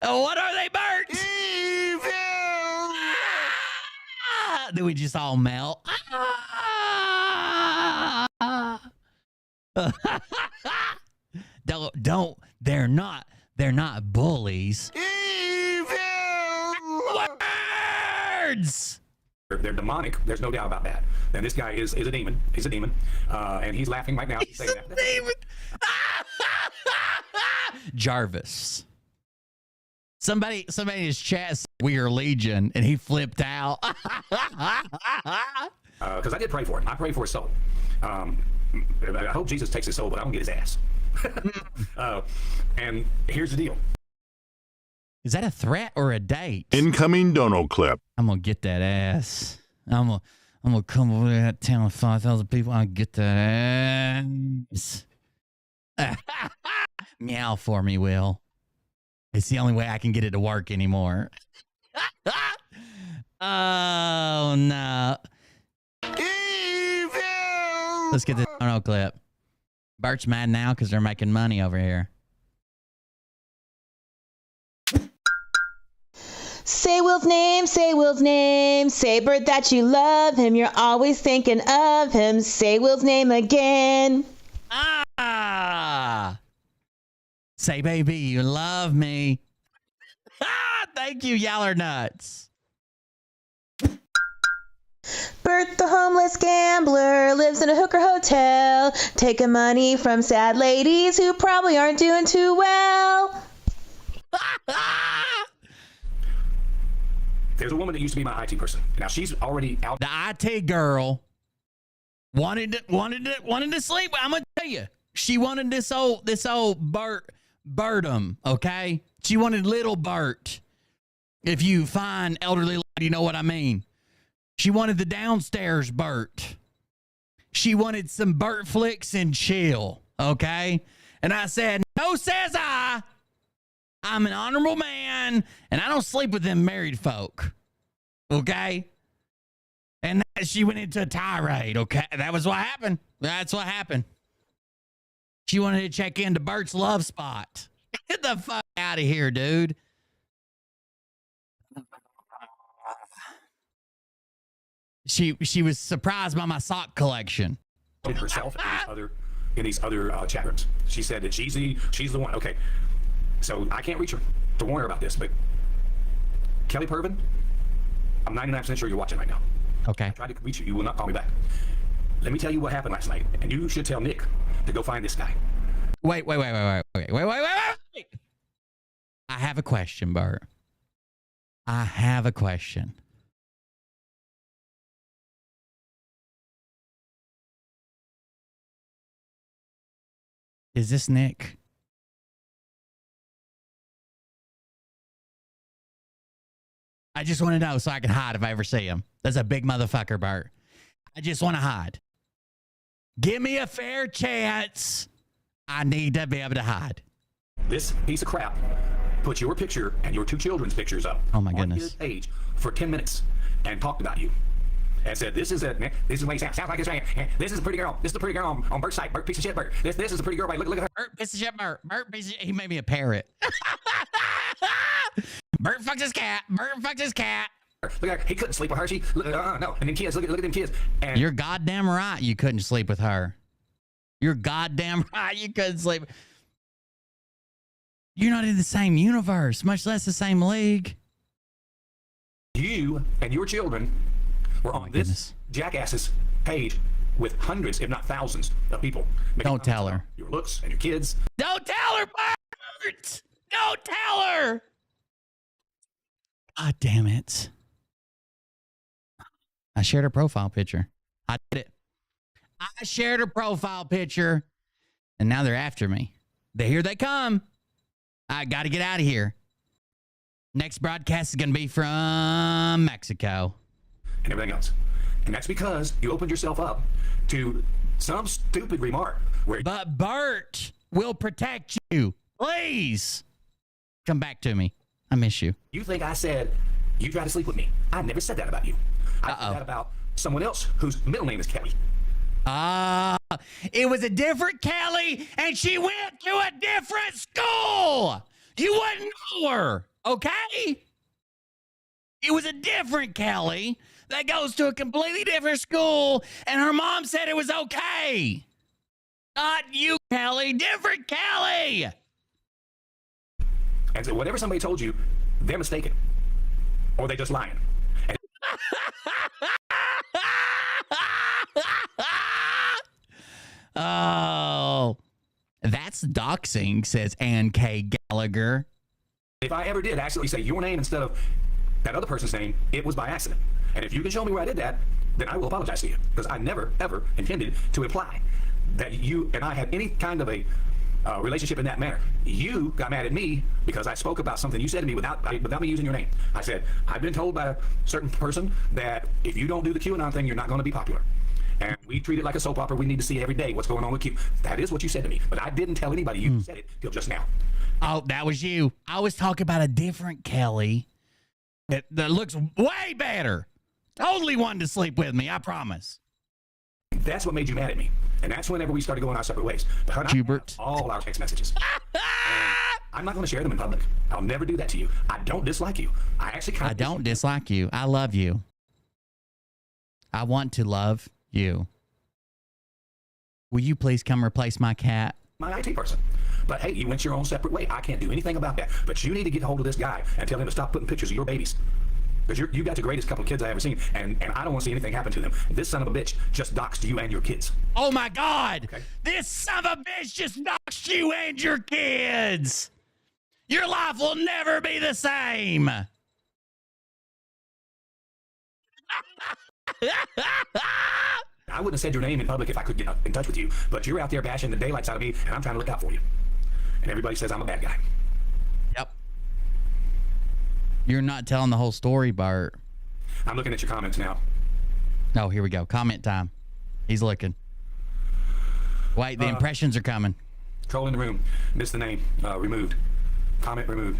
What are they, Bert? Evil! Do we just all melt? Don't, they're not bullies. Evil words! They're demonic. There's no doubt about that. And this guy is a demon. He's a demon. And he's laughing right now. He's a demon. Jarvis. Somebody in his chat said we are Legion, and he flipped out. Because I did pray for him. I prayed for his soul. I hope Jesus takes his soul, but I'm going to get his ass. And here's the deal. Is that a threat or a date? Incoming dono clip. I'm going to get that ass. I'm gonna come over to that town with 5,000 people. I'll get that ass. Meow for me, Will. It's the only way I can get it to work anymore. Oh, no. Evil! Let's get this dono clip. Bert's mad now because they're making money over here. Say Will's name, say Will's name. Say, Bert, that you love him. You're always thinking of him. Say Will's name again. Ah! Say, baby, you love me. Ah, thank you, y'all are nuts. Bert the homeless gambler lives in a hooker hotel, taking money from sad ladies who probably aren't doing too well. There's a woman that used to be my IT person. Now she's already out. The IT girl wanted to sleep. I'm gonna tell you, she wanted this old Bertum, okay? She wanted little Bert. If you find elderly lady, you know what I mean. She wanted the downstairs Bert. She wanted some Bert flicks and chill, okay? And I said, no, says I. I'm an honorable man, and I don't sleep with them married folk, okay? And she went into a tirade, okay? That was what happened. That's what happened. She wanted to check into Bert's love spot. Get the fuck out of here, dude. She was surprised by my sock collection. Herself in these other chat rooms. She said that she's the one. Okay, so I can't reach her to warn her about this, but Kelly Pervin, I'm 99% sure you're watching right now. Okay. I tried to reach you. You will not call me back. Let me tell you what happened last night, and you should tell Nick to go find this guy. Wait. I have a question, Bert. I have a question. Is this Nick? I just want to know so I can hide if I ever see him. That's a big motherfucker, Bert. I just want to hide. Give me a fair chance. I need to be able to hide. This piece of crap put your picture and your two children's pictures up Oh my on goodness. his page for 10 minutes and talked about you. And said, this is what he sounds like this man. This is a pretty girl. This is a pretty girl on Bert's site. Bert, piece of shit, Bert. This is a pretty girl. Right? Look at her. Bert, piece of shit, Bert. Bert, piece of shit. He made me a parrot. Bert fucks his cat. Bert fucks his cat. Look at her. He couldn't sleep with her. She no. And then kids, look at them kids. And You're goddamn right you couldn't sleep with her. You're goddamn right you couldn't sleep. You're not in the same universe, much less the same league. you and your children were on this jackass's page with hundreds, if not thousands, of people. Don't tell her. Your looks and your kids. Don't tell her, Bert! Don't tell her! God damn it. I shared her profile picture. I did it. I shared her profile picture, and now they're after me. Here they come. I got to get out of here. Next broadcast is going to be from Mexico. And everything else. And that's because you opened yourself up to some stupid remark where... But Bert will protect you. Please. Come back to me. I miss you. You think I said you try to sleep with me. I never said that about you. I said that about someone else whose middle name is Kelly. It was a different Kelly, and she went to a different school. You wouldn't know her, okay? It was a different Kelly that goes to a completely different school, and her mom said it was okay. Not you, Kelly. Different Kelly. And so whatever somebody told you, they're mistaken. Or they're just lying. And oh, that's doxing, says Ann K. Gallagher. if I ever did accidentally say your name instead of that other person's name, it was by accident. And if you can show me where I did that, then I will apologize to you. Because I never, ever intended to imply that you and I had any kind of a relationship in that manner. You got mad at me because I spoke about something you said to me without me using your name. I said, I've been told by a certain person that if you don't do the QAnon thing, you're not going to be popular. And we treat it like a soap opera. We need to see every day what's going on with Q. That is what you said to me. But I didn't tell anybody you said it till just now. Oh, that was you. I was talking about a different Kelly that looks way better. Totally wanted to sleep with me, I promise. That's what made you mad at me. And that's whenever we started going our separate ways. But Hubert. all our text messages. I'm not going to share them in public. I'll never do that to you. I don't dislike you. I actually kind of don't dislike you. I love you. I want to love you. Will you please come replace my cat? my IT person. But hey, you went your own separate way. I can't do anything about that. But you need to get hold of this guy and tell him to stop putting pictures of your babies. Because you got the greatest couple of kids I ever seen, and I don't want to see anything happen to them. This son of a bitch just doxed you and your kids. Oh my God! Okay. This son of a bitch just doxed you and your kids! Your life will never be the same! I wouldn't have said your name in public if I could get in touch with you, but you're out there bashing the daylights out of me, and I'm trying to look out for you. And everybody says I'm a bad guy. Yep. You're not telling the whole story, Bart. I'm looking at your comments now. Oh, here we go. Comment time. He's looking. Wait, the impressions are coming. Troll in the room. Missed the name. Removed. Comment removed.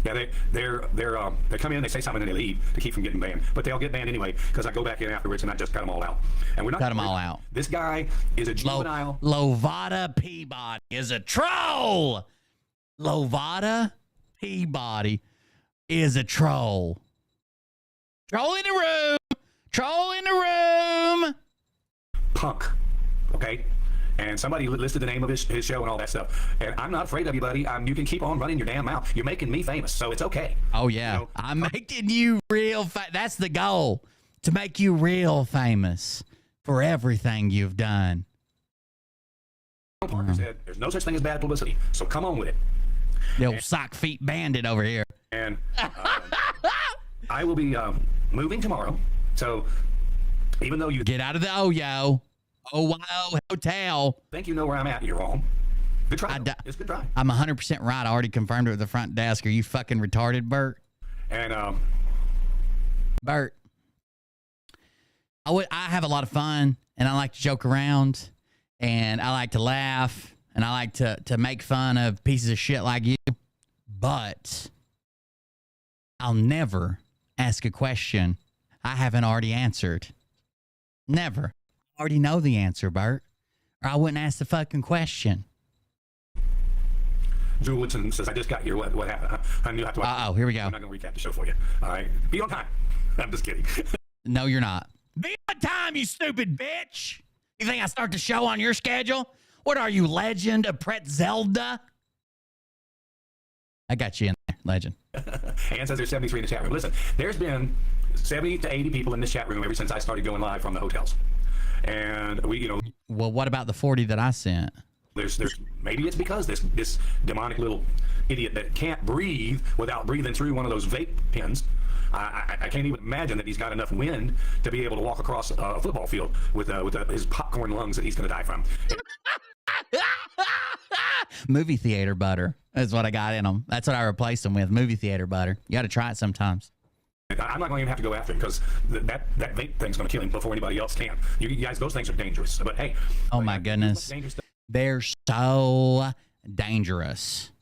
Yeah, they come in, they say something, and they leave to keep from getting banned. But they'll get banned anyway because I go back in afterwards and I just cut them all out. And we're not Cut them all out. This guy is a juvenile. Lovada Peabody is a troll. Lovada Peabody is a troll. Troll in the room. Troll in the room. Punk. Okay? And somebody listed the name of his show and all that stuff. And I'm not afraid of you, buddy. You can keep on running your damn mouth. You're making me famous, so it's okay. Oh, yeah. You know, I'm making you real That's the goal, to make you real famous for everything you've done. Parker said there's no such thing as bad publicity, so come on with it. The old sock feet bandit over here. And I will be moving tomorrow. So even though you Get out of the Oyo Hotel. think you know where I'm at, you're wrong. Good try. It's a good try. I'm 100% right. I already confirmed it with the front desk. Are you fucking retarded, Bert? And Bert, I have a lot of fun, and I like to joke around, and I like to laugh, and I like to make fun of pieces of shit like you, but I'll never ask a question I haven't already answered. Never. I already know the answer, Bert, or I wouldn't ask the fucking question. Drew Woodson says, I just got here. What happened? I knew I have to watch. Uh-oh, here we go. I'm not going to recap the show for you. All right. Be on time. I'm just kidding. No, you're not. Be on time, you stupid bitch. You think I start the show on your schedule? What are you, Legend of Pretzelda? I got you in there, Legend. Ann says there's 73 in the chat room. Listen, there's been 70 to 80 people in this chat room ever since I started going live from the hotels. And we, Well, what about the 40 that I sent? there's maybe it's because this demonic little idiot that can't breathe without breathing through one of those vape pens. I can't even imagine that he's got enough wind to be able to walk across a football field with his popcorn lungs that he's going to die from. Movie theater butter is what I got in them. That's what I replaced them with, movie theater butter. You got to try it sometimes. I'm not going to even have to go after him because that vape thing's going to kill him before anybody else can. You guys, those things are dangerous. But hey. Oh, my goodness. They're so dangerous.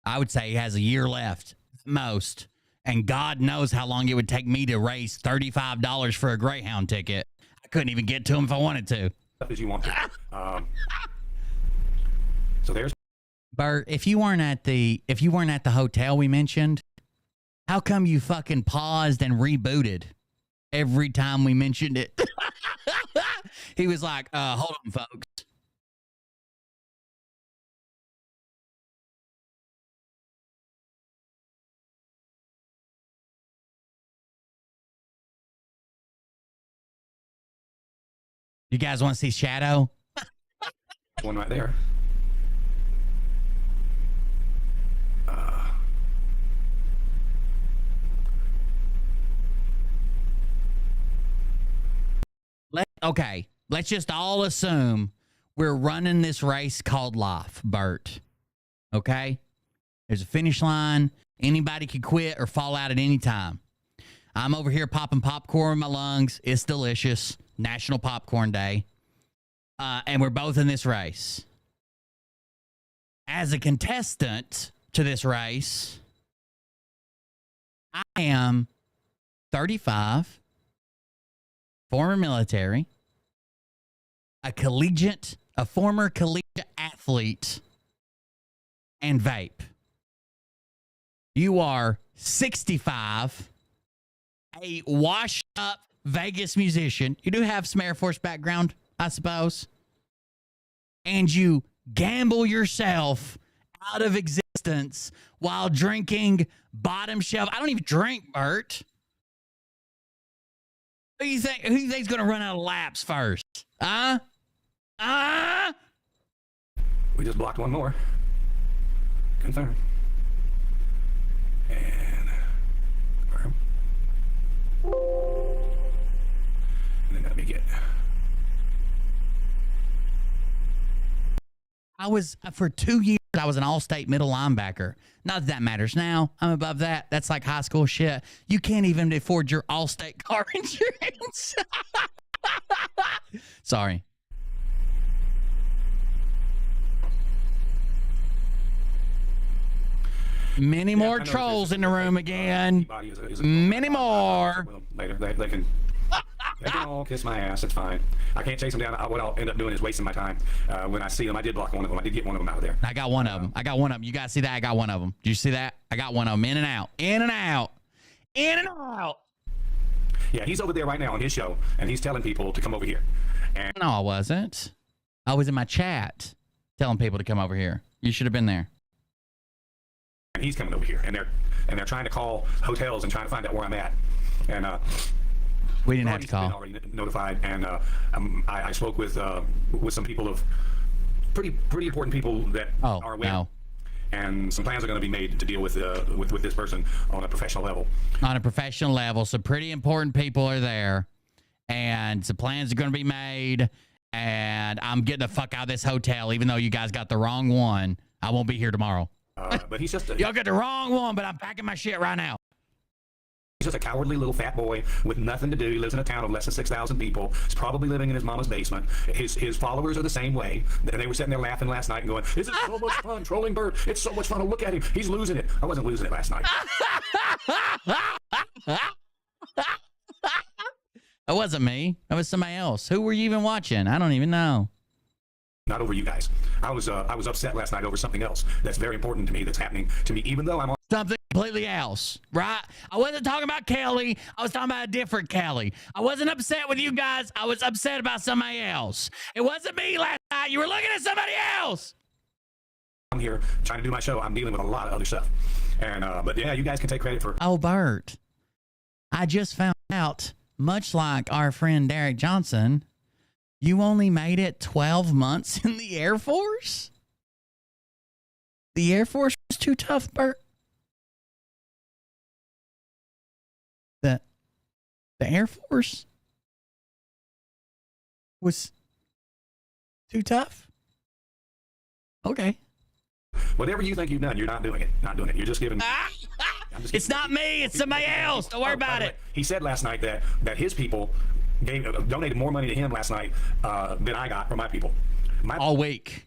I would say he has a year left, most. And God knows how long it would take me to raise $35 for a Greyhound ticket. I couldn't even get to him if I wanted to. As you want to. So there's Bert, if you weren't at the hotel we mentioned, how come you fucking paused and rebooted every time we mentioned it? He was like, hold on, folks. You guys want to see Shadow? one right there. Okay, let's just all assume we're running this race called life, Bert. Okay? There's a finish line. Anybody could quit or fall out at any time. I'm over here popping popcorn in my lungs. It's delicious. National Popcorn Day. And we're both in this race. As a contestant to this race, I am 35, former military, a former collegiate athlete, and vape. You are 65, a washed up Vegas musician. You do have some Air Force background, I suppose. And you gamble yourself out of existence while drinking bottom shelf. I don't even drink, Bert. Who do you think's going to run out of laps first? We just blocked one more. Confirm. And confirm. And then let me get. I was, for 2 years, I was an all-state middle linebacker. Not that that matters now. I'm above that. That's like high school shit. You can't even afford your all-state car insurance. Sorry. Many more trolls in the room again. Many more. Later, they can all kiss my ass. It's fine. I can't chase them down. What I'll end up doing is wasting my time. When I see them, I did block one of them. I did get one of them out of there. I got one of them. I got one of them. You guys see that? I got one of them. Do you see that? I got one of them. In and out. In and out. In and out. Yeah, he's over there right now on his show, and he's telling people to come over here. And No, I wasn't. I was in my chat telling people to come over here. You should have been there. he's coming over here, and they're trying to call hotels and trying to find out where I'm at. And we didn't have to he's call. been already notified, and I spoke with some people of pretty important people that are aware. No. And some plans are going to be made to deal with this person on a professional level. On a professional level, so pretty important people are there, and some plans are going to be made. And I'm getting the fuck out of this hotel, even though you guys got the wrong one. I won't be here tomorrow. But he's just y'all got the wrong one, but I'm packing my shit right now. He's just a cowardly little fat boy with nothing to do. He lives in a town of less than 6,000 people. He's probably living in his mama's basement. His followers are the same way. They were sitting there laughing last night and going, "This is so much fun trolling Bert. It's so much fun to look at him. He's losing it." I wasn't losing it last night. That wasn't me. That was somebody else. Who were you even watching? I don't even know. Not over you guys. I was upset last night over something else that's very important to me that's happening to me, even though I'm on Something completely else, right? I wasn't talking about Kelly. I was talking about a different Kelly. I wasn't upset with you guys. I was upset about somebody else. It wasn't me last night. You were looking at somebody else. I'm here trying to do my show. I'm dealing with a lot of other stuff. And but yeah, you guys can take credit for. Oh, Bert, I just found out, much like our friend Derek Johnson, you only made it 12 months in the Air Force? The Air Force was too tough, Bert? The Air Force was too tough? Okay. Whatever you think you've done, you're not doing it. Not doing it. You're just giving. It's not me. It's somebody else. Don't worry about it. He said last night that his people donated more money to him last night than I got from my people. All week.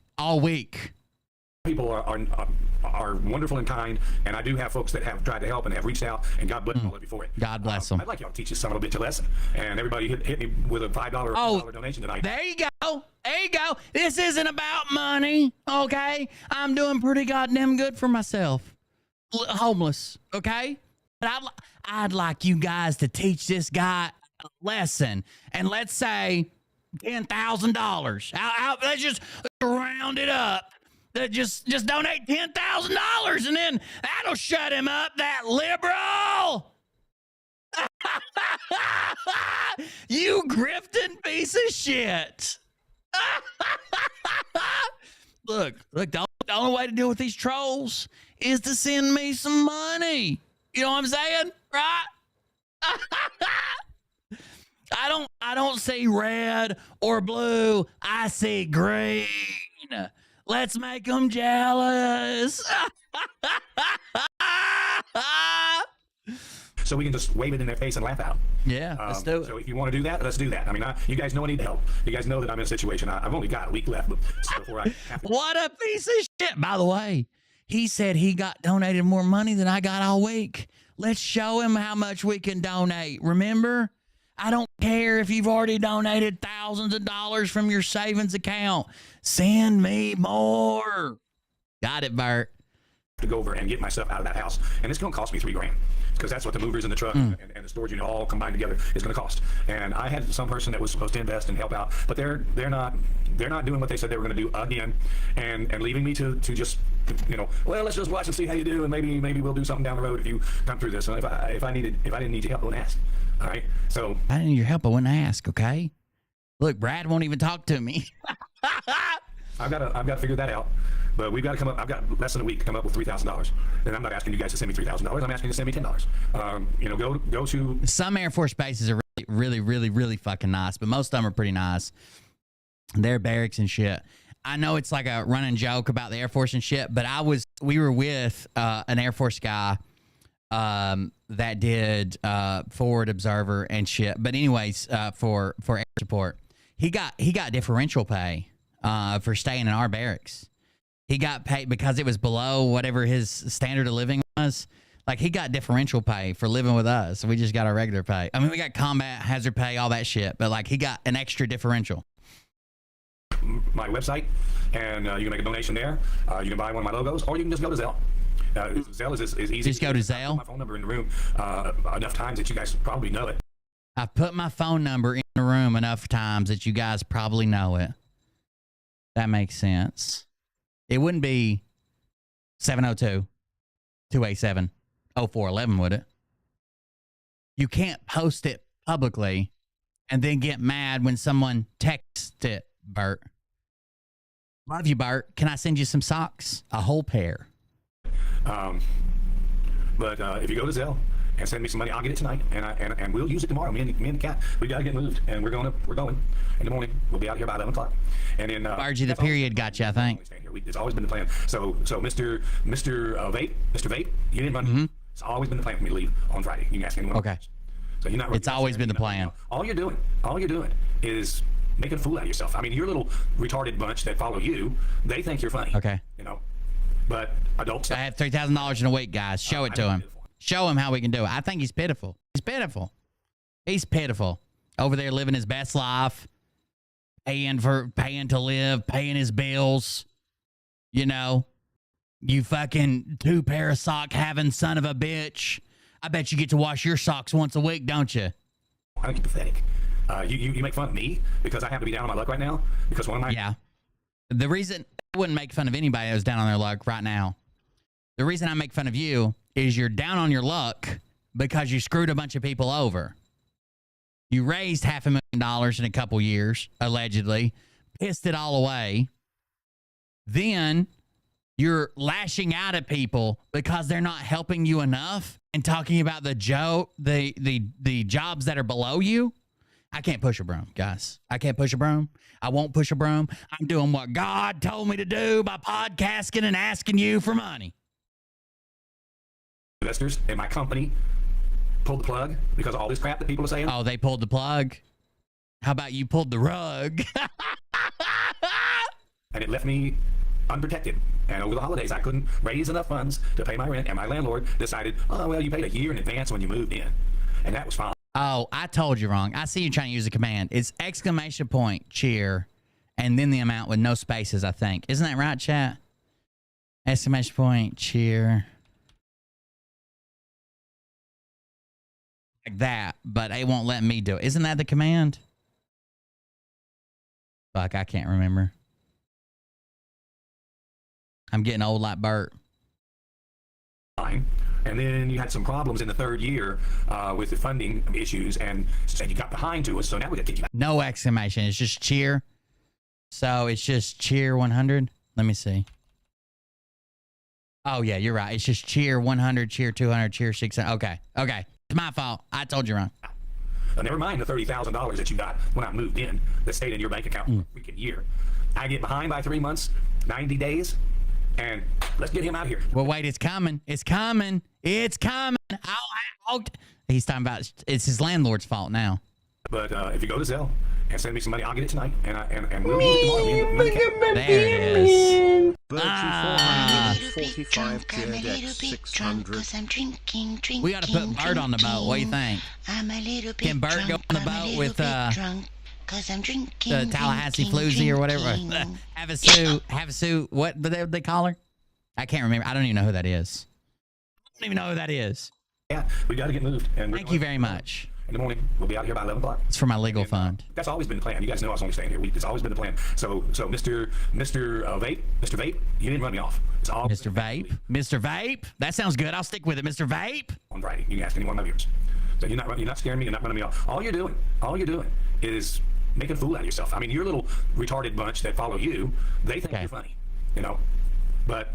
People are wonderful and kind, and I do have folks that have tried to help and have reached out, and God bless all of you for it. God bless them. I'd like y'all to teach this son of a bitch a lesson, and everybody hit me with a $5 donation tonight. There you go. There you go. This isn't about money, okay? I'm doing pretty goddamn good for myself. Homeless, okay? But I'd like you guys to teach this guy a lesson, and let's say $10,000. Let's just round it up. Just donate $10,000, and then that'll shut him up, that liberal. You grifting piece of shit. Look, the only way to deal with these trolls is to send me some money. You know what I'm saying? Right? I don't see red or blue. I see green. Let's make them jealous. So we can just wave it in their face and laugh out. Yeah, let's do it. So if you want to do that, let's do that. I mean, you guys know I need help. You guys know that I'm in a situation. I've only got a week left before I have to. What a piece of shit. By the way, he said he got donated more money than I got all week. Let's show him how much we can donate. Remember? I don't care if you've already donated thousands of dollars from your savings account. Send me more. Got it, Bert. to go over and get myself out of that house, and it's going to cost me $3 grand, because that's what the movers and the truck and the storage unit all combined together is going to cost. And I had some person that was supposed to invest and help out, but they're not doing what they said they were going to do again, and leaving me to just, you know, well, let's just watch and see how you do, and maybe we'll do something down the road if you come through this. And if I didn't need your help, I wouldn't ask. All right, so I didn't need your help. I wouldn't ask. Okay. Look, Brad won't even talk to me. I've got to figure that out. But we've got to come up. I've got less than a week to come up with $3,000, and I'm not asking you guys to send me $3,000. I'm asking you to send me $10. You know, go to some Air Force bases are really fucking nice, but most of them are pretty nice. They're barracks and shit. I know it's like a running joke about the Air Force and shit, but we were with an Air Force guy that did forward observer and shit. But anyways, for air support, he got differential pay for staying in our barracks. He got paid because it was below whatever his standard of living was. Like, he got differential pay for living with us. We just got our regular pay. I mean, we got combat, hazard pay, all that shit. But, like, he got an extra differential. my website, and you can make a donation there. You can buy one of my logos, or you can just go to Zelle. Zelle is easy. Just go to Zelle? I put my phone number in the room enough times that you guys probably know it. I've put my phone number in the room enough times that you guys probably know it. That makes sense. It wouldn't be 702-287-0411, would it? You can't post it publicly and then get mad when someone texts it, Bert. Love you, Bert. Can I send you some socks? A whole pair. But if you go to Zelle and send me some money, I'll get it tonight, and we'll use it tomorrow. Me and the cat, we gotta get moved, and we're going in the morning. We'll be out here by 11 o'clock. And then Bargy, the period got you, I think. It's always been the plan. So Mr. Vape, he didn't run. Mm-hmm. It's always been the plan for me to leave on Friday. You can ask anyone. Okay. So you're not. It's always been the plan. All you're doing is making a fool out of yourself. I mean, your little retarded bunch that follow you, they think you're funny. Okay. You know, but adults. I have $3,000 in a week, guys. Show it to him. Show him how we can do it. I think he's pitiful. He's pitiful. He's pitiful. Over there living his best life, paying to live, paying his bills. You know, you fucking 2-pair of sock having son of a bitch. I bet you get to wash your socks once a week, don't you? I think you're pathetic. You make fun of me because I have to be down on my luck right now because one of my The reason I wouldn't make fun of anybody that was down on their luck right now. The reason I make fun of you is you're down on your luck because you screwed a bunch of people over. You raised $500,000 in a couple years, allegedly, pissed it all away. Then you're lashing out at people because they're not helping you enough and talking about the jobs that are below you. I can't push a broom, guys. I can't push a broom. I won't push a broom. I'm doing what God told me to do by podcasting and asking you for money. Investors in my company pulled the plug because of all this crap that people are saying. Oh, they pulled the plug? How about you pulled the rug? And it left me unprotected. And over the holidays, I couldn't raise enough funds to pay my rent, and my landlord decided, oh, well, you paid a year in advance when you moved in. And that was fine. Oh, I told you wrong. I see you trying to use a command. It's exclamation point, cheer, and then the amount with no spaces, I think. Isn't that right, chat? Exclamation point, cheer. Like that, but it won't let me do it. Isn't that the command? Fuck, I can't remember. I'm getting old like Bert. Fine. And then you had some problems in the third year with the funding issues, and said you got behind to us, so now we got to kick you back. No exclamation. It's just cheer. So it's just cheer 100. Let me see. Oh, yeah, you're right. It's just cheer 100, cheer 200, cheer 600. Okay. It's my fault. I told you wrong. Never mind the $30,000 that you got when I moved in that stayed in your bank account for a freaking year. I get behind by 3 months, 90 days, and let's get him out of here. Well, wait, it's coming. It's coming. He's talking about it's his landlord's fault now. But if you go to Zelle and send me some money, I'll get it tonight, and we'll use it tomorrow. There it is. We We ought to put Bert on the boat. What do you think? Can Bert go on the boat with the Tallahassee floozy or whatever? Have a suit. What do they call her? I can't remember. I don't even know who that is. I don't even know who that is. Yeah, we got to get moved. And Thank you very much. In the morning, we'll be out here by 11 o'clock. It's for my legal fund. That's always been the plan. You guys know I was only staying here a week. It's always been the plan. So Mr. Vape, you didn't run me off. It's all Mr. Vape. Mr. Vape. That sounds good. I'll stick with it. Mr. Vape. on Friday. You can ask any one of my viewers. So you're not scaring me. You're not running me off. All you're doing is making a fool out of yourself. I mean, your little retarded bunch that follow you, they think you're funny, you know. But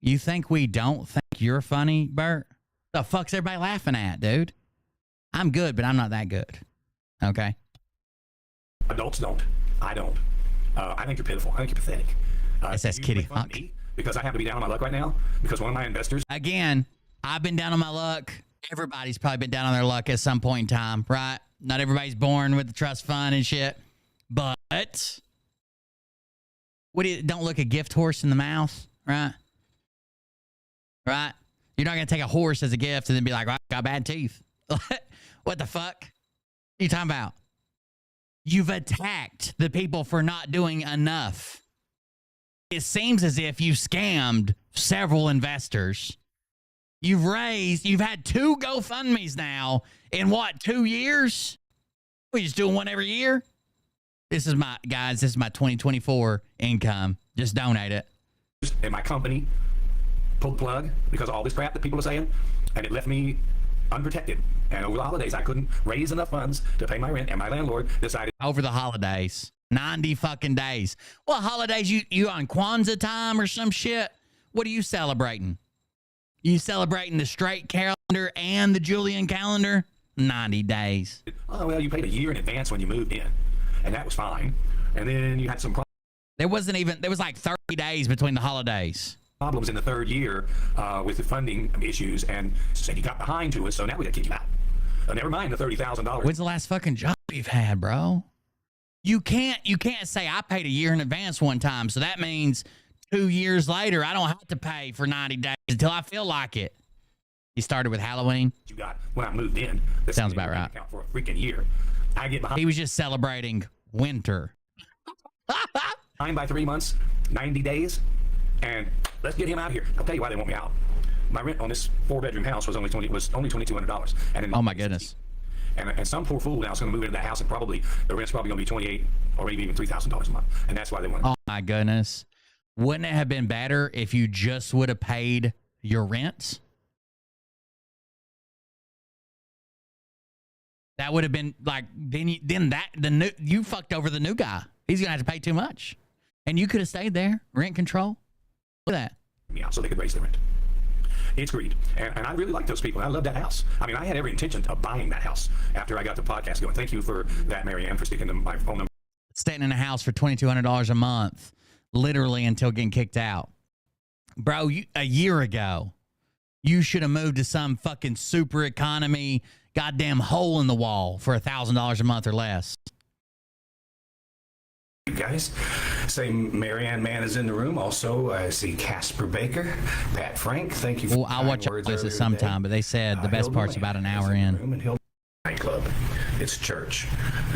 you think we don't think you're funny, Bert? The fuck's everybody laughing at, dude? I'm good, but I'm not that good. Okay. Adults don't. I don't. I think you're pitiful. I think you're pathetic. SS Kitty Hawk. Because I have to be down on my luck right now. Because one of my investors. Again, I've been down on my luck. Everybody's probably been down on their luck at some point in time, right? Not everybody's born with the trust fund and shit. But don't look a gift horse in the mouth, right? Right? You're not gonna take a horse as a gift and then be like, well, I got bad teeth. What the fuck? What are you talking about? You've attacked the people for not doing enough. It seems as if you scammed several investors. You've had 2 GoFundMes now in what, 2 years? We just doing one every year? This is my 2024 income. Just donate it. And my company pulled the plug because of all this crap that people are saying, and it left me unprotected. And over the holidays, I couldn't raise enough funds to pay my rent, and my landlord decided. Over the holidays. 90 fucking days. What holidays? You on Kwanzaa time or some shit? What are you celebrating? You celebrating the straight calendar and the Julian calendar? 90 days. Oh, well, you paid a year in advance when you moved in, and that was fine. And then you had some there was like 30 days between the holidays. Problems in the 3rd year with the funding issues, and said you got behind to us, so now we got to kick you out. Never mind the $30,000. When's the last fucking job you've had, bro? You can't say I paid a year in advance one time, so that means 2 years later I don't have to pay for 90 days until I feel like it. He started with Halloween. You got when I moved in. That sounds about right. Account for a freaking year. I get behind. He was just celebrating winter. Behind by 3 months, 90 days, and let's get him out of here. I'll tell you why they want me out. My rent on this 4-bedroom house was only $2,200, and oh my goodness. And some poor fool now is going to move into that house, and probably the rent's probably going to be $2,800 or maybe even $3,000 a month, and that's why they want. Oh my goodness! Wouldn't it have been better if you just would have paid your rents? That would have been like you fucked over the new guy. He's gonna have to pay too much, and you could have stayed there, rent control. Look at that. Yeah, so they could raise the rent. It's greed. And I really like those people. I love that house. I mean, I had every intention of buying that house after I got the podcast going. Thank you for that, Marianne, for sticking to my phone number. Staying in a house for $2,200 a month, literally until getting kicked out. Bro, a year ago, you should have moved to some fucking super economy, goddamn hole in the wall for $1,000 a month or less. You guys, say Marianne Mann is in the room. Also, I see Casper Baker, Pat Frank. Thank you for I'll watch all this at some time, but they said the best part's about an hour in. Nightclub. It's church.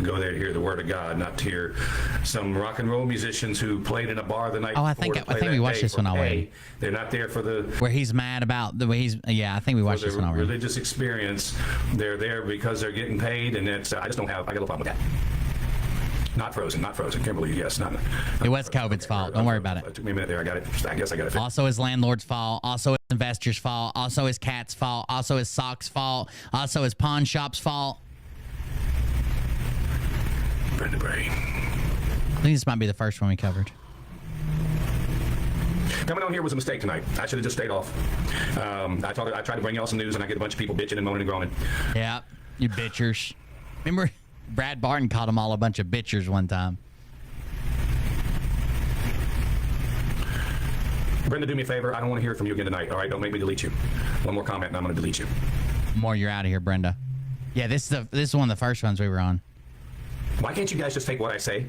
Go there to hear the word of God, not to hear some rock and roll musicians who played in a bar the night. Oh, I think we watched this one already. They're not there for the where he's mad about the way he's. Yeah, I think we watched this one already. Religious experience. They're there because they're getting paid, and it's. I just don't have. I got a problem with that. Not frozen. Kimberly, yes. It was COVID's fault. Don't worry about it. It took me a minute there. I got it. I guess I got it. Also his landlord's fault. Also his investor's fault. Also his cat's fault. Also his socks' fault. Also his pawn shop's fault. Brenda Bray. I think this might be the first one we covered. Coming on here was a mistake tonight. I should have just stayed off. I tried to bring y'all some news, and I get a bunch of people bitching and moaning and groaning. Yeah, you bitchers. Remember, Brad Barton called them all a bunch of bitchers one time. Brenda, do me a favor. I don't want to hear from you again tonight. All right, don't make me delete you. One more comment, and I'm going to delete you. More, you're out of here, Brenda. Yeah, this is one of the first ones we were on. Why can't you guys just take what I say?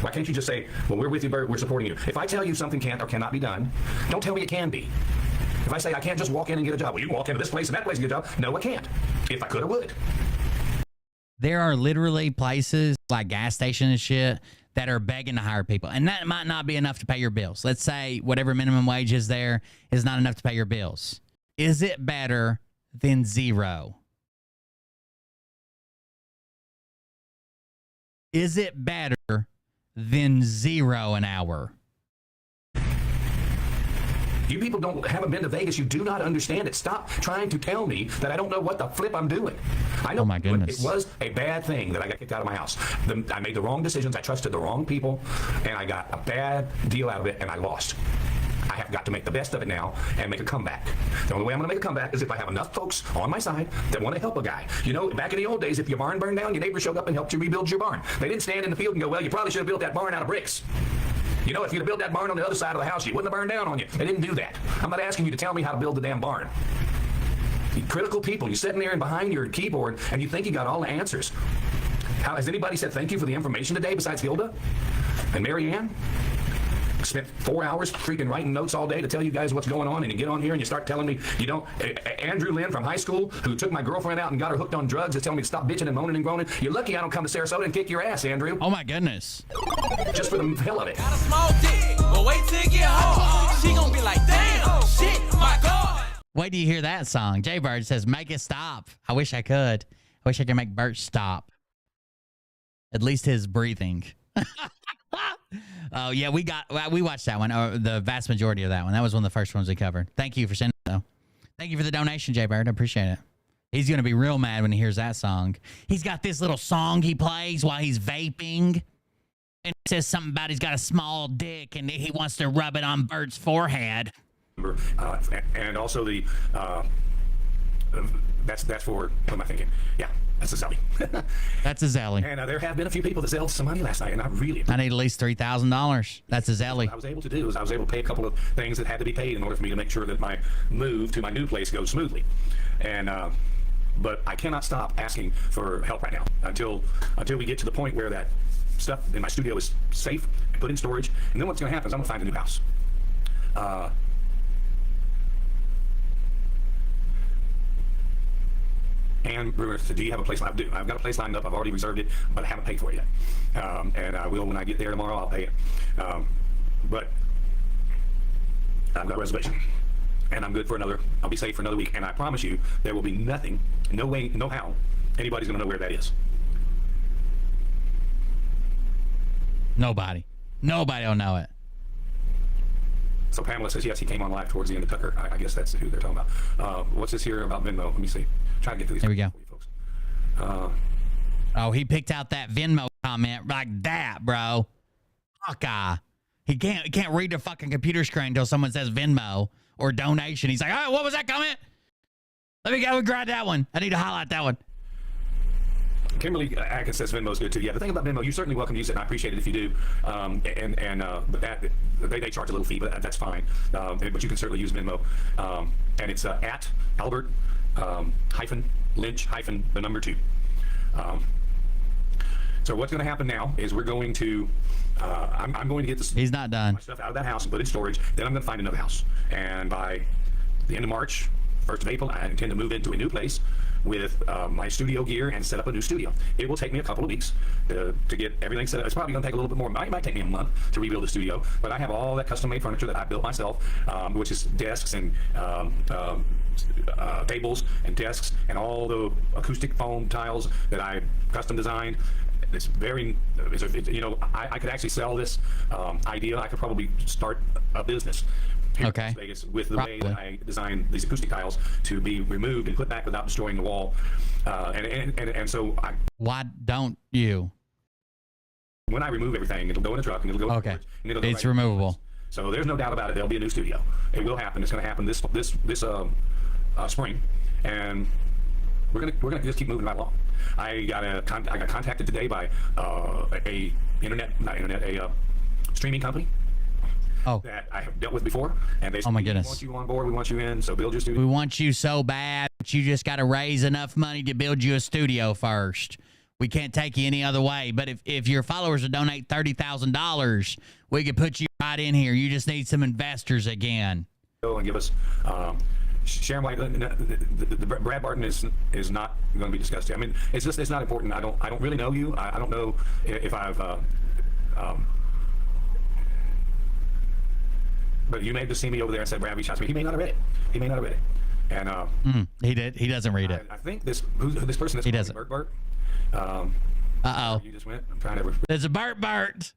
Why can't you just say, well, we're with you, Bert, we're supporting you. If I tell you something can't or cannot be done, don't tell me it can be. If I say I can't just walk in and get a job, well, you can walk into this place and that place and get a job. No, I can't. If I could, I would. There are literally places like gas station and shit that are begging to hire people. And that might not be enough to pay your bills. Let's say whatever minimum wage is there is not enough to pay your bills. Is it better than zero? Is it better than zero an hour? You people haven't been to Vegas. You do not understand it. Stop trying to tell me that I don't know what the flip I'm doing. I know. Oh my goodness. It was a bad thing that I got kicked out of my house. I made the wrong decisions. I trusted the wrong people, and I got a bad deal out of it, and I lost. I have got to make the best of it now and make a comeback. The only way I'm going to make a comeback is if I have enough folks on my side that want to help a guy. You know, back in the old days, if your barn burned down, your neighbor showed up and helped you rebuild your barn. They didn't stand in the field and go, well, you probably should have built that barn out of bricks. You know, if you'd have built that barn on the other side of the house, you wouldn't have burned down on you. They didn't do that. I'm not asking you to tell me how to build the damn barn. You critical people, you're sitting there and behind your keyboard and you think you got all the answers. Has anybody said thank you for the information today besides Hilda and Mary Ann? Spent 4 hours freaking writing notes all day to tell you guys what's going on, and you get on here and you start telling me you don't. Andrew Lynn from high school, who took my girlfriend out and got her hooked on drugs, is telling me to stop bitching and moaning and groaning. You're lucky I don't come to Sarasota and kick your ass, Andrew. Oh my goodness. Just for the hell of it. Got a small dick, but wait till it get hard. She gonna be like, damn, shit, my God. Wait till you hear that song. Jay Bird says, make it stop. I wish I could. I wish I could make Bert stop. At least his breathing. Oh, yeah, we watched that one, or the vast majority of that one. That was one of the first ones we covered. Thank you for sending it, though. Thank you for the donation, Jay Bird. I appreciate it. He's going to be real mad when he hears that song. He's got this little song he plays while he's vaping. And it says something about he's got a small dick and he wants to rub it on Bert's forehead. And also the, that's for, what am I thinking? Yeah. That's a Zelly. That's a Zelly. And there have been a few people that zelled some money last night, and I need at least $3,000. That's a Zelly. What I was able to do is I was able to pay a couple of things that had to be paid in order for me to make sure that my move to my new place goes smoothly. And but I cannot stop asking for help right now until we get to the point where that stuff in my studio is safe and put in storage. And then what's going to happen is I'm going to find a new house. And do you have a place lined up? I've got a place lined up. I've already reserved it, but I haven't paid for it yet. And I will when I get there tomorrow. I'll pay it. But I've got a reservation, and I'm good for another. I'll be safe for another week. And I promise you, there will be nothing, no way, no how, anybody's going to know where that is. Nobody will know it. So Pamela says yes, he came on live towards the end of Tucker. I guess that's who they're talking about. What's this here about Venmo? Let me see. Try to get to these. Here we go. For you folks. Oh, he picked out that Venmo comment like that, bro. Fuck. He can't read the fucking computer screen until someone says Venmo or donation. He's like, oh, what was that comment? Let me go and grab that one. I need to highlight that one. Kimberly Atkins says Venmo's good too. Yeah, the thing about Venmo, you're certainly welcome to use it, and I appreciate it if you do. But that they charge a little fee, but that's fine. But you can certainly use Venmo, and it's at Albert hyphen Lynch hyphen the number 2. So what's going to happen now is we're going to I'm going to get this. He's not done. My stuff out of that house and put it in storage. Then I'm going to find another house, and by the end of March, 1st of April, I intend to move into a new place with my studio gear and set up a new studio. It will take me a couple of weeks to get everything set up. It's probably going to take a little bit more. It might take me a month to rebuild the studio, but I have all that custom-made furniture that I built myself, which is desks and tables and desks and all the acoustic foam tiles that I custom designed. It's very, I could actually sell this idea. I could probably start a business here in Las Vegas with the way that I designed these acoustic tiles to be removed and put back without destroying the wall. And so why don't you? When I remove everything, it'll go in a truck and it'll go in storage, and it'll go it's removable. So there's no doubt about it. There'll be a new studio. It will happen. It's going to happen this spring, and we're gonna just keep moving right along. I got contacted today by a streaming company. Oh. That I have dealt with before, and they said, oh my goodness, we want you on board, we want you in, so build your studio. We want you so bad, but you just got to raise enough money to build you a studio first. We can't take you any other way. But if your followers will donate $30,000, we could put you right in here. You just need some investors again. And give us Sharon White, Brad Barton is not going to be discussed here. I mean, it's not important. I don't really know you. I don't know if I've. But you may have just seen me over there and said Brad reached out to me. He may not have read it. He may not have read it. And he did. He doesn't read it. I think this person is he doesn't. Bert. Uh-oh. You just went. I'm trying to. There's a Bert.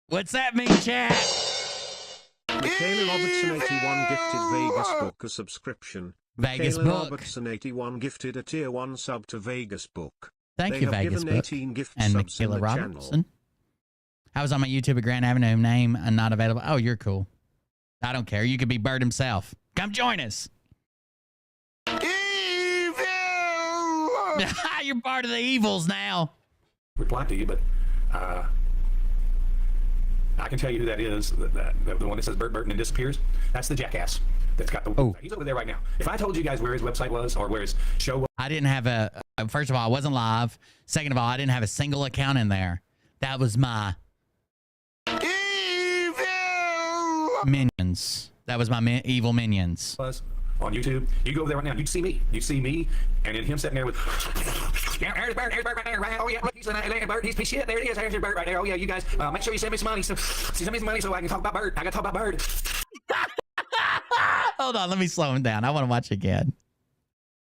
What's that mean, chat? Michaela Robertson 81 gifted Vegas Book a subscription. Vegas Michaela Book. Robertson 81 gifted a tier 1 sub to Vegas Book. Thank They you, have Vegas given Book. 18 gift And subs in Michaela the Robertson. channel. I was on my YouTube at Grand Avenue. Name and not available. Oh, you're cool. I don't care. You could be Bert himself. Come join us. Evil! You're part of the evils now. Reply to you, but I can tell you who that is. The one that says Bert Burton and disappears. That's the jackass that's got the. Oh. He's over there right now. If I told you guys where his website was or where his show was, I didn't have a. First of all, I wasn't live. Second of all, I didn't have a single account in there. That was my minions. That was my evil minions. on YouTube, you go over there right now, you'd see me. You'd see me, and then him sitting there with, there's Bert right there, right? Oh yeah, look, he's Bert, he's piece of shit. There it is, there's Bert right there. Oh yeah, you guys, make sure you send me some money. So I can talk about Bert. I got to talk about Bert. Hold on, let me slow him down. I want to watch again.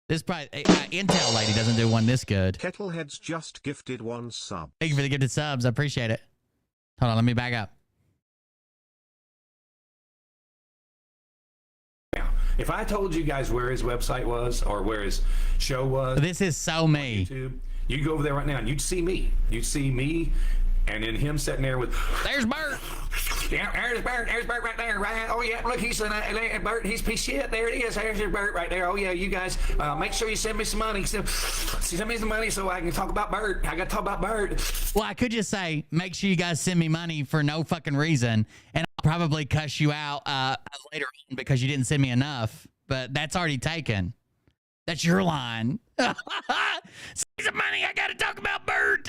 This probably Intel lady doesn't do one this good. Kettleheads just gifted 1 sub. Thank you for the gifted subs. I appreciate it. Hold on, let me back up. If I told you guys where his website was or where his show was, This is so me. YouTube, you'd go over there right now and you'd see me. You'd see me, and then him sitting there with, There's Bert. yeah, there's Bert right there, right? Oh yeah, look, he's Bert, he's piece of shit. There it is, there's your Bert right there. Oh yeah, you guys, make sure you send me some money. Send me some money so I can talk about Bert. I got to talk about Bert. Well, I could just say, make sure you guys send me money for no fucking reason, and I'll probably cuss you out later on because you didn't send me enough. But that's already taken. That's your line. Send me some money. I got to talk about Bert.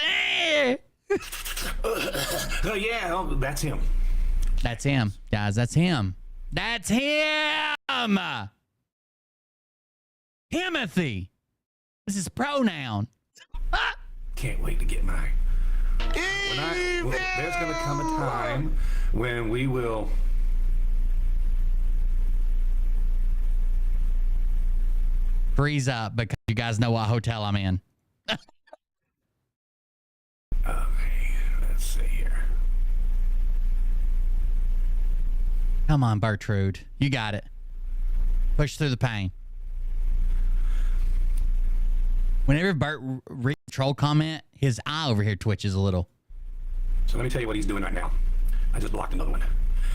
Oh yeah, that's him. That's him, guys. That's him. That's him. Timothy. This is pronoun. Can't wait to get mine. There's going to come a time when we will. Freeze up because you guys know what hotel I'm in. Okay, let's see here. Come on, Bertrude. You got it. Push through the pain. Whenever Bert reads a troll comment, his eye over here twitches a little. So let me tell you what he's doing right now. I just blocked another one.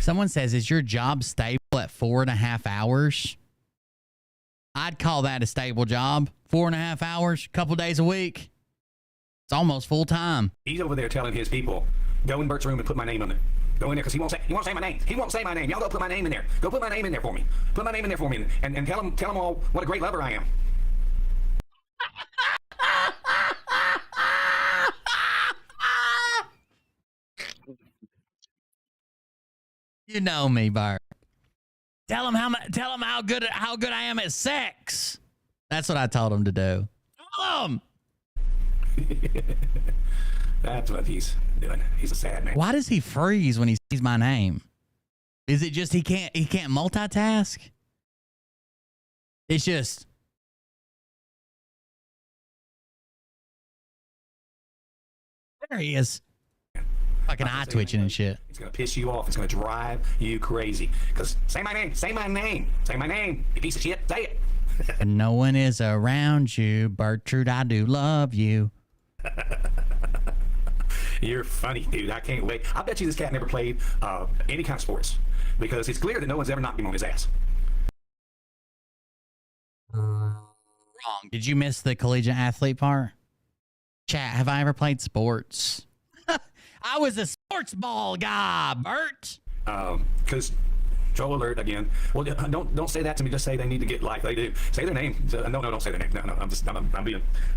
Someone says, is your job stable at 4.5 hours? I'd call that a stable job. 4.5 hours, couple days a week. It's almost full time. He's over there telling his people, go in Bert's room and put my name on it. Go in there because he won't say my name. He won't say my name. Y'all go put my name in there. Go put my name in there for me. Put my name in there for me and tell them all what a great lover I am. You know me, Bert. Tell him how good I am at sex. That's what I told him to do. Tell him. That's what he's doing. He's a sad man. Why does he freeze when he sees my name? Is it just he can't multitask? It's just there he is. Fucking eye twitching and shit. It's gonna piss you off. It's gonna drive you crazy. Cause say my name. Say my name. Say my name. You piece of shit. Say it. And no one is around you, Bertrude. I do love you. You're funny, dude. I can't wait. I bet you this cat never played any kind of sports because it's clear that no one's ever knocked him on his ass. Wrong. Did you miss the collegiate athlete part? Chat, have I ever played sports? I was a sports ball guy, Bert. Because troll alert again. Well, don't say that to me. Just say they need to get like they do. Say their name. No, don't say their name. No, I'm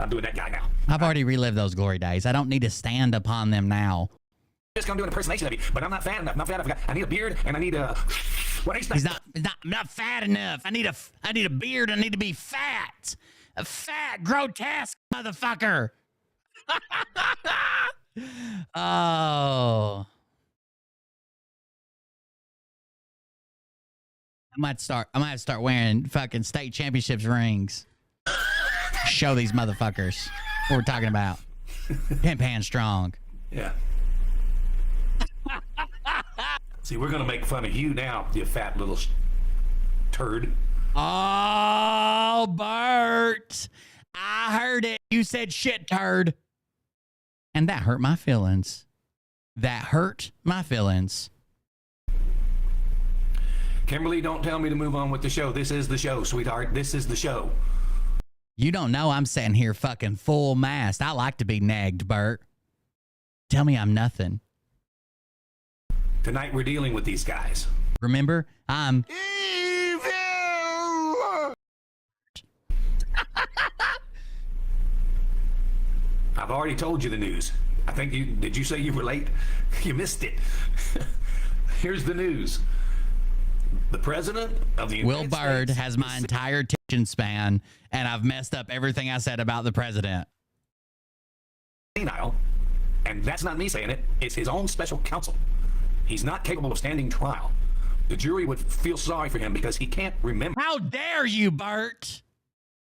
doing that guy now. I've already relived those glory days. I don't need to stand upon them now. just gonna do an impersonation of you, but I'm not fat enough. I'm not fat enough. I need a beard and I need a. He's not fat enough. I need a beard. I need to be fat. A fat, grotesque motherfucker. Oh. I might have to start wearing fucking state championships rings. Show these motherfuckers what we're talking about. Pimp hand strong. Yeah. See, we're gonna make fun of you now, you fat little turd. Oh, Bert. I heard it. You said shit turd. And that hurt my feelings. That hurt my feelings. Kimberly, don't tell me to move on with the show. This is the show, sweetheart. This is the show. You don't know I'm sitting here fucking full mast. I like to be nagged, Bert. Tell me I'm nothing. Tonight we're dealing with these guys. Remember, I'm evil. I've already told you the news. I think did you say you were late? You missed it. Here's the news. The president of the United Will Byrd States has my entire attention span, and I've messed up everything I said about the president. Senile, and that's not me saying it. It's his own special counsel. He's not capable of standing trial. The jury would feel sorry for him because he can't remember. How dare you, Bert?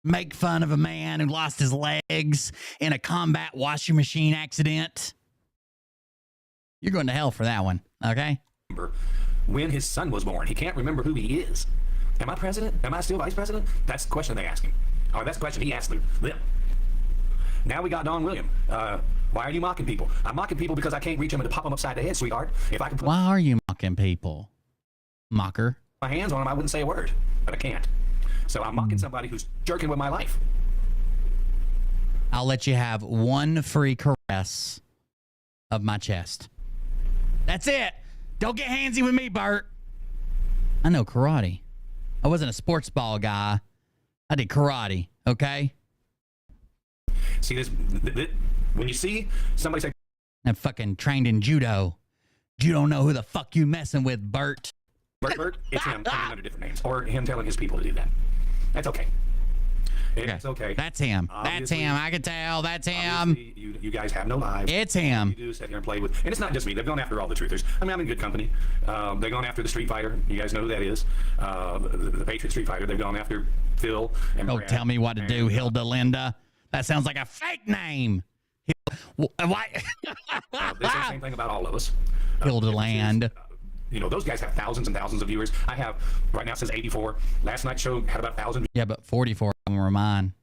Make fun of a man who lost his legs in a combat washing machine accident. You're going to hell for that one, okay? When his son was born. He can't remember who he is. Am I president? Am I still vice president? That's the question they ask him. Or that's the question he asked them. Now we got Don William. Why are you mocking people? I'm mocking people because I can't reach them and to pop them upside the head, sweetheart. If I could put Why are you mocking people? Mocker. my hands on them, I wouldn't say a word. But I can't. So I'm mocking somebody who's jerking with my life. I'll let you have one free caress of my chest. That's it. Don't get handsy with me, Bert. I know karate. I wasn't a sports ball guy. I did karate, okay? See this when you see somebody say I'm fucking trained in judo. You don't know who the fuck you messing with, Bert. Bert, it's him coming under different names. Or him telling his people to do that. That's okay. It's okay. That's him. Obviously, that's him. I can tell. That's him. You guys have no lives. It's him. You do sit here and play with, and it's not just me. They've gone after all the truthers. I mean, I'm in good company. They've gone after the Street Fighter. You guys know who that is. The Patriot Street Fighter. They've gone after Phil and Don't Brad tell me what to do, and, Hilda Linda. That sounds like a fake name. What? They say the same thing about all of us. Hilda Land. You know, those guys have thousands and thousands of viewers. I have, right now it says 84. Last night's show had about 1,000 Yeah, but 44 of them were mine.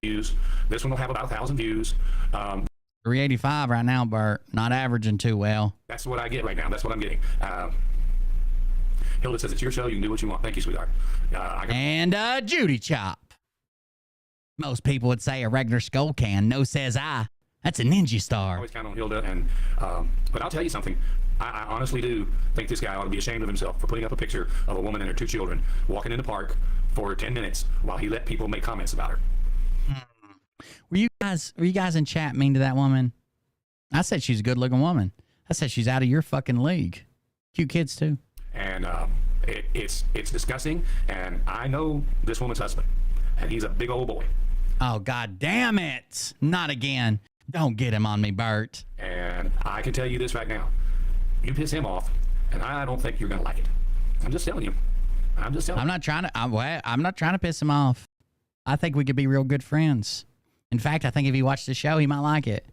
views. This one will have about 1,000 views. 385 right now, Bert. Not averaging too well. That's what I get right now. That's what I'm getting. Hilda says it's your show. You can do what you want. Thank you, sweetheart. And Judy Chop. Most people would say a regular skull can. No, says I. That's a ninja I star. always count on Hilda, and but I'll tell you something. I honestly do think this guy ought to be ashamed of himself for putting up a picture of a woman and her 2 children walking in the park for 10 minutes while he let people make comments about her. Were you guys in chat mean to that woman? I said she's a good-looking woman. I said she's out of your fucking league. Cute kids too. And it's disgusting. And I know this woman's husband, and he's a big old boy. Oh, God damn it. Not again. Don't get him on me, Bert. And I can tell you this right now. You piss him off, and I don't think you're going to like it. I'm just telling you. I'm not trying to piss him off. I think we could be real good friends. In fact, I think if he watched the show, he might like it.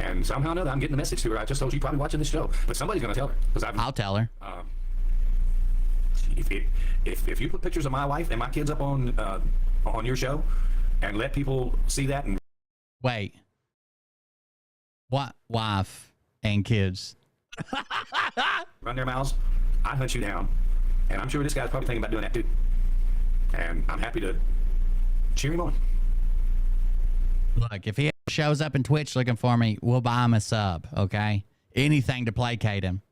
And somehow or another, I'm getting a message to her. I just told you probably watching the show, but somebody's going to tell her. I'll tell her. If you put pictures of my wife and my kids up on your show and let people see that and wait, what wife and kids? run their mouths, I'd hunt you down. And I'm sure this guy's probably thinking about doing that too. And I'm happy to cheer him on. Look, if he shows up in Twitch looking for me, we'll buy him a sub, okay? Anything to placate him.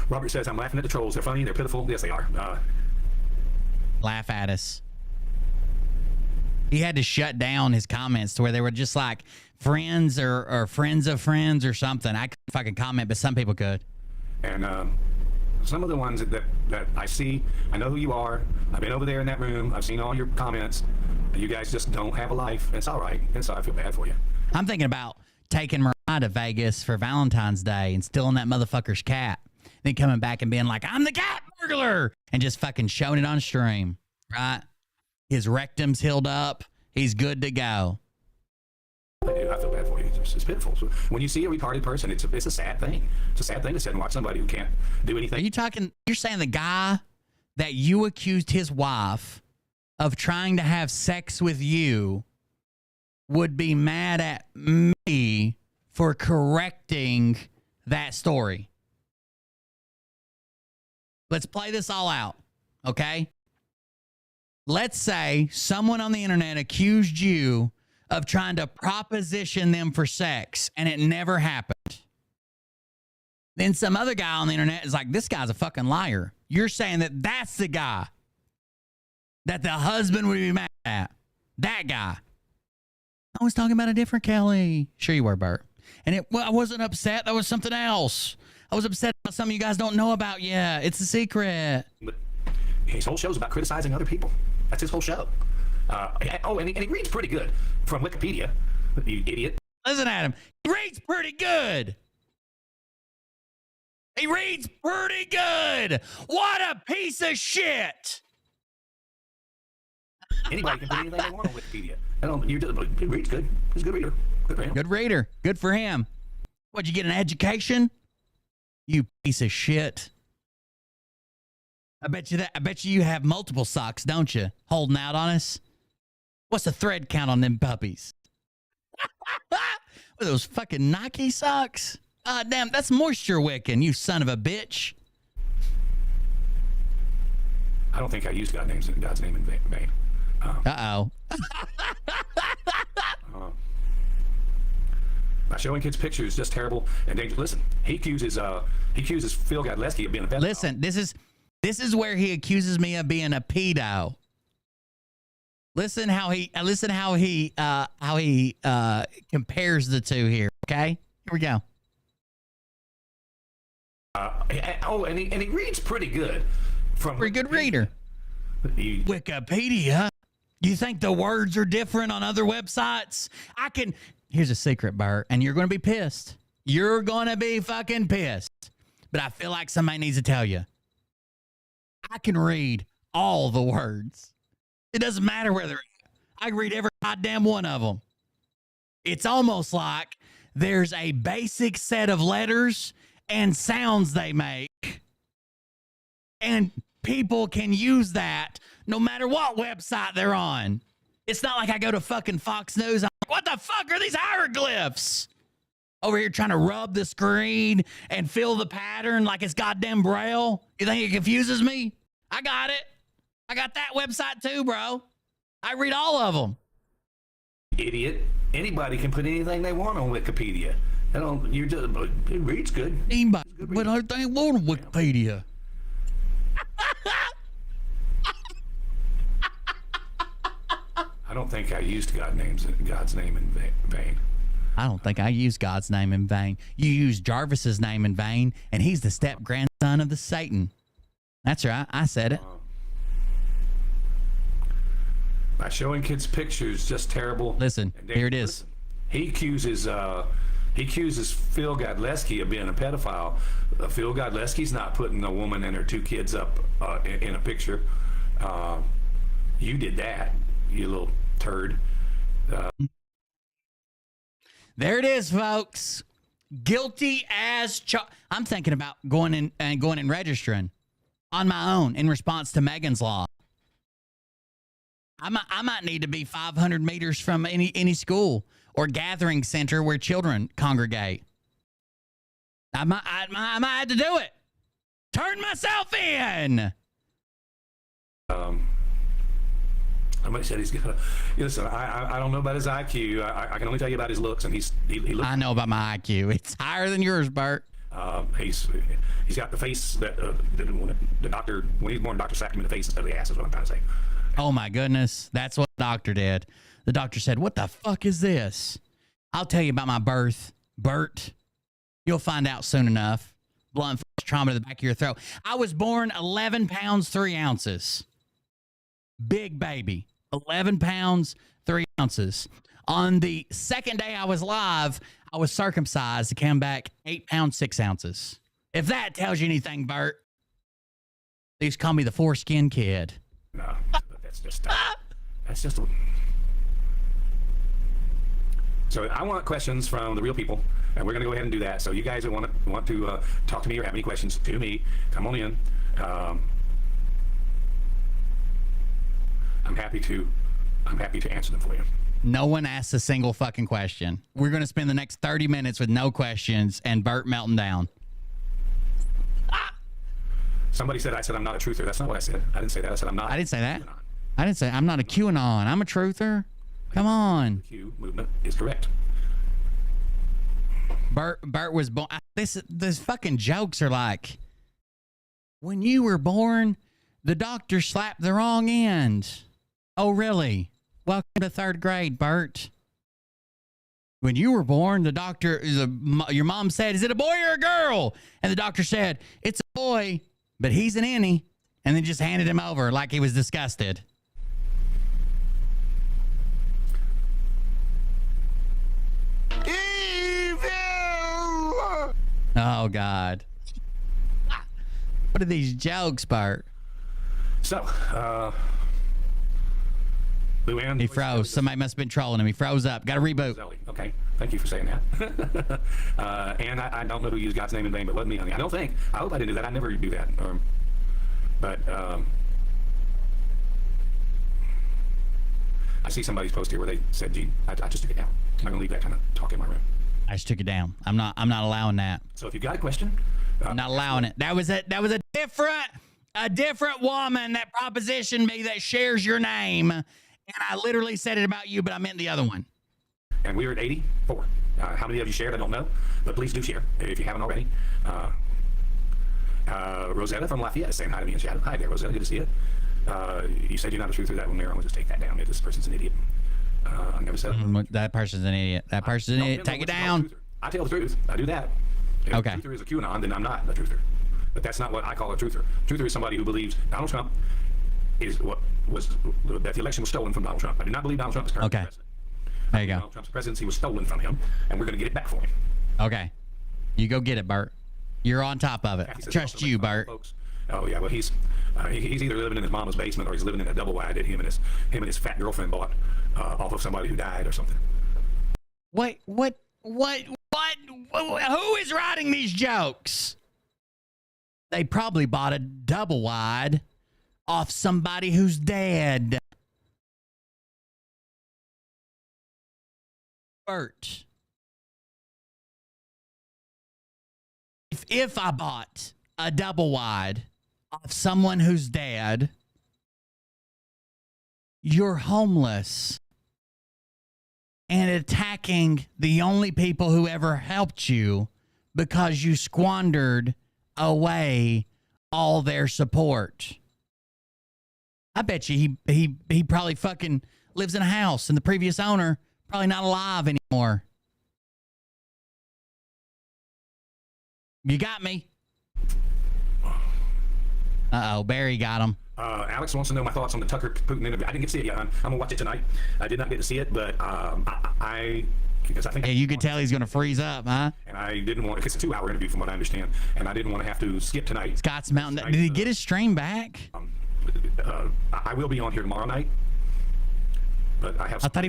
Robert says, I'm laughing at the trolls. They're funny, they're pitiful. Yes, they are. Laugh at us. He had to shut down his comments to where they were just like friends or friends of friends or something. I couldn't fucking comment, but some people could. And some of the ones that I see, I know who you are. I've been over there in that room. I've seen all your comments. You guys just don't have a life. It's all right. And so I feel bad for you. I'm thinking about taking Mariah to Vegas for Valentine's Day and stealing that motherfucker's cat. Then coming back and being like, I'm the cat burglar, and just fucking showing it on stream, right? His rectum's healed up. He's good to go. I do. I feel bad for you. It's pitiful. So when you see a retarded person, it's a sad thing. It's a sad thing to sit and watch somebody who can't do anything. You're saying the guy that you accused his wife of trying to have sex with you would be mad at me for correcting that story? Let's play this all out, okay? Let's say someone on the internet accused you of trying to proposition them for sex, and it never happened. Then some other guy on the internet is like, this guy's a fucking liar. You're saying that that's the guy that the husband would be mad at. That guy. I was talking about a different Kelly. Sure you were, Bert. And I wasn't upset. That was something else. I was upset about something you guys don't know about yet. It's a secret. But his whole show's about criticizing other people. That's his whole show. And he reads pretty good from Wikipedia. You idiot. Listen at him. He reads pretty good. He reads pretty good. What a piece of shit. Anybody can put anything they want on Wikipedia. He reads good. He's a good reader. Good for him. Good reader. Good for him. What'd you get, an education? You piece of shit. I bet you have multiple socks, don't you? Holding out on us. What's the thread count on them puppies? What are those fucking Nike socks? Damn, that's moisture wicking, you son of a bitch. I don't think I used God's name in vain. Uh-oh. By showing kids pictures, just terrible and dangerous. Listen, he accuses Phil Godleski of being a pedophile. Listen, this is where he accuses me of being a pedo. Listen how he compares the two here. Okay, here we go. And he reads pretty good. Pretty good reader. Wikipedia. You think the words are different on other websites? Here's a secret, Bert, and you're going to be pissed. You're going to be fucking pissed. But I feel like somebody needs to tell you. I can read all the words. It doesn't matter where they're at. I can read every goddamn one of them. It's almost like there's a basic set of letters and sounds they make. And people can use that no matter what website they're on. It's not like I go to fucking Fox News. I'm like, what the fuck are these hieroglyphs? Over here trying to rub the screen and fill the pattern like it's goddamn Braille. You think it confuses me? I got it. I got that website too, bro. I read all of them. Idiot. Anybody can put anything they want on Wikipedia. It reads good. Anybody put everything on Wikipedia. I don't think I used God's name in vain. I don't think I used God's name in vain. You used Jarvis's name in vain, and he's the step-grandson of the Satan. That's right. I said it. By showing kids pictures, just terrible. Listen, here it is. He accuses Phil Godleski of being a pedophile. Phil Godleski's not putting a woman and her two kids up in a picture. You did that, you little turd. There it is, folks. Guilty as I'm thinking about going and registering on my own in response to Megan's Law. I might need to be 500 meters from any school or gathering center where children congregate. I might have to do it. Turn myself in. Somebody said he's got listen, I don't know about his IQ. I can only tell you about his looks, and he looks. I know about my IQ. It's higher than yours, Bert. He's got the face that the doctor, when he was born, the doctor slapped him in the face instead of the ass, is what I'm trying to say. Oh my goodness. That's what the doctor did. The doctor said, what the fuck is this? I'll tell you about my birth, Bert. You'll find out soon enough. Blunt force trauma to the back of your throat. I was born 11 pounds, 3 ounces. Big baby. 11 pounds, 3 ounces. On the second day I was alive, I was circumcised to come back 8 pounds, 6 ounces. If that tells you anything, Bert. They used to call me the foreskin kid. No, that's just So I want questions from the real people, and we're going to go ahead and do that. So you guys that want to talk to me or have any questions to me, come on in. I'm happy to answer them for you. No one asks a single fucking question. We're going to spend the next 30 minutes with no questions and Bert melting down. Somebody said I said I'm not a truther. That's not what I said. I didn't say that. I said I'm not. I didn't say that. I didn't say I'm not a QAnon. I'm a truther. Come on. The Q movement is correct. Bert was born. These fucking jokes are like, when you were born, the doctor slapped the wrong end. Oh, really? Welcome to 3rd grade, Bert. When you were born, your mom said, "Is it a boy or a girl?" And the doctor said, "It's a boy, but he's an innie," and then just handed him over like he was disgusted. Evil! Oh, God. What are these jokes, Bert? So, Luann. He froze. Somebody must have been trolling him. He froze up. Got to reboot. Okay. Thank you for saying that. And I don't know who used God's name in vain, but it wasn't me, honey. I don't think. I hope I didn't do that. I never do that. But I see somebody's post here where they said, "Gene, I just took it down. I'm not gonna leave that kind of talk in my room." I just took it down. I'm not allowing that. So if you got a question, I'm not allowing it. That was a different woman that propositioned me that shares your name, and I literally said it about you, but I meant the other one. And we were at 84. How many of you shared? I don't know, but please do share if you haven't already. Rosetta from Lafayette is saying hi to me in chat. Hi there, Rosetta. Good to see you. You said you're not a truther. That one there. I'm gonna just take that down. This person's an idiot. I never said that person's an idiot. That person's an idiot. Take it down. I tell the truth. I do that. If okay. a truther is a QAnon, then I'm not a truther. But that's not what I call a truther. Truther is somebody who believes Donald Trump is that the election was stolen from Donald Trump. I do not believe Donald Trump is currently president. There you go. Donald Trump's presidency was stolen from him, and we're going to get it back for him. Okay. You go get it, Bert. You're on top of it. Trust you, Bert. Folks. Oh yeah, well he's either living in his mama's basement or he's living in a double wide that him and his fat girlfriend bought off of somebody who died or something. Wait, what? Who is writing these jokes? They probably bought a double wide off somebody who's dead. Bert. If I bought a double wide off someone who's dead, you're homeless and attacking the only people who ever helped you because you squandered away all their support. I bet you he probably fucking lives in a house and the previous owner probably not alive anymore. You got me. Uh-oh, Barry got him. Alex wants to know my thoughts on the Tucker Putin interview. I didn't get to see it yet. I'm gonna watch it tonight. I did not get to see it, but because I think you could tell he's gonna freeze up, huh? And I didn't want. It's a 2-hour interview, from what I understand, and I didn't want to have to skip tonight. Scott's Mountain. Did he get his stream back? I will be on here tomorrow night, but I have. I thought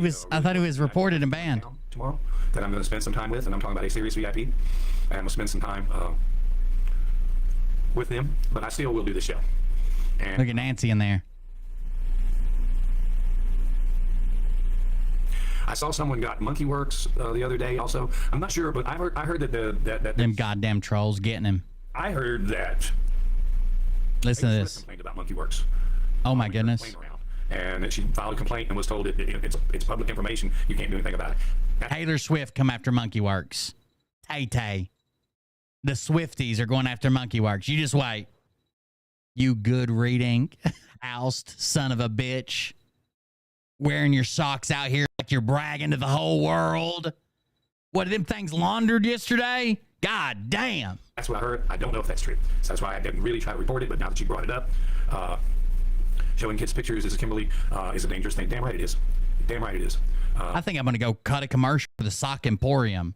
he was reported and banned tomorrow. That I'm going to spend some time with, and I'm talking about a serious VIP. And I'm going to spend some time with them, but I still will do the show. And look at Nancy in there. I saw someone got Monkey Works the other day. Also, I'm not sure, but I heard that them goddamn trolls getting him. I heard that. Listen to this. Complained about Monkey Works. Oh my goodness. And she filed a complaint and was told it's public information. You can't do anything about it. Taylor Swift come after Monkey Works. Tay. The Swifties are going after Monkey Works. You just wait. You good reading, oust son of a bitch. Wearing your socks out here like you're bragging to the whole world. What, them things laundered yesterday? God damn. That's what I heard. I don't know if that's true. So that's why I didn't really try to report it, but now that you brought it up, showing kids pictures is a dangerous thing. Damn right it is. Damn right it is. I think I'm going to go cut a commercial for the Sock Emporium,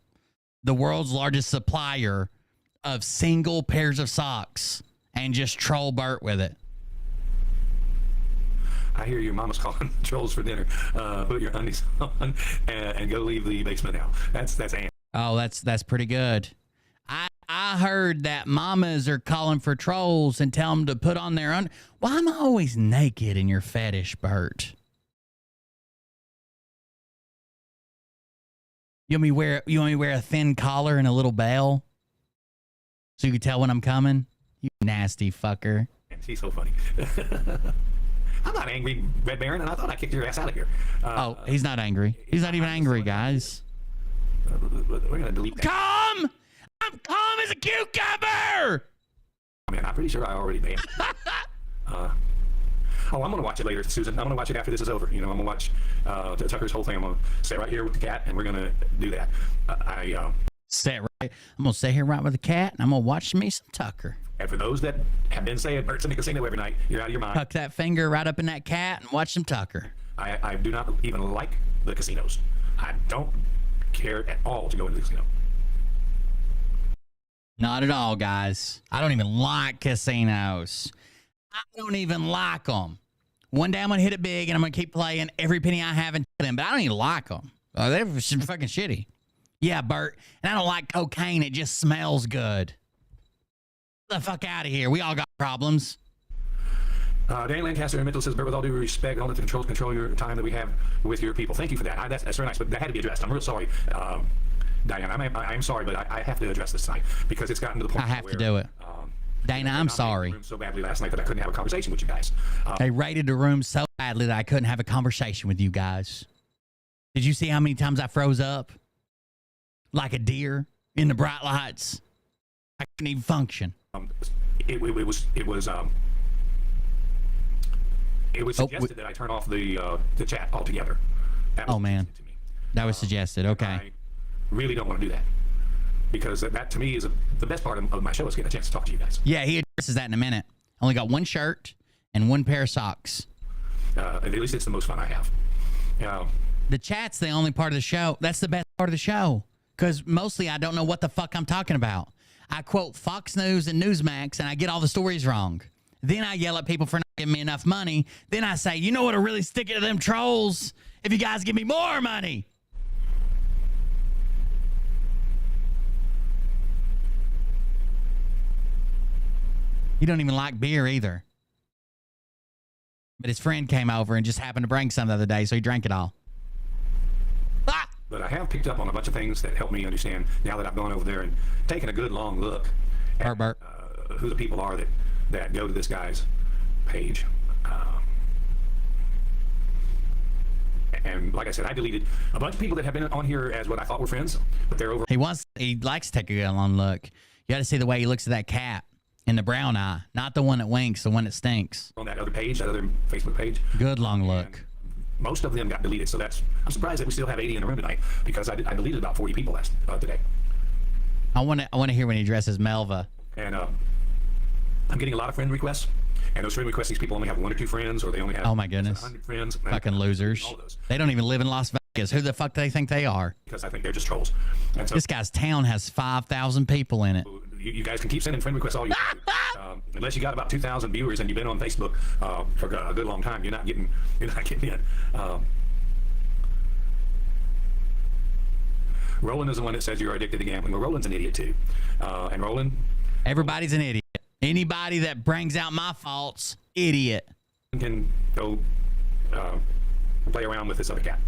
the world's largest supplier of single pairs of socks, and just troll Bert with it. I hear your mama's calling trolls for dinner. Put your undies on and go leave the basement now. That's Ann. Oh, that's pretty good. I heard that mamas are calling for trolls and tell them to put on their Why am I always naked in your fetish, Bert? You want me wear a thin collar and a little bell so you can tell when I'm coming? You nasty fucker. And she's so funny. I'm not angry, Red Baron, and I thought I kicked your ass out of here. Oh, he's not angry. He's not even angry, guys. We're gonna delete that. Calm! I'm calm as a cucumber! I mean, I'm pretty sure I already banned it. I'm gonna watch it later, Susan. I'm gonna watch it after this is over. You know, I'm gonna watch Tucker's whole thing. I'm gonna sit right here with the cat, and we're gonna do that. Sit right. I'm gonna sit here right with the cat, and I'm gonna watch me some Tucker. And for those that have been saying Bert's in the casino every night, you're out of your mind. Tuck that finger right up in that cat and watch some Tucker. I do not even like the casinos. I don't care at all to go into the casino. Not at all, guys. I don't even like casinos. I don't even like them. One day I'm going to hit it big and I'm going to keep playing every penny I have into them, but I don't even like them. They're fucking shitty. Yeah, Bert. And I don't like cocaine. It just smells good. Get the fuck out of here. We all got problems. Dan Lancaster in Mitchell says, Bert, with all due respect, don't let the controls control your time that we have with your people. Thank you for that. That's very nice, but that had to be addressed. I'm real sorry, Diane. I'm sorry, but I have to address this tonight because it's gotten to the point I have where, to do it. Dana, I'm sorry. So badly last night that I couldn't have a conversation with you guys. They raided the room so badly that I couldn't have a conversation with you guys. Did you see how many times I froze up? Like a deer in the bright lights. I couldn't even function. It was suggested that I turn off the chat altogether. Oh, man. To me. That was suggested. Okay. I really don't want to do that because that to me is the best part of my show is getting a chance to talk to you guys. Yeah, he addresses that in a minute. Only got one shirt and one pair of socks. At least it's the most fun I have. The chat's the only part of the show. That's the best part of the show because mostly I don't know what the fuck I'm talking about. I quote Fox News and Newsmax and I get all the stories wrong. Then I yell at people for not giving me enough money. Then I say, you know what'll really stick it to them trolls? If you guys give me more money. He don't even like beer either. But his friend came over and just happened to bring some the other day, so he drank it all. Ah! But I have picked up on a bunch of things that help me understand now that I've gone over there and taken a good long look at who the people are that go to this guy's page. And like I said, I deleted a bunch of people that have been on here as what I thought were friends, but they're over. He likes to take a good long look. You got to see the way he looks at that cat in the brown eye, not the one that winks, the one that stinks. On that other page, that other Facebook page. Good long look. And most of them got deleted, so I'm surprised that we still have 80 in the room tonight because I deleted about 40 people today. I want to hear when he addresses Melva. And I'm getting a lot of friend requests. And those friend requests, these people only have 1 or 2 friends, or they only have 100 friends. Fucking losers. They don't even live in Las Vegas. Who the fuck do they think they are? Because I think they're just trolls. And so, this guy's town has 5,000 people in it. You guys can keep sending friend requests all you want. Unless you got about 2,000 viewers and you've been on Facebook for a good long time, you're not getting in. Roland is the one that says you're addicted to gambling. Well, Roland's an idiot too. And Roland, everybody's an idiot. Anybody that brings out my faults, idiot. Can go play around with this other cat.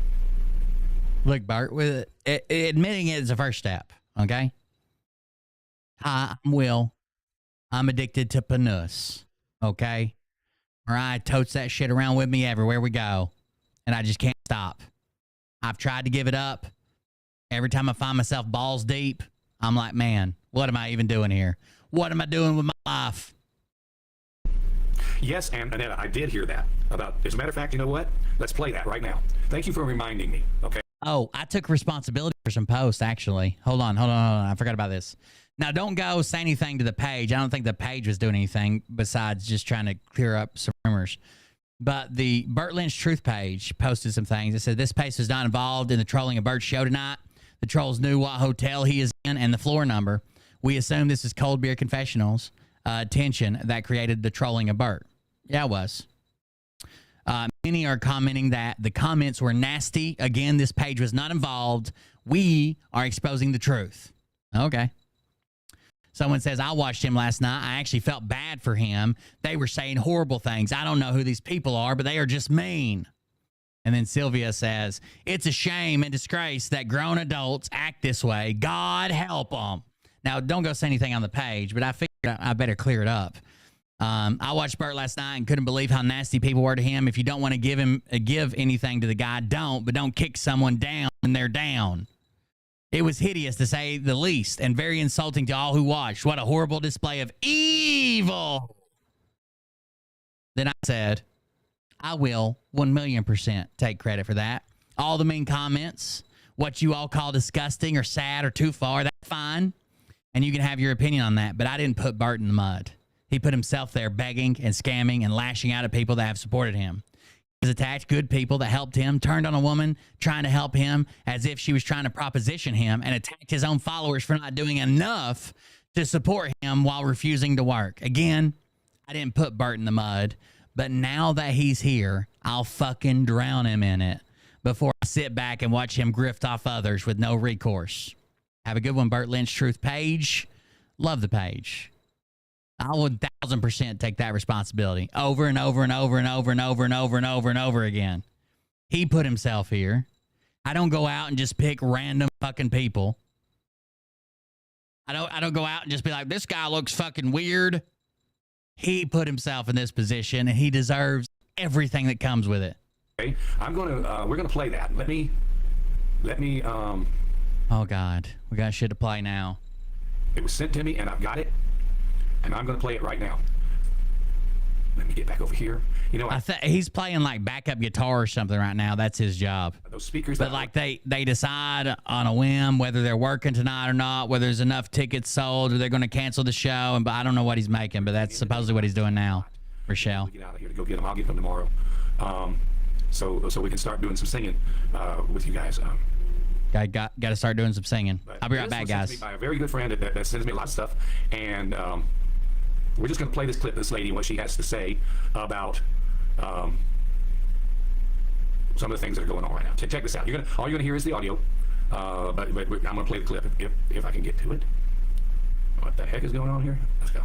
Look, Bart, with admitting it is the first step, okay? I'm Will. I'm addicted to panus, okay? All right, totes that shit around with me everywhere we go, and I just can't stop. I've tried to give it up. Every time I find myself balls deep, I'm like, man, what am I even doing here? What am I doing with my life? Yes, and Annette, I did hear that. As a matter of fact, you know what? Let's play that right now. Thank you for reminding me, okay? Oh, I took responsibility for some posts, actually. Hold on. I forgot about this. Now, don't go say anything to the page. I don't think the page was doing anything besides just trying to clear up some rumors. But the Burt Lynch Truth page posted some things. It said, this page was not involved in the trolling of Burt's show tonight. The trolls knew what hotel he is in and the floor number. We assume this is Cold Beer Confessionals tension that created the trolling of Burt. Yeah, it was. Many are commenting that the comments were nasty. Again, this page was not involved. We are exposing the truth. Okay. Someone says, I watched him last night. I actually felt bad for him. They were saying horrible things. I don't know who these people are, but they are just mean. And then Sylvia says, it's a shame and disgrace that grown adults act this way. God help them. Now, don't go say anything on the page, but I figured I better clear it up. I watched Burt last night and couldn't believe how nasty people were to him. If you don't want to give anything to the guy, don't. But don't kick someone down when they're down. It was hideous, to say the least, and very insulting to all who watched. What a horrible display of evil. Then I said, I will 1,000,000% take credit for that. All the mean comments, what you all call disgusting or sad or too far, that's fine. And you can have your opinion on that. But I didn't put Burt in the mud. He put himself there begging and scamming and lashing out at people that have supported him. He has attacked good people that helped him, turned on a woman trying to help him as if she was trying to proposition him, and attacked his own followers for not doing enough to support him while refusing to work. Again, I didn't put Burt in the mud, but now that he's here, I'll fucking drown him in it before I sit back and watch him grift off others with no recourse. Have a good one, Burt Lynch Truth page. Love the page. I would 1,000% take that responsibility over and over and over and over and over and over and over and over again. He put himself here. I don't go out and just pick random fucking people. I don't go out and just be like, this guy looks fucking weird. He put himself in this position and he deserves everything that comes with it. Okay, we're gonna play that. Let me. Oh God, we got shit to play now. It was sent to me and I've got it. And I'm going to play it right now. Let me get back over here. You know, he's playing like backup guitar or something right now. That's his job. Those speakers. But like they decide on a whim whether they're working tonight or not, whether there's enough tickets sold or they're going to cancel the show. And but I don't know what he's making, but that's supposedly what he's doing now. Rochelle. Get out of here to go get them. I'll get them tomorrow. So we can start doing some singing with you guys. Got to start doing some singing. I'll be right back, guys. By a very good friend that sends me a lot of stuff, and we're just going to play this clip of this lady and what she has to say about some of the things that are going on right now. Check this out. All you're going to hear is the audio, but I'm going to play the clip if I can get to it. What the heck is going on here? Let's go.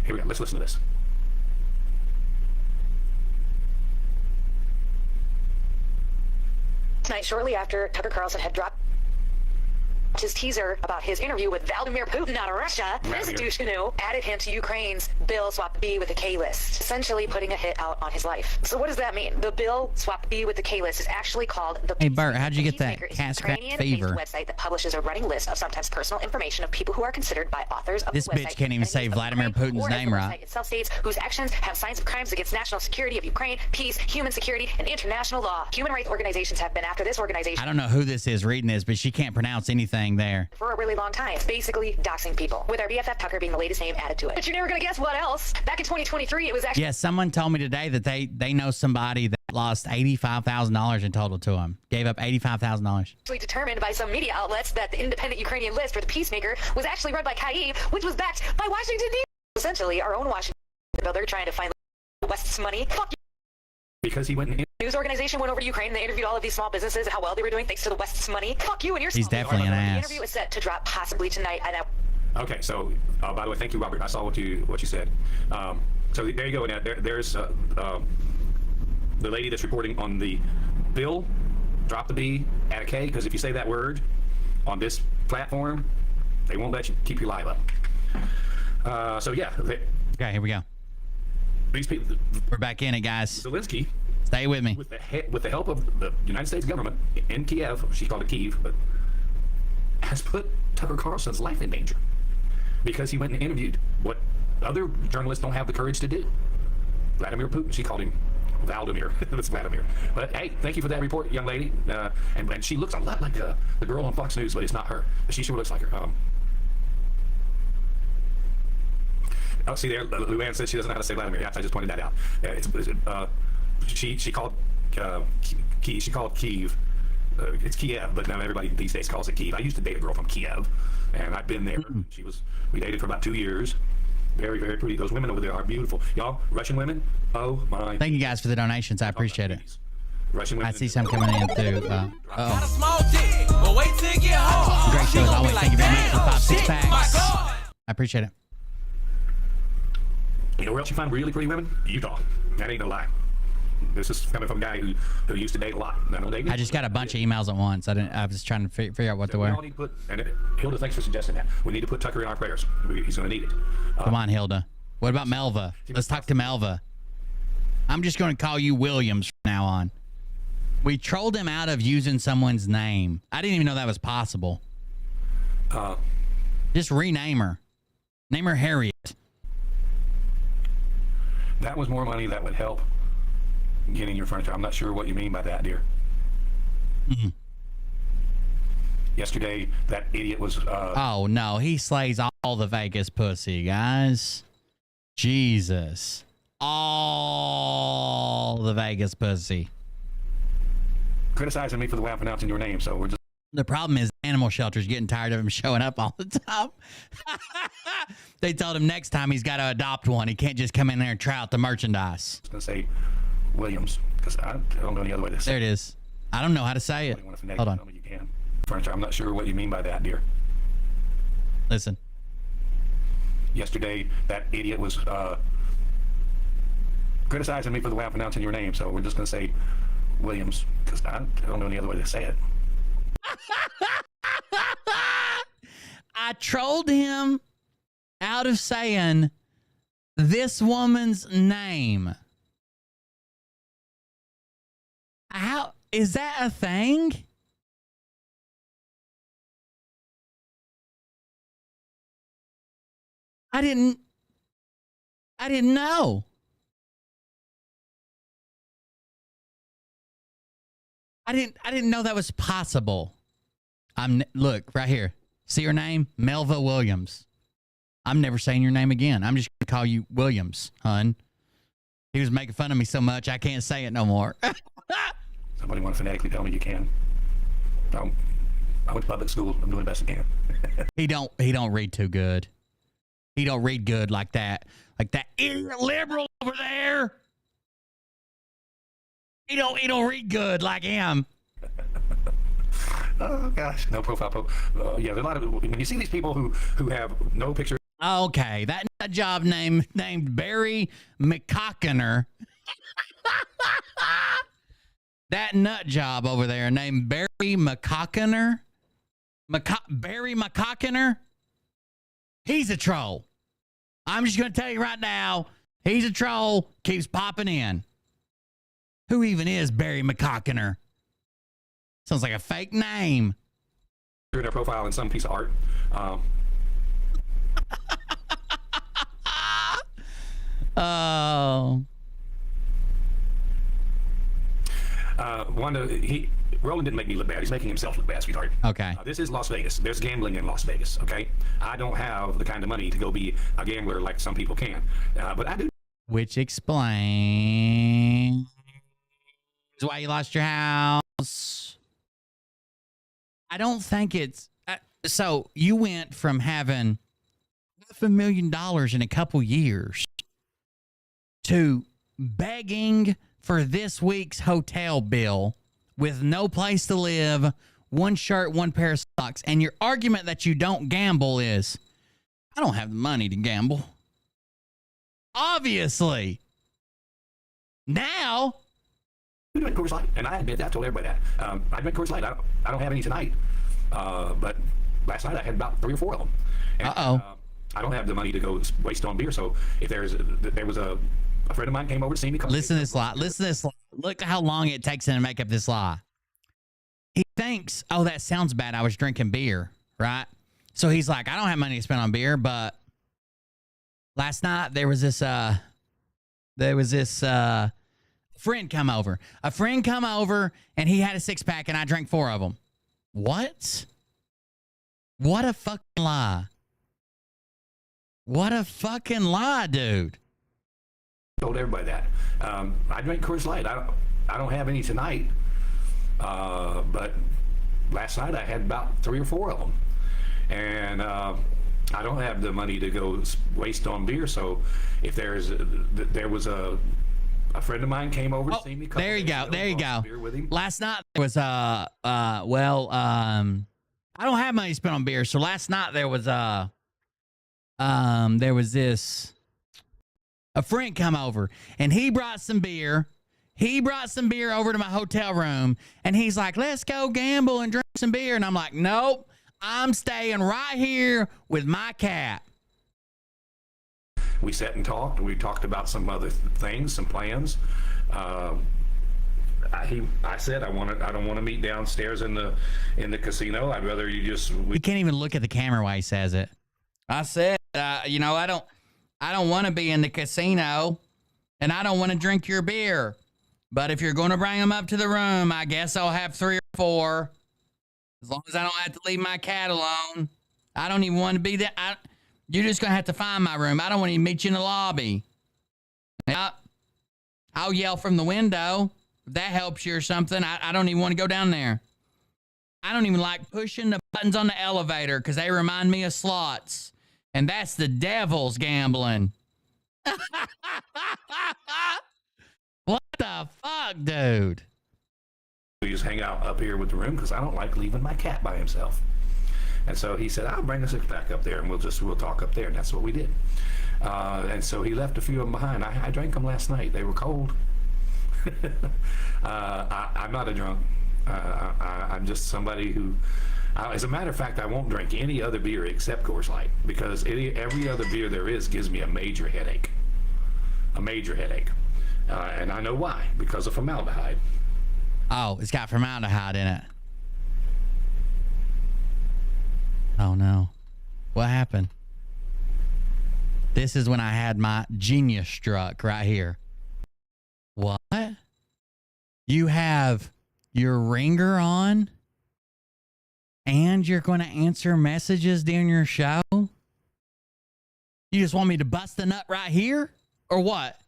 Here we go. Let's listen to this. Tonight, shortly after Tucker Carlson had dropped his teaser about his interview with Vladimir Putin out of Russia, this douche canoe added him to Ukraine's Bill Swap the B with the K list, essentially putting a hit out on his life. So what does that mean? The Bill Swap the B with the K list is actually called the Hey Bert, how'd you get that cat scratch fever? Website that publishes a running list of sometimes personal information of people who are considered by authors of this the website. Bitch can't even say Vladimir Putin's name right. It itself states whose actions have signs of crimes against national security of Ukraine, peace, human security, and international law. Human rights organizations have been after this organization. I don't know who this is reading this, but she can't pronounce anything there. For a really long time, basically doxing people, with our BFF Tucker being the latest name added to it. But you're never gonna guess what else. Back in 2023, it was actually... Yeah, someone told me today that they know somebody that lost $85,000 in total to him. Gave up $85,000. Actually determined by some media outlets that the independent Ukrainian list for the peacemaker was actually run by Kyiv, which was backed by Washington, D.C. Essentially, our own Washington builder trying to find the West's money. Fuck you. Because he went in. News organization went over to Ukraine and they interviewed all of these small businesses and how well they were doing thanks to the West's money. Fuck you and your He's definitely an ass. The interview is set to drop possibly tonight. Okay, so by the way, thank you, Robert. I saw what you said. So there you go. Now there's the lady that's reporting on the Bill, drop the B, add a K, because if you say that word on this platform, they won't let you keep your live up. So yeah. Okay, here we go. These people. We're back in it, guys. Zelensky. Stay with me. With the help of the United States government in Kiev, she called it Kyiv, but has put Tucker Carlson's life in danger because he went and interviewed what other journalists don't have the courage to do. Vladimir Putin, she called him Valdemir. It's Vladimir. But hey, thank you for that report, young lady. And she looks a lot like the girl on Fox News, but it's not her. She sure looks like her. Oh, see there, Luann says she doesn't know how to say Vladimir. I just pointed that out. She called Kiev. It's Kiev, but now everybody these days calls it Kiev. I used to date a girl from Kiev, and I've been there. We dated for about 2 years. Very, very pretty. Those women over there are beautiful. Y'all, Russian women, oh my. Thank you guys for the donations. I appreciate it. Russian women. I see some coming in too. Got a small dick, but wait till it get hard. Great show as always. Thank you very much for 5-6 packs. I appreciate it. You know where else you find really pretty women? Utah. That ain't no lie. This is coming from a guy who used to date a lot. I just got a bunch of emails at once. I was trying to figure out what to wear. We all need to put, and Hilda, thanks for suggesting that. We need to put Tucker in our prayers. He's going to need it. Come on, Hilda. What about Melva? Let's talk to Melva. I'm just going to call you Williams from now on. We trolled him out of using someone's name. I didn't even know that was possible. Just rename her. Name her Harriet. That was more money that would help getting your furniture. I'm not sure what you mean by that, dear. Yesterday, that idiot was... Oh, no. He slays all the Vegas pussy, guys. Jesus. All the Vegas pussy. criticizing me for the way I'm pronouncing your name, so we're just... The problem is animal shelter's getting tired of him showing up all the time. They told him next time he's got to adopt one. He can't just come in there and try out the merchandise. I was going to say Williams, because I don't know any other way to say it. There it is. I don't know how to say it. Hold on. You can. Furniture. I'm not sure what you mean by that, dear. Listen. Yesterday, that idiot was criticizing me for the way I'm pronouncing your name, so we're just going to say Williams, because I don't know any other way to say it. I trolled him out of saying this woman's name. How is that a thing? I didn't know. I didn't know that was possible. Look right here. See her name? Melva Williams. I'm never saying your name again. I'm just going to call you Williams, hun. He was making fun of me so much I can't say it no more. Somebody want to phonetically tell me you can. I went to public school. I'm doing the best I can. He don't read too good. He don't read good like that. Like that idiot liberal over there. He don't read good like him. Oh gosh, no profile. Yeah, there's a lot of when you see these people who have no picture. Okay, that nut job named Barry McCockiner. That nut job over there named Barry McCockiner. Barry McCockiner. He's a troll. I'm just going to tell you right now, he's a troll. Keeps popping in. Who even is Barry McCockiner? Sounds like a fake name. Their profile in some piece of art. Oh. Roland didn't make me look bad. He's making himself look bad, sweetheart. Okay. This is Las Vegas. There's gambling in Las Vegas, okay? I don't have the kind of money to go be a gambler like some people can. But I do. Which explains why you lost your house. I don't think it's... so you went from having $500,000 in a couple years to begging for this week's hotel bill with no place to live, one shirt, one pair of socks. And your argument that you don't gamble is, I don't have the money to gamble. Obviously. Now... We drank Coors Light, and I admit that. I told everybody that. I drank Coors Light. I don't have any tonight. But last night I had about 3 or 4 of them. And, I don't have the money to go waste on beer, so if there was a friend of mine came over to see me. Listen to this lie. Listen to this lie. Look how long it takes him to make up this lie. He thinks, oh, that sounds bad. I was drinking beer, right? So he's like, I don't have money to spend on beer, but last night there was this friend come over. A friend come over, and he had a 6-pack, and I drank 4 of them. What? What a fucking lie. What a fucking lie, dude. Told everybody that. I drink Coors Light. I don't have any tonight, but last night I had about 3 or 4 of them, and I don't have the money to go waste on beer. So if there was a friend of mine came over to see me. There you go. There you go. Beer with him. Last night there was I don't have money to spend on beer, so last night there was this. A friend come over, and he brought some beer. He brought some beer over to my hotel room, and he's like, let's go gamble and drink some beer. And I'm like, nope, I'm staying right here with my cat. We sat and talked. We talked about some other things, some plans. I said I don't want to meet downstairs in the casino. I'd rather you just. He can't even look at the camera while he says it. I said, I don't want to be in the casino, and I don't want to drink your beer. But if you're going to bring them up to the room, I guess I'll have 3 or 4. As long as I don't have to leave my cat alone. I don't even want to be there. You're just going to have to find my room. I don't want to even meet you in the lobby. I'll yell from the window. If that helps you or something. I don't even want to go down there. I don't even like pushing the buttons on the elevator because they remind me of slots. And that's the devil's gambling. What the fuck, dude? We just hang out up here with the room because I don't like leaving my cat by himself. And so he said, I'll bring a 6-pack up there and we'll talk up there. And that's what we did. And so he left a few of them behind. I drank them last night. They were cold. I'm not a drunk. I'm just somebody who... as a matter of fact, I won't drink any other beer except Coors Light because every other beer there is gives me a major headache. A major headache. And I know why. Because of formaldehyde. Oh, it's got formaldehyde in it. Oh, no. What happened? This is when I had my genius struck right here. What? You have your ringer on? And you're going to answer messages during your show? You just want me to bust the nut right here? Or what?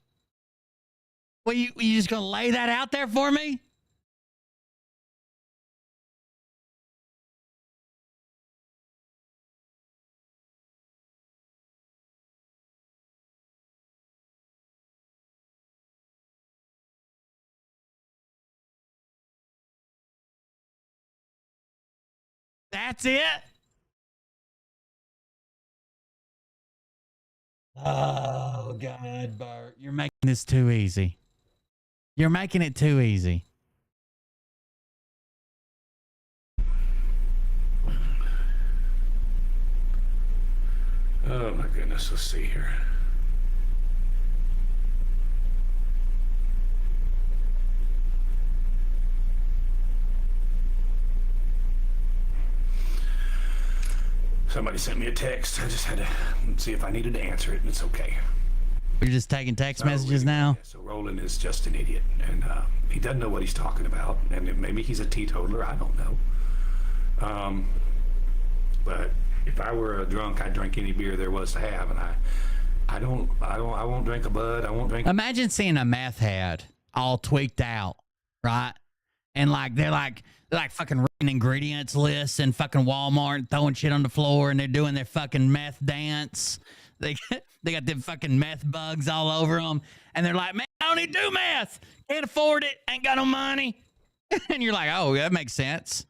Well, you just going to lay that out there for me? That's it? Oh, God, Bert. You're making this too easy. You're making it too easy. Oh, my goodness. Let's see here. Somebody sent me a text. I just had to see if I needed to answer it, and it's okay. You're just taking text messages now? So Roland is just an idiot, and he doesn't know what he's talking about, and maybe he's a teetotaler. I don't know. But if I were a drunk, I'd drink any beer there was to have, and I won't drink a Bud. I won't drink. Imagine seeing a meth head all tweaked out, right? And they're like fucking reading ingredients lists in fucking Walmart, throwing shit on the floor, and they're doing their fucking meth dance. They got them fucking meth bugs all over them, and they're like, man, I don't need to do meth. Can't afford it. Ain't got no money. And you're like, oh, that makes sense.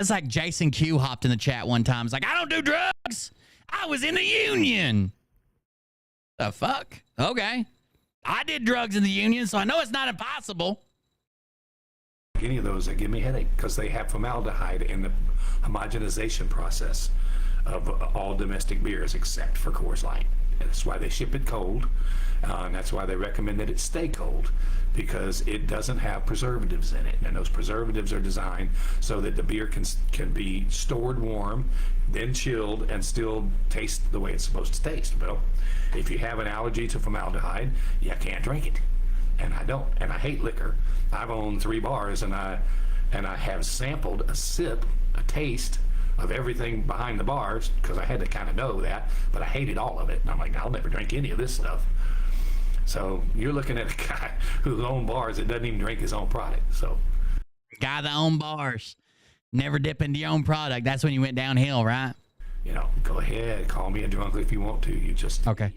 It's like Jason Q hopped in the chat one time. It's like, I don't do drugs. I was in the union. The fuck? Okay. I did drugs in the union, so I know it's not impossible. Any of those that give me a headache because they have formaldehyde in the homogenization process of all domestic beers except for Coors Light. That's why they ship it cold, and that's why they recommend that it stay cold, because it doesn't have preservatives in it, and those preservatives are designed so that the beer can be stored warm, then chilled, and still taste the way it's supposed to taste. Well, if you have an allergy to formaldehyde, you can't drink it. and I don't, and I hate liquor. I've owned 3 bars, and I have sampled a sip, a taste of everything behind the bars because I had to kind of know that, but I hated all of it. And I'm like, I'll never drink any of this stuff. So you're looking at a guy who owns bars that doesn't even drink his own product. So guy that owned bars, never dip into your own product. That's when you went downhill, right? You know, go ahead, call me a drunk if you want to. You just okay.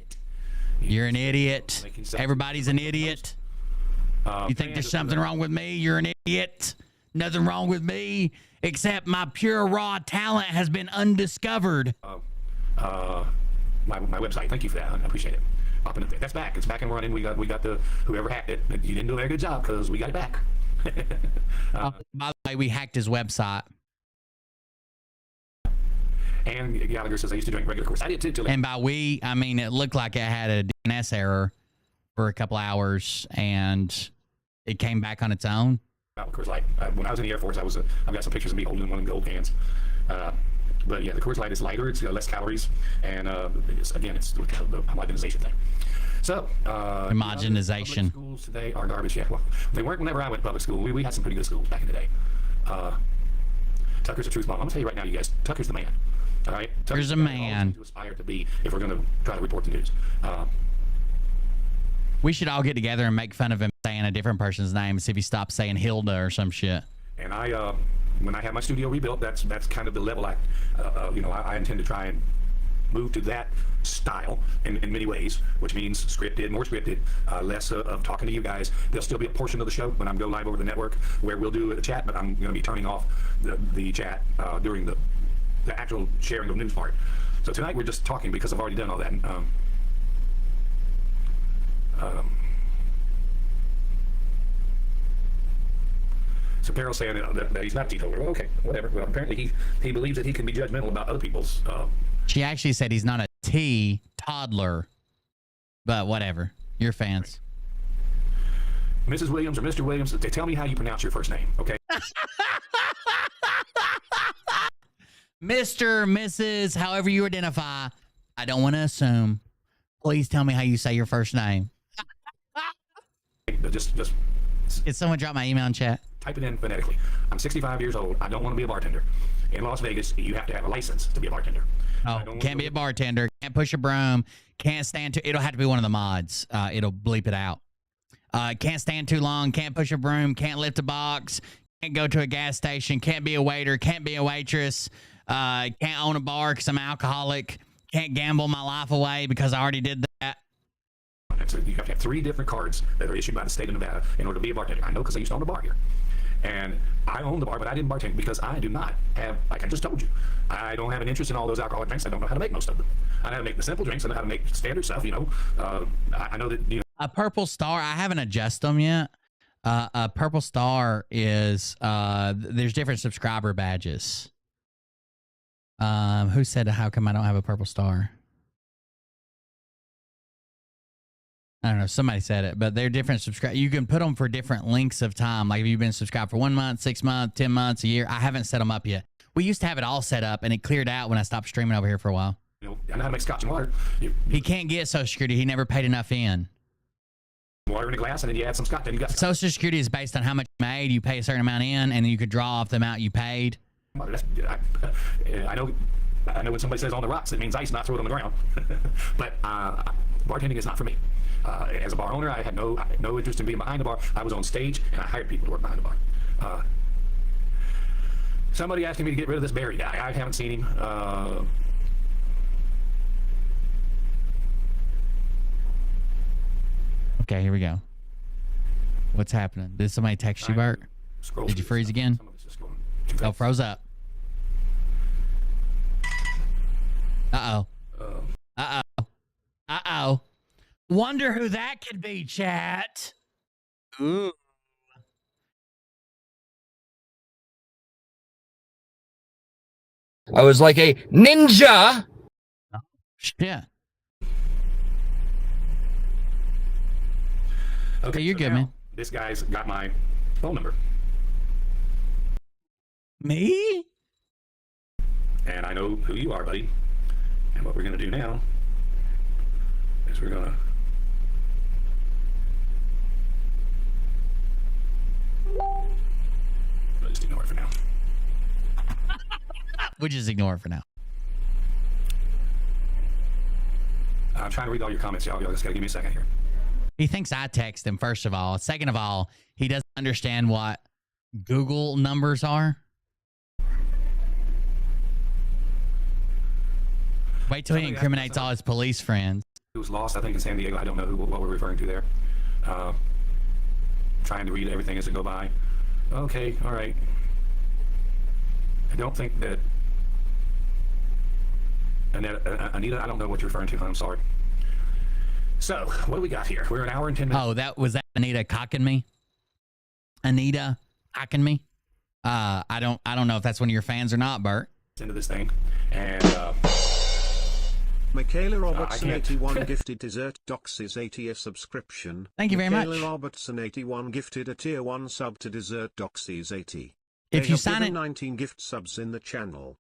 You're an idiot. Everybody's an idiot. You think there's something wrong with me? You're an idiot. Nothing wrong with me except my pure raw talent has been undiscovered. My website. Thank you for that. I appreciate it. Popping up there. That's back. It's back and running. We got the whoever hacked it. You didn't do a very good job because we got it back. By the way, we hacked his website. And Gallagher says I used to drink regular course. I did too. And by we, I mean it looked like it had a DNS error for a couple hours, and it came back on its own. Of course, like when I was in the Air Force, I've got some pictures of me holding one of the gold cans. But yeah, the Coors Light is lighter. It's less calories, and it's the homogenization thing. So homogenization. Schools today are garbage. Yeah, well, they weren't whenever I went to public school. We had some pretty good schools back in the day. Tucker's a truth bomb. I'm gonna tell you right now, you guys. Tucker's the man. All right. Tucker's a man. To aspire to be if we're gonna try to report the news. We should all get together and make fun of him saying a different person's name and see if he stops saying Hilda or some shit. And when I have my studio rebuilt, that's kind of the level I intend to try and move to that style in many ways, which means more scripted, less of talking to you guys. There'll still be a portion of the show when I go live over the network where we'll do a chat, but I'm going to be turning off the chat during the actual sharing of news part. So tonight we're just talking because I've already done all that. So Carol's saying that he's not a teetotaler. Well, okay, whatever. Well, apparently he believes that he can be judgmental about other people's. She actually said he's not a toddler, but whatever. You're fans. Mrs. Williams or Mr. Williams, they tell me how you pronounce your first name, okay? Mr., Mrs., however you identify. I don't want to assume. Please tell me how you say your first name. Just. Did someone drop my email in chat? Type it in phonetically. I'm 65 years old. I don't want to be a bartender. In Las Vegas, you have to have a license to be a bartender. Oh, can't be a bartender. Can't push a broom. Can't stand too. It'll have to be one of the mods. It'll bleep it out. Can't stand too long. Can't push a broom. Can't lift a box. Can't go to a gas station. Can't be a waiter. Can't be a waitress. Can't own a bar because I'm an alcoholic. Can't gamble my life away because I already did that. So you have to have 3 different cards that are issued by the state of Nevada in order to be a bartender. I know because I used to own a bar here. And I own the bar, but I didn't bartend because I do not have, like I just told you, I don't have an interest in all those alcoholic drinks. I don't know how to make most of them. I know how to make the simple drinks. I know how to make standard stuff, you know. I know that, you know. A purple star, I haven't adjusted them yet. A purple star is, there's different subscriber badges. Who said, how come I don't have a purple star? I don't know. Somebody said it, but they're different subscribe. You can put them for different lengths of time. Like if you've been subscribed for 1 month, 6 months, 10 months, a year. I haven't set them up yet. We used to have it all set up, and it cleared out when I stopped streaming over here for a while. You know, I know how to make scotch and water. He can't get Social Security. He never paid enough in. Water in a glass, and then you add some scotch, and you got Social Security is based on how much you made. You pay a certain amount in, and then you could draw off the amount you paid. I know when somebody says on the rocks, it means ice, not throw it on the ground. But bartending is not for me. As a bar owner, I had no interest in being behind the bar. I was on stage, and I hired people to work behind the bar. Somebody asking me to get rid of this Barry guy. I haven't seen him. Okay, here we go. What's happening? Did somebody text you, Bert? Did you freeze again? Oh, froze up. Uh-oh. Uh-oh. Uh-oh. Wonder who that could be, chat. Ooh. I was like a ninja. Oh, shit. Okay, you're good, man. This guy's got my phone number. Me? And I know who you are, buddy. And what we're going to do now is we're going to We'll just ignore it for now. I'm trying to read all your comments, y'all. Y'all just gotta give me a second here. He thinks I text him, first of all. Second of all, he doesn't understand what Google numbers are. Wait till he incriminates all his police friends. He was lost, I think, in San Diego. I don't know what we're referring to there. Trying to read everything as it go by. Okay, all right. I don't think that... Anita, I don't know what you're referring to. I'm sorry. So, what do we got here? We're an hour and 10 minutes. Oh, that Anita cocking me? Anita cocking me? I don't know if that's one of your fans or not, Bert. Into this thing. And... Michaela Robertson 81 gifted dessert Doxy's 80 subscription. Thank you very much. Michaela Robertson 81 gifted a tier 1 sub to dessert Doxy's 80. If you sign in 19 gift subs in the channel.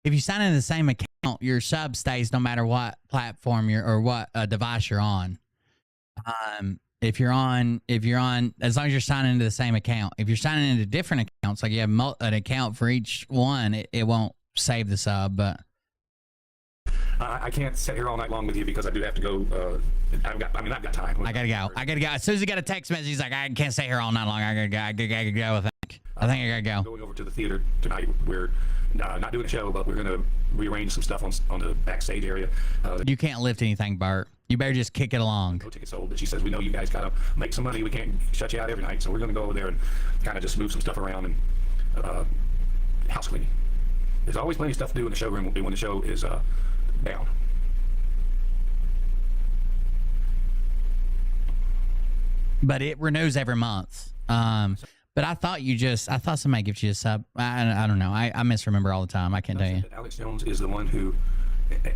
If you sign in the same account, your sub stays no matter what platform or what device you're on. If you're on, as long as you're signing into the same account. If you're signing into different accounts, like you have an account for each one, it won't save the sub. But I can't sit here all night long with you because I do have to go. I've got time. I gotta go. As soon as he got a text message, he's like, I can't stay here all night long. I gotta go. I think I gotta go. Going over to the theater tonight. We're not doing a show, but we're gonna rearrange some stuff on the backstage area. You can't lift anything, Bert. You better just kick it along. No tickets sold, but she says we know you guys gotta make some money. We can't shut you out every night, so we're gonna go over there and kind of just move some stuff around and house cleaning. There's always plenty of stuff to do in the showroom when the show is down. But it renews every month. But I thought somebody gave you a sub. I don't know. I misremember all the time. I can't tell you. Alex Jones is the one who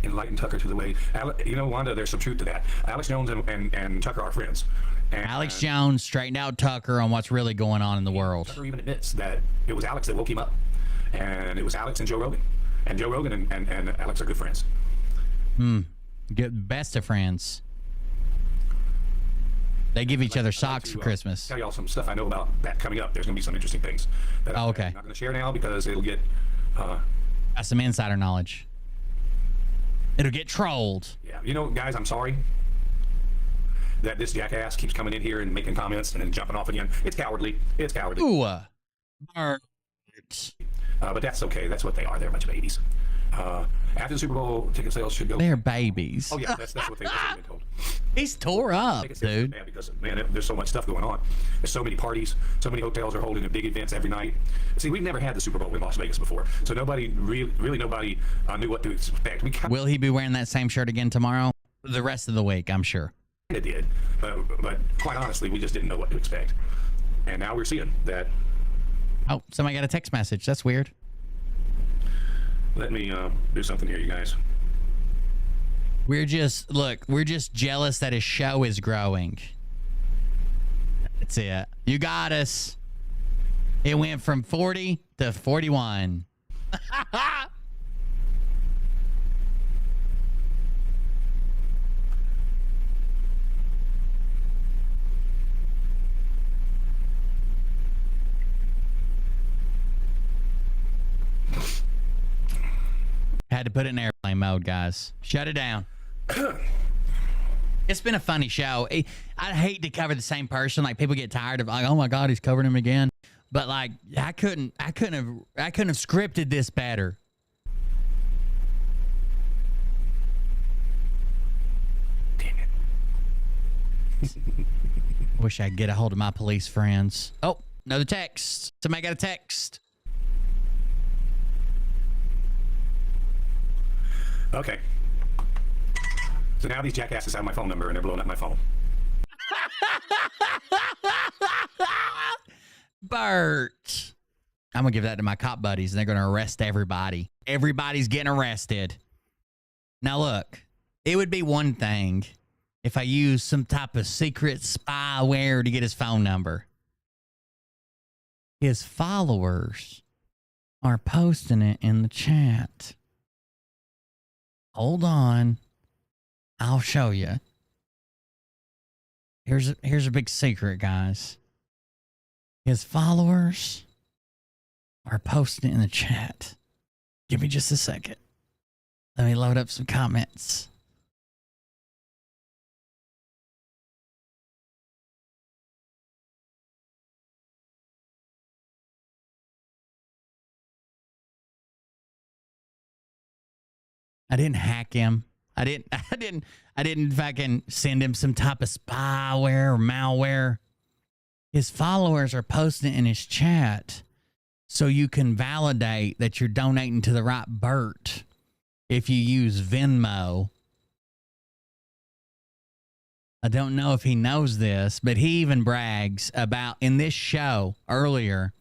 enlightened Tucker to the way. You know, Wanda, there's some truth to that. Alex Jones and Tucker are friends. And Alex Jones straightened out Tucker on what's really going on in the world. Tucker even admits that it was Alex that woke him up. And it was Alex and Joe Rogan. And Joe Rogan and Alex are good friends. Good, best of friends. They give each other socks for Christmas. Tell y'all some stuff I know about that coming up. There's going to be some interesting things that I'm not going to share now because it'll get... That's some insider knowledge. It'll get trolled. Yeah, you know, guys, I'm sorry that this jackass keeps coming in here and making comments and then jumping off again. It's cowardly. It's cowardly. Ooh. But that's okay. That's what they are. They're a bunch of babies. After the Super Bowl, ticket sales should go. They're babies. Oh yeah, that's what they've been told. He's tore up, dude. Bad because man, there's so much stuff going on. There's so many parties. So many hotels are holding big events every night. See, we've never had the Super Bowl in Las Vegas before, so nobody really nobody knew what to expect. Will he be wearing that same shirt again tomorrow? The rest of the week, I'm sure. It did, but quite honestly, we just didn't know what to expect, and now we're seeing that. Oh, somebody got a text message. That's weird. Let me do something here, you guys. We're just jealous that his show is growing. That's it. You got us. It went from 40 to 41. Had to put it in airplane mode, guys. Shut it down. It's been a funny show. I hate to cover the same person. Like, people get tired of, like, oh my God, he's covering him again. But like, I couldn't have scripted this better. Damn it. Wish I could get a hold of my police friends. Oh, another text. Somebody got a text. Okay. So now these jackasses have my phone number and they're blowing up my phone. Bert. I'm going to give that to my cop buddies and they're going to arrest everybody. Everybody's getting arrested. Now look, it would be one thing if I used some type of secret spyware to get his phone number. His followers are posting it in the chat. Hold on. I'll show you. Here's a big secret, guys. His followers are posting it in the chat. Give me just a second. Let me load up some comments. I didn't hack him. I didn't fucking send him some type of spyware or malware. His followers are posting it in his chat so you can validate that you're donating to the right Bert if you use Venmo. I don't know if he knows this, but he even brags about, in this show earlier,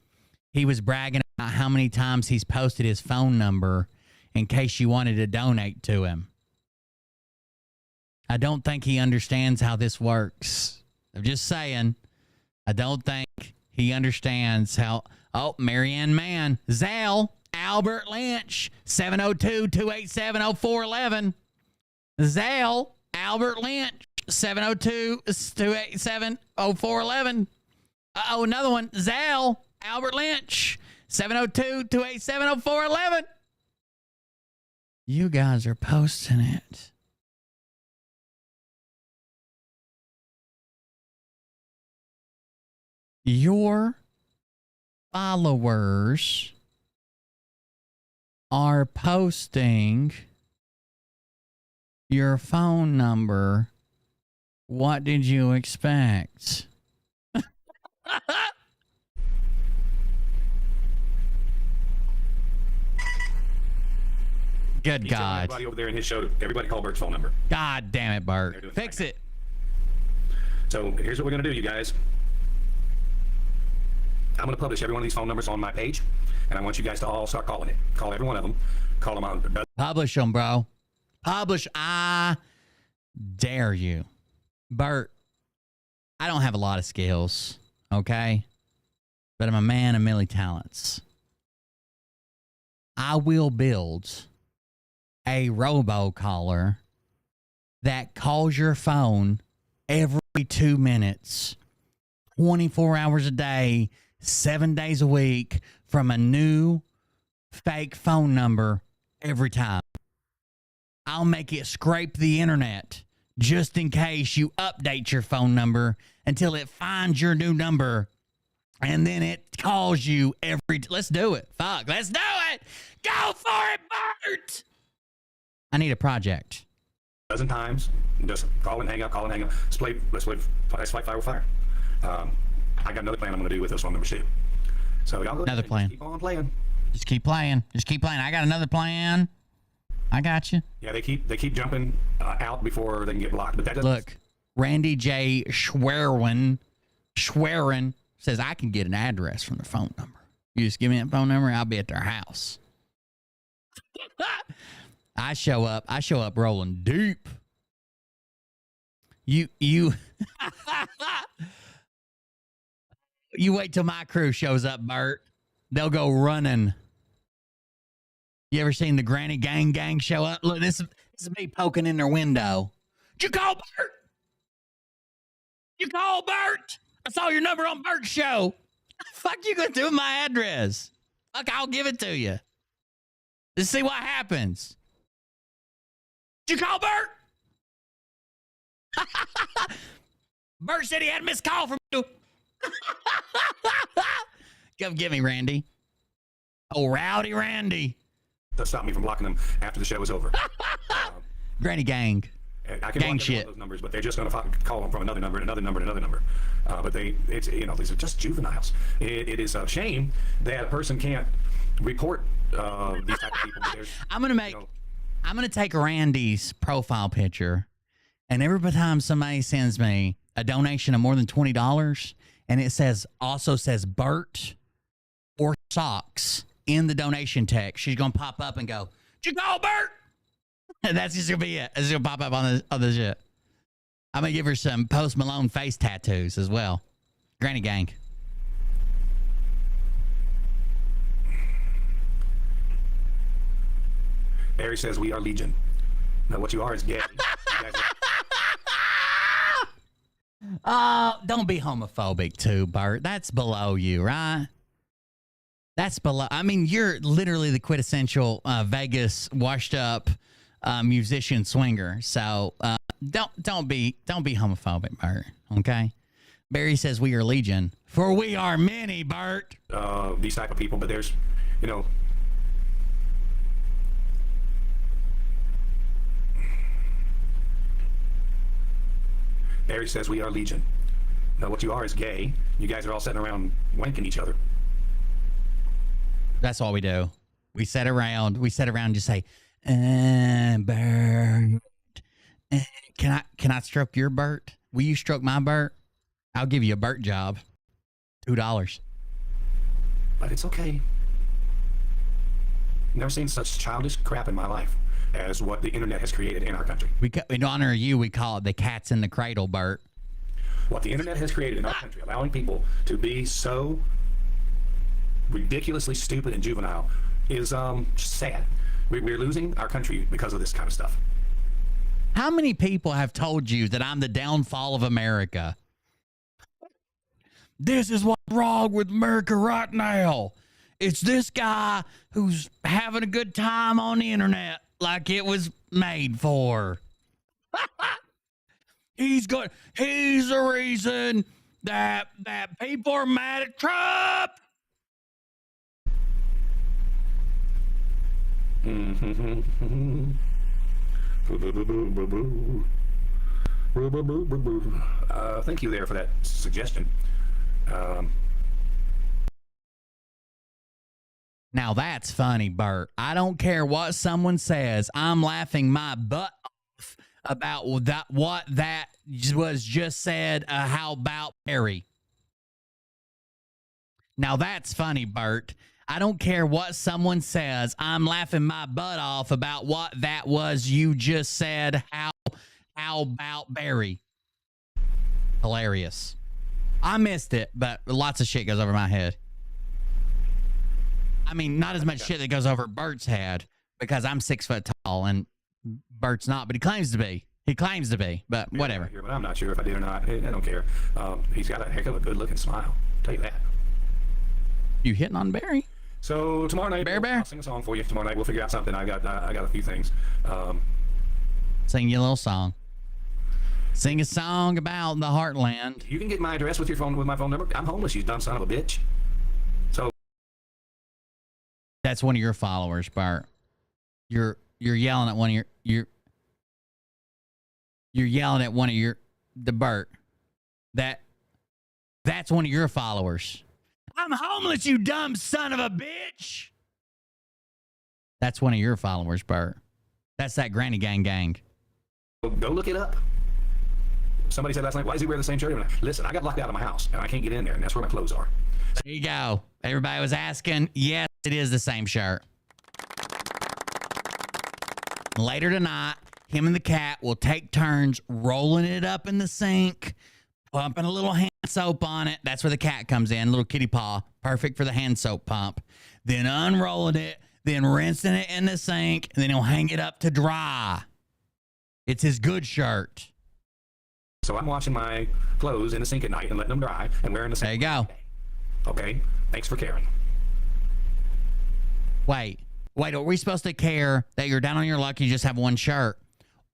he was bragging about how many times he's posted his phone number in case you wanted to donate to him. I don't think he understands how this works. I'm just saying, I don't think he understands how. Oh, Marianne Mann, Zal, Albert Lynch, 702-287-0411. Zal, Albert Lynch, 702-287-0411. Oh, another one, Zal, Albert Lynch, 702-287-0411. You guys are posting it. Your followers are posting your phone number. What did you expect? Good God. Everybody over there in his show, everybody call Bert's phone number. God damn it, Bert. Fix it. So here's what we're going to do, you guys. I'm going to publish every one of these phone numbers on my page, and I want you guys to all start calling it. Call every one of them. Call them on. Publish them, bro. Publish. I dare you. Bert, I don't have a lot of skills, okay? But I'm a man of many talents. I will build a robocaller that calls your phone every 2 minutes, 24 hours a day, 7 days a week from a new fake phone number every time. I'll make it scrape the internet just in case you update your phone number until it finds your new number, and then it calls you every... Let's do it. Fuck, let's do it. Go for it, Bert. I need a project. A dozen times. Just call and hang up, call and hang up. Let's fight fire with fire. I got another plan I'm going to do with those phone numbers too. So y'all another plan. Keep on playing. Just keep playing. Just keep playing. I got another plan. I got you. Yeah, they keep jumping out before they can get blocked. But that doesn't... Look, Randy J. Schwerin says I can get an address from the phone number. You just give me that phone number, I'll be at their house. I show up rolling deep. You you wait till my crew shows up, Bert. They'll go running. You ever seen the Granny Gang show up? Look, this is me poking in their window. Did you call Bert? You call Bert? I saw your number on Bert's show. Fuck you gonna do with my address? Fuck, I'll give it to you. Let's see what happens. Did you call Bert? Bert said he had a missed call from you. Come get me, Randy. Oh, rowdy Randy. To stop me from blocking them after the show is over. Granny Gang. I can Gang block shit. those numbers, but they're just going to call them from another number, another number, another number. But these are just juveniles. It is a shame that a person can't report these type of people. I'm gonna take Randy's profile picture, and every time somebody sends me a donation of more than $20, and it also says Bert or socks in the donation text, she's gonna pop up and go, "Did you call Bert?" And that's just gonna be it. It's gonna pop up on the shit. I'm gonna give her some Post Malone face tattoos as well. Granny Gang. Barry says we are Legion. Now what you are is gay. Oh, don't be homophobic too, Bert. That's below you, right? That's below. I mean, you're literally the quintessential Vegas washed up musician swinger. So don't be homophobic, Bert. Okay. Barry says we are legion, for we are many, Bert. These type of people, but there's, you know, Barry says we are legion. Now, what you are is gay. You guys are all sitting around wanking each other. That's all we do. We sit around and just say, Bert. Can I stroke your Bert? Will you stroke my Bert? I'll give you a Bert job. $2. But it's okay. Never seen such childish crap in my life as what the internet has created in our country. In honor of you, we call it the cats in the cradle, Bert. What the internet has created in our country, allowing people to be so ridiculously stupid and juvenile, is sad. We're losing our country because of this kind of stuff. How many people have told you that I'm the downfall of America? This is what's wrong with America right now. It's this guy who's having a good time on the internet like it was made for. He's the reason that people are mad at Trump. Thank you there for that suggestion. Now that's funny, Bert. I don't care what someone says. I'm laughing my butt off about what that was just said. How about Barry? Now that's funny, Bert. I don't care what someone says. I'm laughing my butt off about what that was you just said. How about Barry? Hilarious. I missed it, but lots of shit goes over my head. I mean, not as much shit that goes over Bert's head because I'm 6 foot tall and Bert's not, but he claims to be. He claims to be, but whatever. But I'm not sure if I did or not. I don't care. He's got a heck of a good-looking smile. I'll tell you that. You hitting on Barry? So tomorrow night, I'll sing a song for you. Tomorrow night we'll figure out something. I got a few things. Sing you a little song. Sing a song about the heartland. You can get my address with your phone, with my phone number. I'm homeless, you dumb son of a bitch. So that's one of your followers, Bart. You're yelling at one of you're yelling at one of the Bart. That's one of your followers. I'm homeless, you dumb son of a bitch. That's one of your followers, Bart. That's that Granny Gang. Go look it up. Somebody said last night, why does he wear the same shirt? Listen, I got locked out of my house, and I can't get in there, and that's where my clothes are. There you go. Everybody was asking. Yes, it is the same shirt. Later tonight, him and the cat will take turns rolling it up in the sink, pumping a little hand soap on it. That's where the cat comes in, little kitty paw. Perfect for the hand soap pump. Then unrolling it, then rinsing it in the sink, and then he'll hang it up to dry. It's his good shirt. So I'm washing my clothes in the sink at night and letting them dry and wearing the same. There you go. Okay, thanks for caring. Wait, are we supposed to care that you're down on your luck, you just have one shirt?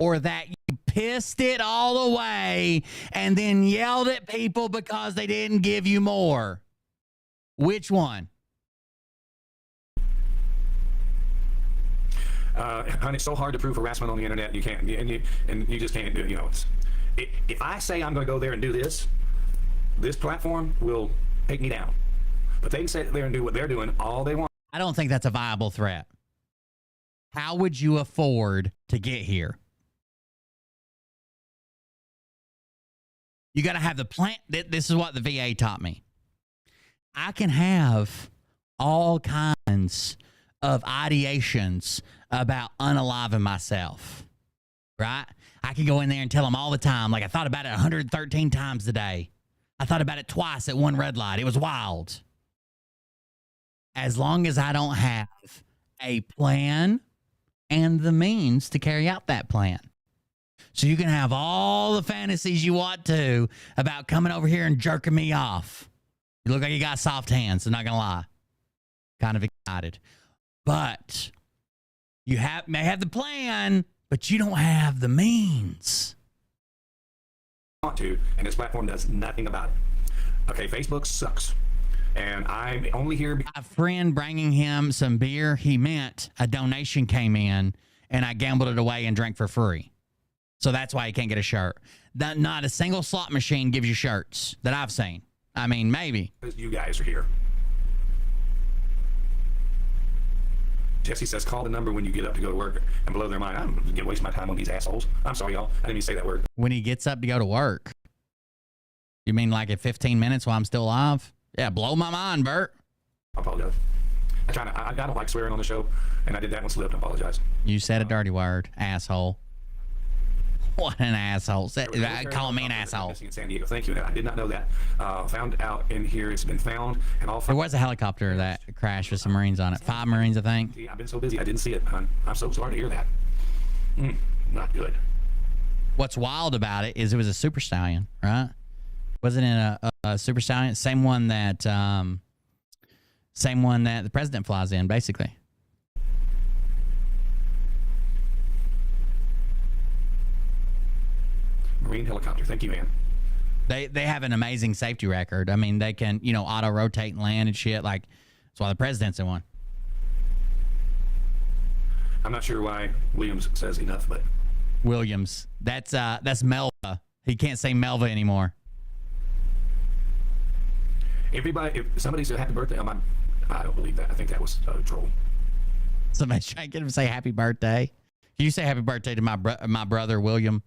Or that you pissed it all away and then yelled at people because they didn't give you more? Which one? Honey, it's so hard to prove harassment on the internet. You can't, and you just can't do it. You know, if I say I'm going to go there and do this platform will take me down. But they can sit there and do what they're doing all they want. I don't think that's a viable threat. How would you afford to get here? You got to have the plan. This is what the VA taught me. I can have all kinds of ideations about unaliving myself, right? I can go in there and tell them all the time, like I thought about it 113 times a day. I thought about it twice at one red light. It was wild. As long as I don't have a plan and the means to carry out that plan. So you can have all the fantasies you want to about coming over here and jerking me off. You look like you got soft hands, I'm not going to lie. kind of excited. But you may have the plan, but you don't have the means. Want to, and this platform does nothing about it. Okay, Facebook sucks. And I'm only here. A friend bringing him some beer, he meant a donation came in, and I gambled it away and drank for free. So that's why he can't get a shirt. Not a single slot machine gives you shirts that I've seen. I mean, maybe. You guys are here. Jesse says, call the number when you get up to go to work and blow their mind. I'm going to waste my time on these assholes. I'm sorry, y'all. I didn't even say that word. When he gets up to go to work. You mean like at 15 minutes while I'm still alive? Yeah, blow my mind, Bert. I apologize. I don't like swearing on the show, and I did that one slipped. I apologize. You said a dirty word, asshole. What an asshole. Call me an asshole. In San Diego. Thank you. I did not know that. Found out in here it's been found. And all there was a helicopter that crashed with some Marines on it. 5 Marines, I think. I've been so busy, I didn't see it. I'm so sorry to hear that. Not good. What's wild about it is it was a Super Stallion, right? Wasn't it a Super Stallion? Same one that the president flies in, basically. Marine helicopter. Thank you, man. They have an amazing safety record. I mean, they can, auto rotate and land and shit. Like, that's why the president's in one. I'm not sure why Williams says enough, but Williams. That's Melva. He can't say Melva anymore. Everybody, if somebody said happy birthday, I don't believe that. I think that was a troll. Somebody's trying to get him to say happy birthday. Can you say happy birthday to my brother William?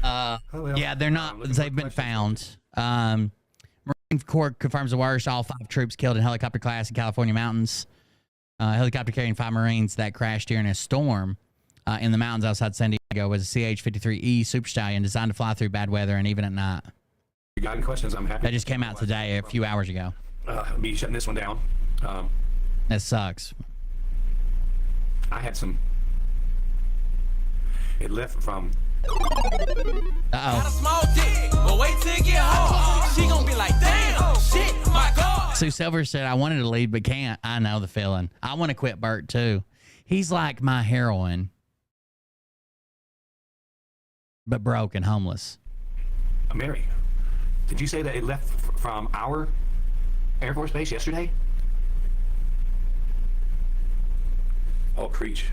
Yeah, they're not. They've been found. Marine Corps confirms the worst. All 5 troops killed in helicopter crash in California mountains. Helicopter carrying 5 Marines that crashed during a storm in the mountains outside San Diego was a CH-53E Super Stallion designed to fly through bad weather and even at night. If you got any questions, I'm happy. That just came out today, a few hours ago. I'll be shutting this one down. That sucks. I had some. It left from. Uh-oh. Small dick, but wait till it get home. She gonna be like, damn, shit, my God. Sue Silver said, I wanted to leave, but can't. I know the feeling. I want to quit Bert, too. He's like my heroine, but broke and homeless. Mary, did you say that it left from our Air Force Base yesterday? Oh, preach.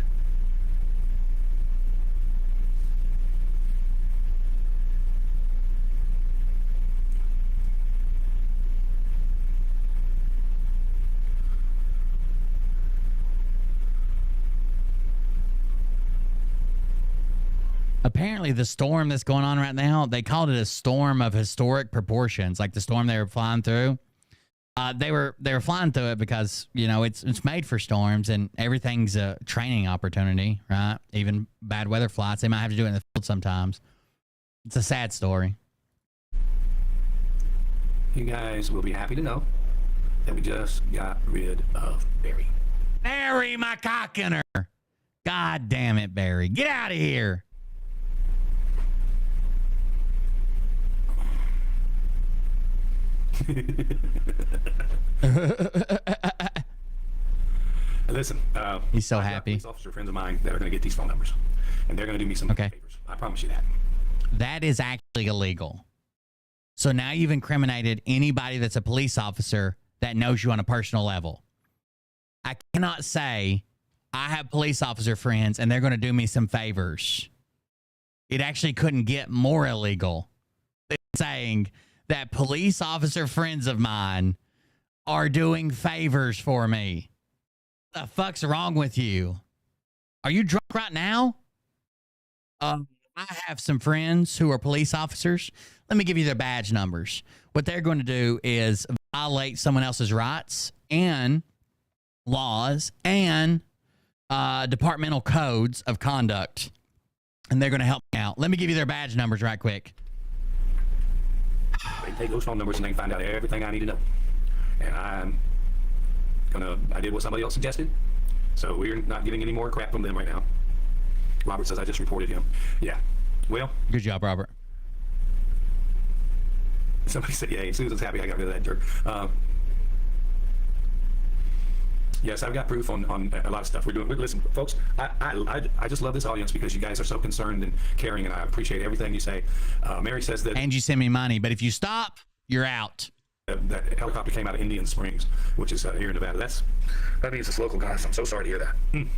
Apparently, the storm that's going on right now, they called it a storm of historic proportions, like the storm they were flying through. They were flying through it because, it's made for storms and everything's a training opportunity, right? Even bad weather flights, they might have to do it in the field sometimes. It's a sad story. You guys will be happy to know that we just got rid of Barry. Barry, my cockinner. God damn it, Barry. Get out of here. Listen, he's so I've got happy. police officer friends of mine that are going to get these phone numbers, and they're going to do me some favors. I promise you that. That is actually illegal. So now you've incriminated anybody that's a police officer that knows you on a personal level. I cannot say I have police officer friends and they're going to do me some favors. It actually couldn't get more illegal. It's saying that police officer friends of mine are doing favors for me. What the fuck's wrong with you? Are you drunk right now? I have some friends who are police officers. Let me give you their badge numbers. What they're going to do is violate someone else's rights and laws and departmental codes of conduct. And they're going to help me out. Let me give you their badge numbers right quick. They can take those phone numbers and they can find out everything I need to know. And I did what somebody else suggested. So we're not getting any more crap from them right now. Robert says I just reported him. Yeah. Well. Good job, Robert. Somebody said, yeah, Susan's happy I got rid of that jerk. Yes, I've got proof on a lot of stuff. Listen, folks, I just love this audience because you guys are so concerned and caring, and I appreciate everything you say. Mary says that... And you send me money, but if you stop, you're out. That helicopter came out of Indian Springs, which is here in Nevada. That means it's local, guys. I'm so sorry to hear that. You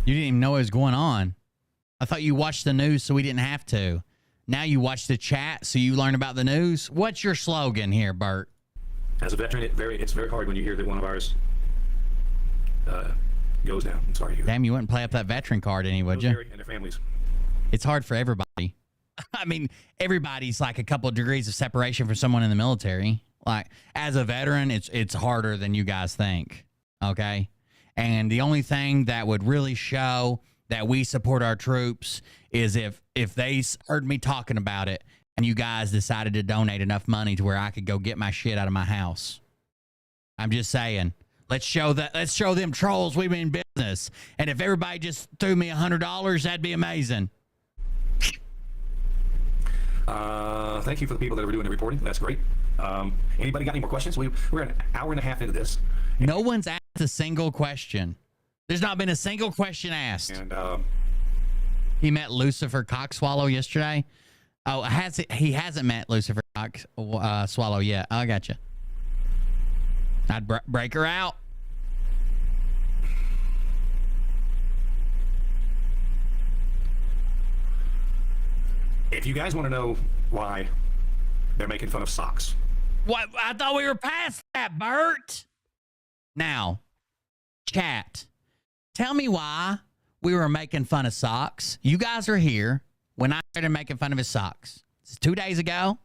didn't even know what was going on. I thought you watched the news so we didn't have to. Now you watch the chat so you learn about the news. What's your slogan here, Bert? As a veteran, it's very hard when you hear that one of ours goes down. I'm sorry to hear that. Damn, you wouldn't play up that veteran card any, would you? And their families. It's hard for everybody. I mean, everybody's like a couple of degrees of separation from someone in the military. Like, as a veteran, it's harder than you guys think, okay? And the only thing that would really show that we support our troops is if they heard me talking about it and you guys decided to donate enough money to where I could go get my shit out of my house. I'm just saying, let's show them trolls we mean business. And if everybody just threw me $100, that'd be amazing. Thank you for the people that are doing the reporting. That's great. Anybody got any more questions? We're an hour and a half into this. No one's asked a single question. There's not been a single question asked. And he met Lucifer Cockswallow yesterday. Oh, he hasn't met Lucifer Swallow yet. I got you. I'd break her out. If you guys want to know why they're making fun of socks. What? I thought we were past that, Bert. Now, chat, tell me why we were making fun of socks. You guys are here when I started making fun of his socks. This is 2 days ago.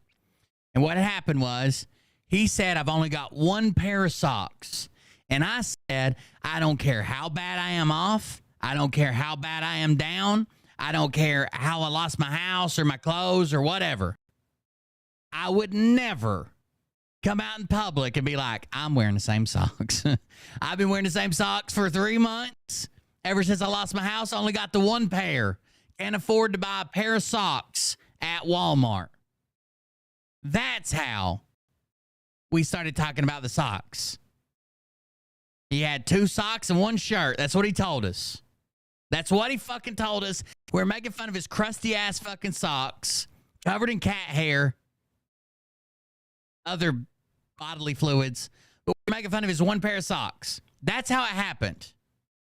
And what happened was he said, I've only got one pair of socks. And I said, I don't care how bad I am off. I don't care how bad I am down. I don't care how I lost my house or my clothes or whatever. I would never come out in public and be like, I'm wearing the same socks. I've been wearing the same socks for 3 months. Ever since I lost my house, I only got the one pair. Can't afford to buy a pair of socks at Walmart. That's how we started talking about the socks. He had 2 socks and 1 shirt. That's what he told us. That's what he fucking told us. We're making fun of his crusty ass fucking socks, covered in cat hair, other bodily fluids, but we're making fun of his 1 pair of socks. That's how it happened.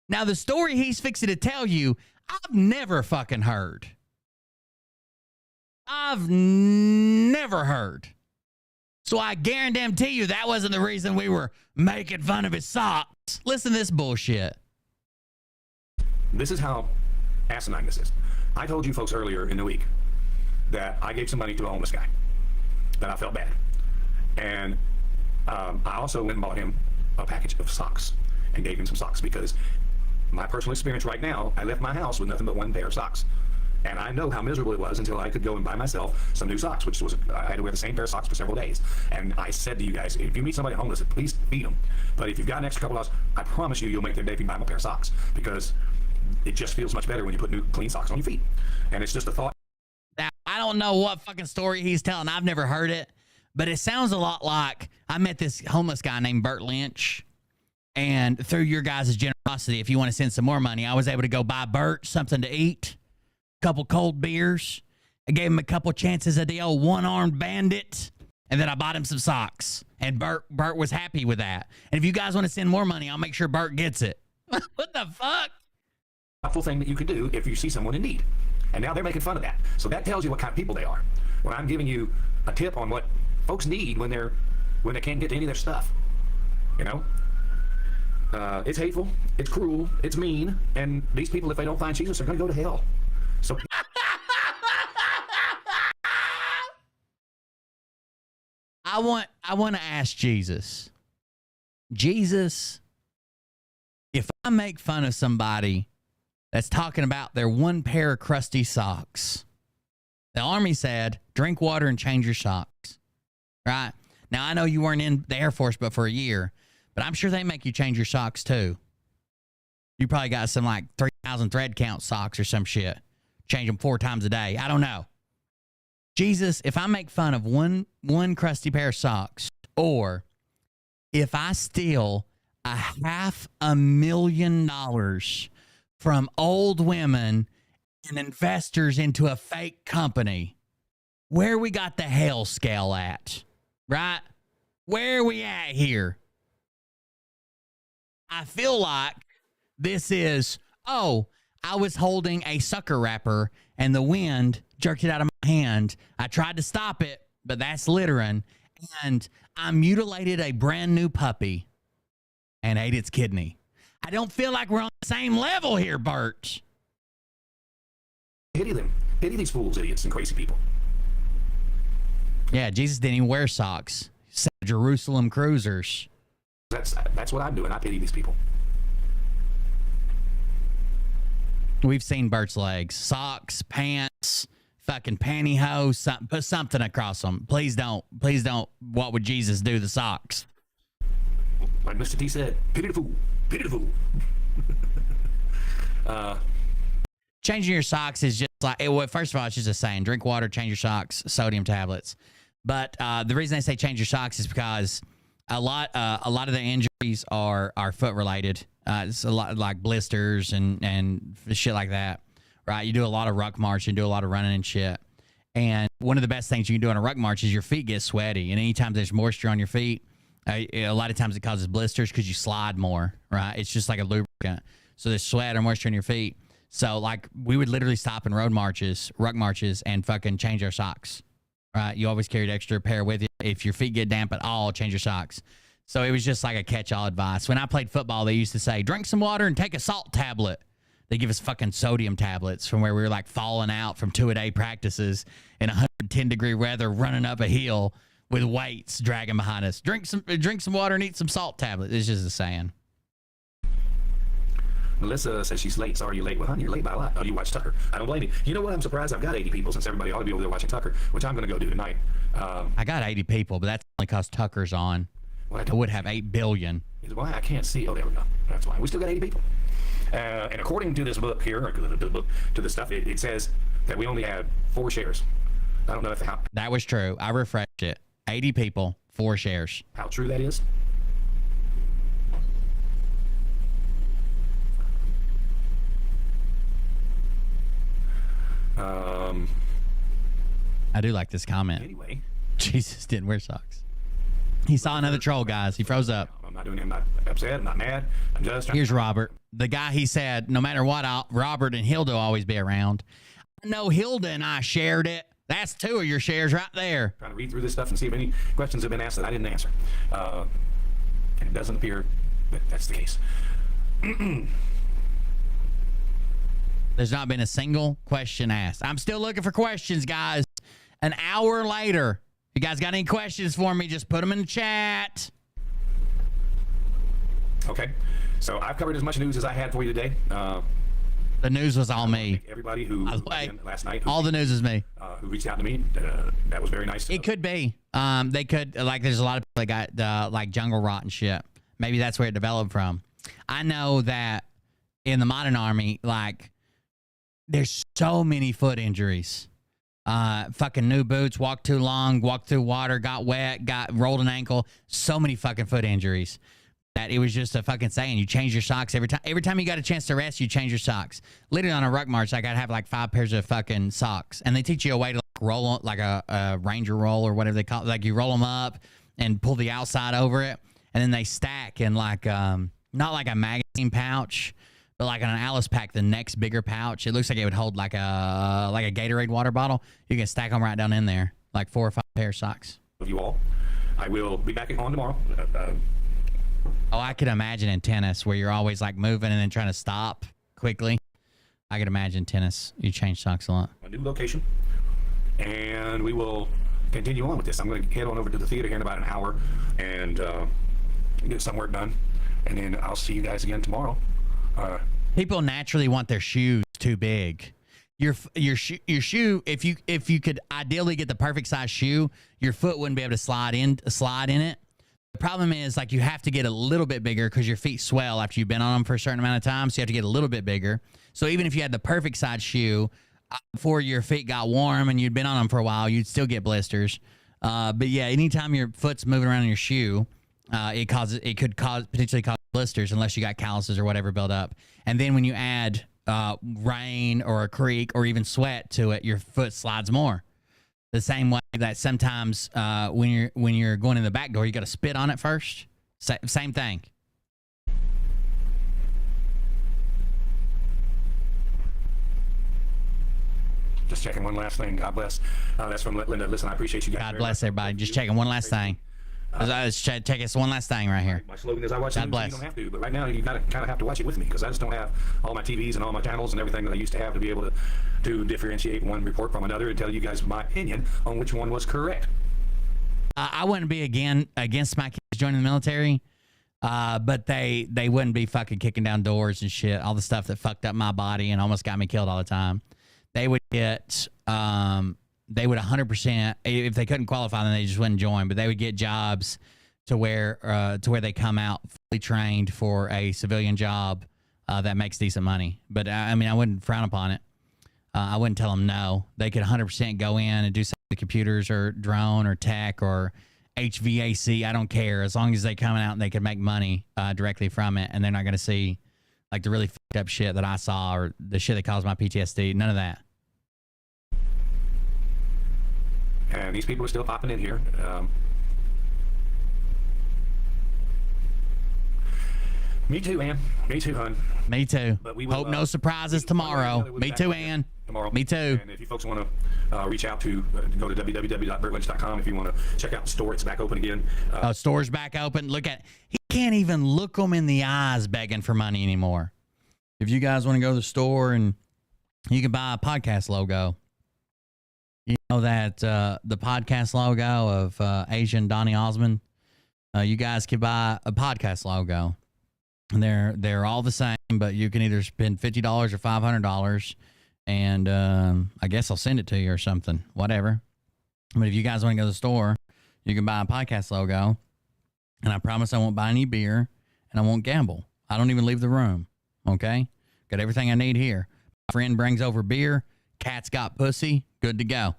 Now, the story he's fixing to tell you, I've never fucking heard. I've never heard. So I guarantee you that wasn't the reason we were making fun of his socks. Listen to this bullshit. This is how asinine this is. I told you folks earlier in the week that I gave some money to a homeless guy, that I felt bad. And I also went and bought him a package of socks and gave him some socks because my personal experience right now, I left my house with nothing but 1 pair of socks. And I know how miserable it was until I could go and buy myself some new socks, which was, I had to wear the same pair of socks for several days. And I said to you guys, if you meet somebody homeless, please feed them. But if you've got an extra couple of dollars, I promise you'll make their day if you buy them a pair of socks, because it just feels much better when you put new clean socks on your feet. And it's just a thought. Now, I don't know what fucking story he's telling. I've never heard it, but it sounds a lot like I met this homeless guy named Bert Lynch. And through your guys' generosity, if you want to send some more money, I was able to go buy Bert something to eat, a couple cold beers. I gave him a couple chances at the old one-armed bandit. And then I bought him some socks. And Bert was happy with that. And if you guys want to send more money, I'll make sure Bert gets it. What the fuck? Thoughtful thing that you can do if you see someone in need. And now they're making fun of that. So that tells you what kind of people they are. When I'm giving you a tip on what folks need when they can't get to any of their stuff. You know? It's hateful, it's cruel, it's mean, and these people, if they don't find Jesus, they're going to go to hell. So I want to ask Jesus, if I make fun of somebody that's talking about their 1 pair of crusty socks, the Army said, drink water and change your socks, right? Now, I know you weren't in the Air Force but for a year, but I'm sure they make you change your socks too. You probably got some like 3,000 thread count socks or some shit. Change them 4 times a day. I don't know. Jesus, if I make fun of one crusty pair of socks, or if I steal $500,000 from old women and investors into a fake company. Where we got the hell scale at, right? Where are we at here? I feel like this is, I was holding a sucker wrapper and the wind jerked it out of my hand. I tried to stop it, but that's littering. And I mutilated a brand new puppy and ate its kidney. I don't feel like we're on the same level here, Bert. Pity them. Pity these fools, idiots, and crazy people. Yeah, Jesus didn't even wear socks. He said Jerusalem cruisers. That's what I'm doing. I pity these people. We've seen Bert's legs. Socks, pants, fucking pantyhose, put something across them. Please don't. Please don't. What would Jesus do to the socks? Like Mr. T said, pity the fool. Pity the fool. Changing your socks is just like, well, first of all, it's just a saying. Drink water, change your socks, sodium tablets. But the reason they say change your socks is because a lot of the injuries are foot related. It's a lot like blisters and shit like that, right? You do a lot of ruck march and do a lot of running and shit. And one of the best things you can do on a ruck march is your feet get sweaty. And anytime there's moisture on your feet, a lot of times it causes blisters because you slide more, right? It's just like a lubricant. So there's sweat or moisture in your feet. So like we would literally stop in road marches, ruck marches, and fucking change our socks, right? You always carry an extra pair with you. If your feet get damp at all, change your socks. So it was just like a catch-all advice. When I played football, they used to say, drink some water and take a salt tablet. They give us fucking sodium tablets from where we were like falling out from 2-a-day practices in 110-degree weather, running up a hill with weights dragging behind us. Drink some water and eat some salt tablets. It's just a saying. Melissa says she's late. Sorry you're late. Well, honey, you're late by a lot. Oh, you watch Tucker. I don't blame you. You know what? I'm surprised I've got 80 people since everybody ought to be over there watching Tucker, which I'm going to go do tonight. I got 80 people, but that's only because Tucker's on. I would have 8 billion. Is why I can't see. Oh, there we go. That's why. We still got 80 people. And according to this book here, or to the stuff, it says that we only had 4 shares. I don't know if that was true. I refreshed it. 80 people, 4 shares. How true that is? I do like this comment. Anyway, Jesus didn't wear socks. He saw another troll, guys. He froze up. I'm not doing it. I'm not upset. I'm not mad. I'm just. Here's Robert. The guy he said, no matter what, Robert and Hilda will always be around. I know Hilda and I shared it. That's 2 of your shares right there. Trying to read through this stuff and see if any questions have been asked that I didn't answer. And it doesn't appear that that's the case. There's not been a single question asked. I'm still looking for questions, guys. An hour later. You guys got any questions for me? Just put them in the chat. Okay. So I've covered as much news as I had for you today. The news was all me. Everybody who last night. All the news is me. Who reached out to me. That was very nice. It could be. They could, like, there's a lot of people that got, like, jungle rot and shit. Maybe that's where it developed from. I know that in the modern army, like, there's so many foot injuries. Fucking new boots, walked too long, walked through water, got wet, rolled an ankle. So many fucking foot injuries that it was just a fucking saying. You change your socks every time. Every time you got a chance to rest, you change your socks. Literally on a ruck march, I got to have like 5 pairs of fucking socks. And they teach you a way to like roll on, like a ranger roll or whatever they call it. Like you roll them up and pull the outside over it. And then they stack in like, not like a magazine pouch, but like on an Alice pack, the next bigger pouch, it looks like it would hold like a Gatorade water bottle. You can stack them right down in there, like 4 or 5 pair of socks. Of you all, I will be back on tomorrow. Oh, I could imagine in tennis where you're always like moving and then trying to stop quickly. I could imagine tennis. You change socks a lot. A new location, and we will continue on with this. I'm going to head on over to the theater here in about an hour and get some work done, and then I'll see you guys again tomorrow. People naturally want their shoes too big. Your shoe, if you could ideally get the perfect size shoe, your foot wouldn't be able to slide in it. The problem is like you have to get a little bit bigger because your feet swell after you've been on them for a certain amount of time. So you have to get a little bit bigger. So even if you had the perfect size shoe before your feet got warm and you'd been on them for a while, you'd still get blisters. But yeah, anytime your foot's moving around in your shoe, it could potentially cause blisters unless you got calluses or whatever built up. And then when you add rain or a creek or even sweat to it, your foot slides more. The same way that sometimes when you're going in the back door, you got to spit on it first. Same thing. Just checking one last thing. God bless. That's from Linda. Listen, I appreciate you guys. God bless everybody. Just checking one last thing. Let's check this one last thing right here. My slogan is I watch God it. bless. You don't have to, but right now you kind of have to watch it with me because I just don't have all my TVs and all my channels and everything that I used to have to be able to differentiate one report from another and tell you guys my opinion on which one was correct. I wouldn't be against my kids joining the military, but they wouldn't be fucking kicking down doors and shit. All the stuff that fucked up my body and almost got me killed all the time. They would get they would 100%, if they couldn't qualify, then they just wouldn't join. But they would get jobs to where they come out fully trained for a civilian job that makes decent money. But I mean, I wouldn't frown upon it. I wouldn't tell them no. They could 100% go in and do something with computers or drone or tech or HVAC. I don't care, as long as they come out and they can make money directly from it, and they're not going to see like the really fucked up shit that I saw or the shit that caused my PTSD. None of that. And these people are still popping in here. Me too, Ann. Me too, hun. Me too. But we will, hope no surprises tomorrow. Me too, Ann. Tomorrow. Me too. And if you folks want to reach out to, go to www.bertlynch.com. If you want to check out the store, it's back open again. Store's back open. He can't even look them in the eyes begging for money anymore. If you guys want to go to the store and you can buy a podcast logo. You know that the podcast logo of Asian Donny Osmond, you guys can buy a podcast logo. And they're all the same, but you can either spend $50 or $500, and I guess I'll send it to you or something, whatever. But if you guys want to go to the store, you can buy a podcast logo, and I promise I won't buy any beer, and I won't gamble. I don't even leave the room, okay? Got everything I need here. My friend brings over beer. Cat's got pussy. Good to go.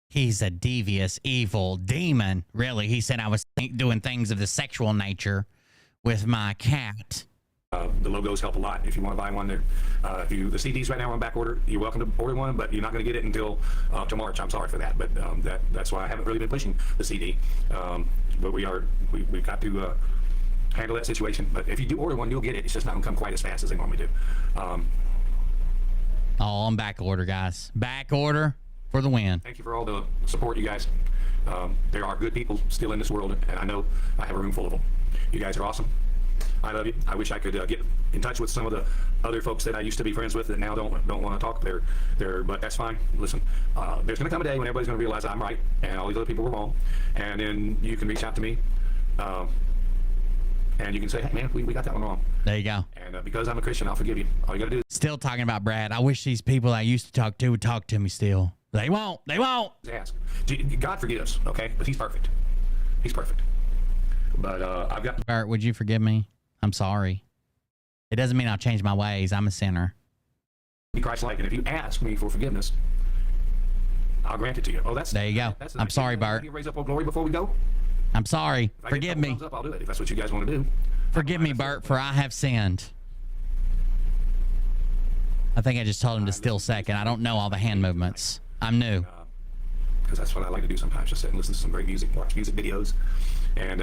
He's a devious, evil demon. Really, he said I was doing things of the sexual nature with my cat. The logos help a lot. If you want to buy one, there. The CDs right now are on back order. You're welcome to order one, but you're not going to get it until to March. I'm sorry for that, but that's why I haven't really been pushing the CD. But we've got to handle that situation. But if you do order one, you'll get it. It's just not going to come quite as fast as they normally do. On back order, guys. Back order for the win. Thank you for all the support, you guys. There are good people still in this world, and I know I have a room full of them. You guys are awesome. I love you. I wish I could get in touch with some of the other folks that I used to be friends with that now don't want to talk. But that's fine. Listen, there's going to come a day when everybody's going to realize I'm right and all these other people were wrong, and then you can reach out to me, and you can say, hey man, we got that one wrong. There you go. And because I'm a Christian, I'll forgive you. All you got to do is still talking about Brad. I wish these people I used to talk to would talk to me still. They won't. They won't. Ask. God forgives, okay? But he's perfect. He's perfect. But I've got... Bert, would you forgive me? I'm sorry. It doesn't mean I'll change my ways. I'm a sinner. Be Christ-like, and if you ask me for forgiveness, I'll grant it to you. Oh, that's... There you go. I'm sorry, Bert. Can you raise up Old Glory before we go? I'm sorry. Forgive me. Up, I'll do it, if that's what you guys want to do. Forgive me, Bert, for I have sinned. I think I just told him to still second. I don't know all the hand movements. I'm new. Because that's what I like to do sometimes, just sit and listen to some great music, watch music videos. And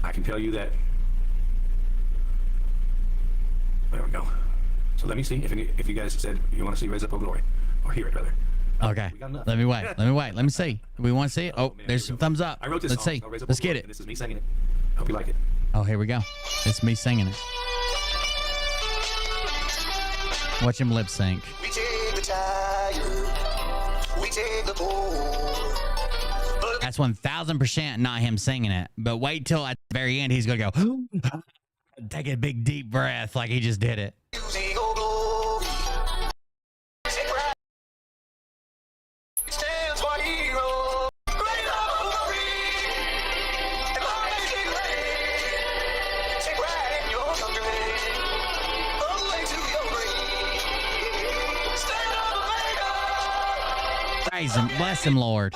I can tell you that... There we go. So let me see if you guys said you want to see Raise Up, O Glory. Or hear it, rather. Okay. Let me wait. Let me see. Do we want to see it? Oh, there's some thumbs up. I wrote this Let's song, see. so Raise Up, Let's O Glory, get it. and this is me singing it. Hope you like it. Oh, here we go. It's me singing it. Watch him lip sync. We take the tired, we take the poor. That's 1000% not him singing it. But wait till at the very end, he's going to go, take a big deep breath like he just did it. Praise him. Bless him, Lord.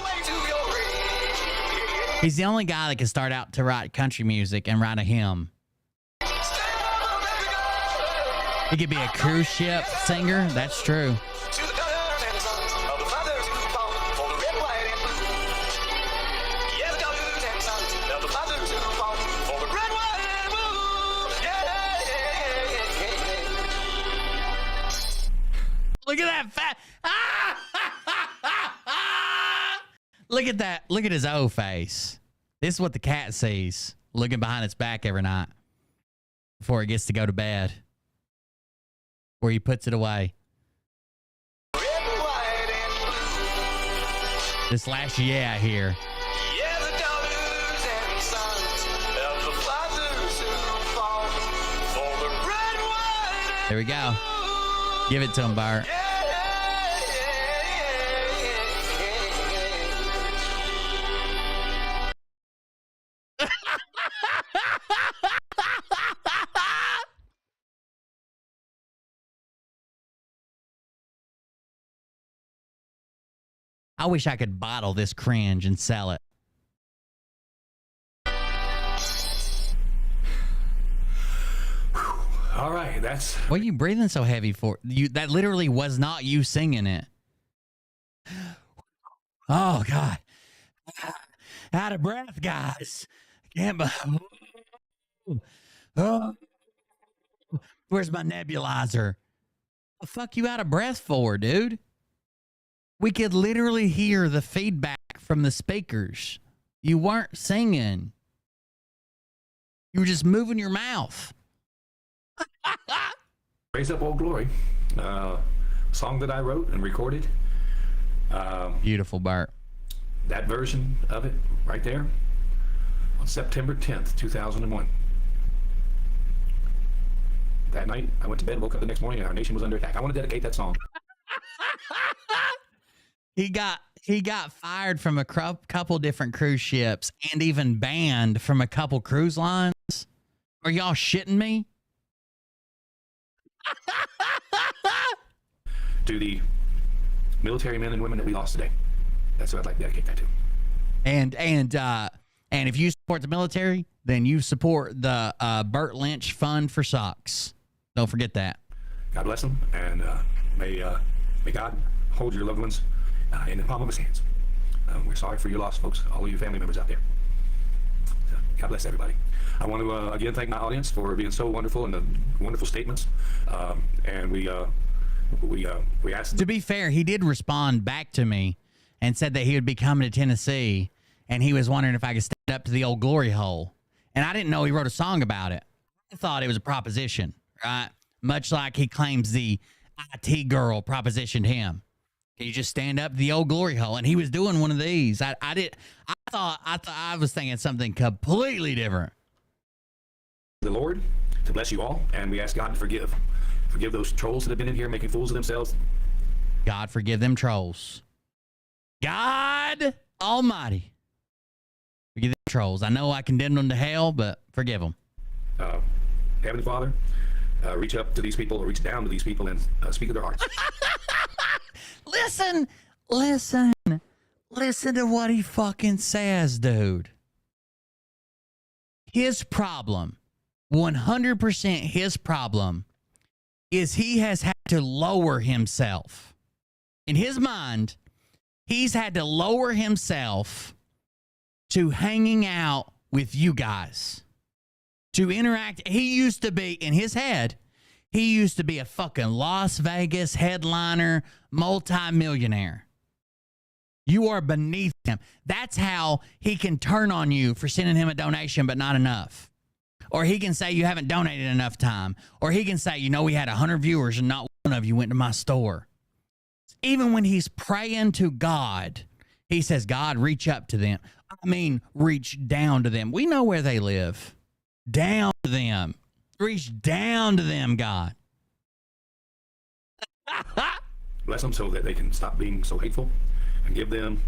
He's the only guy that can start out to write country music and write a hymn. He could be a cruise ship singer. That's true. Look at that fat. Look at that. Look at his old face. This is what the cat sees, looking behind its back every night before it gets to go to bed, where he puts it away. This last yeah here. There we go. Give it to him, Bart. I wish I could bottle this cringe and sell it. All right, that's... What are you breathing so heavy for? That literally was not you singing it. Oh, God. Out of breath, guys. Can't... Oh. Where's my nebulizer? What the fuck you out of breath for, dude? We could literally hear the feedback from the speakers. You weren't singing. You were just moving your mouth. Raise Up Old Glory, song that I wrote and recorded. Beautiful, Bart. That version of it right there on September 10th, 2001. That night, I went to bed, woke up the next morning, and our nation was under attack. I want to dedicate that song. He got fired from a couple different cruise ships and even banned from a couple cruise lines. Are y'all shitting me? To the military men and women that we lost today. That's what I'd like to dedicate that to. And if you support the military, then you support the Burt Lynch Fund for Socks. Don't forget that. God bless them, and may God hold your loved ones in the palm of his hands. We're sorry for your loss, folks, all of your family members out there. So, God bless everybody. I want to again thank my audience for being so wonderful and the wonderful statements. And we asked. To be fair, he did respond back to me and said that he would be coming to Tennessee, and he was wondering if I could stand up to the old glory hole. And I didn't know he wrote a song about it. I thought it was a proposition, right? Much like he claims the IT girl propositioned him. Can you just stand up to the old glory hole? And he was doing one of these. I thought I was thinking something completely different. The Lord to bless you all, and we ask God to forgive those trolls that have been in here making fools of themselves. God forgive them trolls. God Almighty, forgive them trolls. I know I condemned them to hell, but forgive them. Heavenly Father, reach up to these people, or reach down to these people, and speak to their hearts. Listen to what he fucking says, dude. His problem, 100% his problem, is he has had to lower himself. In his mind, he's had to lower himself to hanging out with you guys, to interact. He used to be, in his head, he used to be a fucking Las Vegas headliner, multi-millionaire. You are beneath him. That's how he can turn on you for sending him a donation, but not enough. Or he can say you haven't donated enough time. Or he can say, we had 100 viewers and not one of you went to my store. Even when he's praying to God, he says, God, reach up to them. Reach down to them. We know where they live. Down to them. Reach down to them, God. Bless them so that they can stop being so hateful and give them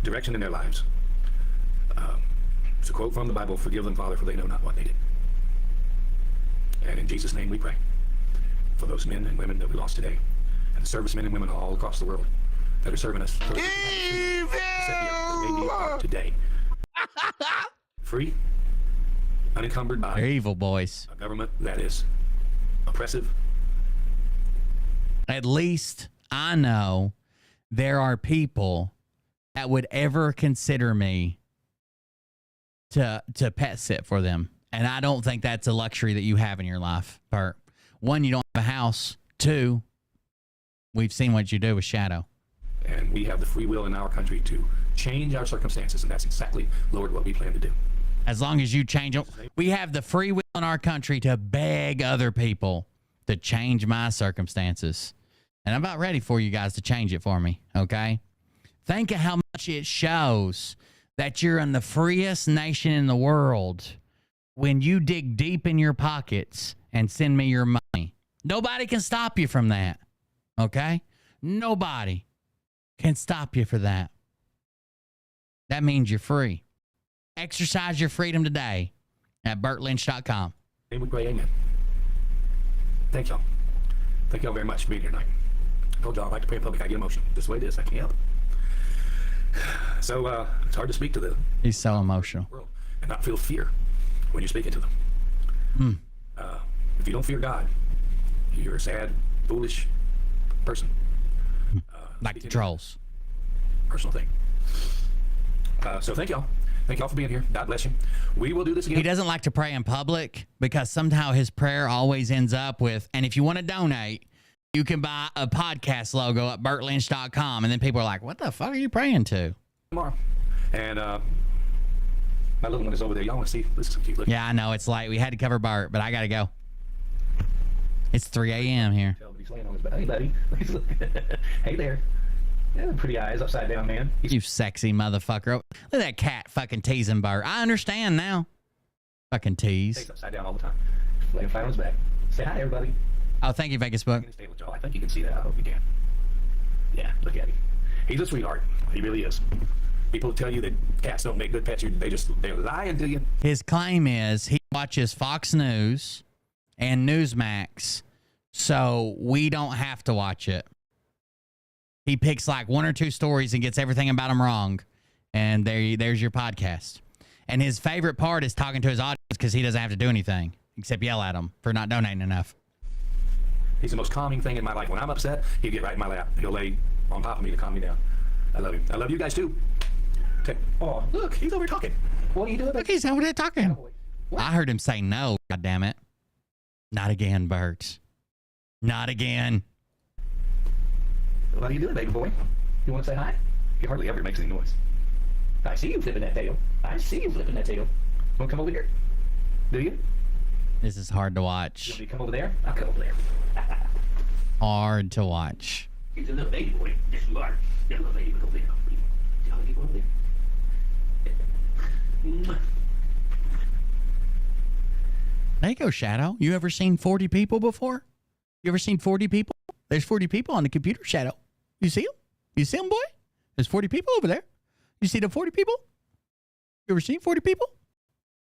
direction in their lives. It's a quote from the Bible, forgive them, Father, for they know not what they did. And in Jesus' name we pray for those men and women that we lost today, and the servicemen and women all across the world that are serving us today. free, unencumbered by They're evil boys. a government that is oppressive. At least I know there are people that would ever consider me to pet sit for them. And I don't think that's a luxury that you have in your life, Bert. One, you don't have a house. Two, we've seen what you do with Shadow. And we have the free will in our country to change our circumstances, and that's exactly, Lord, what we plan to do. As long as you change them, we have the free will in our country to beg other people to change my circumstances. And I'm about ready for you guys to change it for me, okay? Think of how much it shows that you're in the freest nation in the world when you dig deep in your pockets and send me your money. Nobody can stop you from that, okay? Nobody can stop you for that. That means you're free. Exercise your freedom today at BurtLynch.com. And we pray amen. Thank y'all. Thank y'all very much for being here tonight. I told y'all I like to pray in public. I get emotional. This is the way it is. I can't help it. So it's hard to speak to the He's so emotional. world and not feel fear when you're speaking to them. If you don't fear God, you're a sad, foolish person. Like the trolls. Personal thing. So thank y'all. Thank y'all for being here. God bless you. We will do this again. He doesn't like to pray in public because somehow his prayer always ends up with, and if you want to donate, you can buy a podcast logo at BurtLynch.com. And then people are like, what the fuck are you praying to? Tomorrow. And my little one is over there. Y'all want to see? This is so cute. Look. Yeah, I know. It's late. We had to cover Bart, but I got to go. It's 3 a.m. here. He's laying on his back. Hey, buddy. Hey there. Yeah, pretty eyes upside down, man. You sexy motherfucker. Look at that cat fucking teasing Bart. I understand now. Fucking tease. He's upside down all the time. Laying flat on his back. Say hi, everybody. Oh, thank you, Vegas Book. Stay with y'all. I think you can see that. I hope you can. Yeah, look at him. He's a sweetheart. He really is. People tell you that cats don't make good pets. They're lying to you. His claim is he watches Fox News and Newsmax, so we don't have to watch it. He picks like one or two stories and gets everything about them wrong, and there's your podcast. And his favorite part is talking to his audience because he doesn't have to do anything except yell at them for not donating enough. He's the most calming thing in my life. When I'm upset, he'll get right in my lap. He'll lay on top of me to calm me down. I love him. I love you guys too. Oh, look, he's over talking. What are you doing? Look, he's over there talking. I heard him say no, God damn it. Not again, Bert. Not again. What are you doing, baby boy? You want to say hi? He hardly ever makes any noise. I see you flipping that tail. I see you flipping that tail. Want to come over here? Do you? This is hard to You watch. want me to come over there? I'll come over there. Hard to watch. He's a little baby boy. Yes, you are. You're a little baby over there. See how they go over there? There you go, Shadow. You ever seen 40 people before? You ever seen 40 people? There's 40 people on the computer, Shadow. You see them? You see them, boy? There's 40 people over there. You see the 40 people? You ever seen 40 people?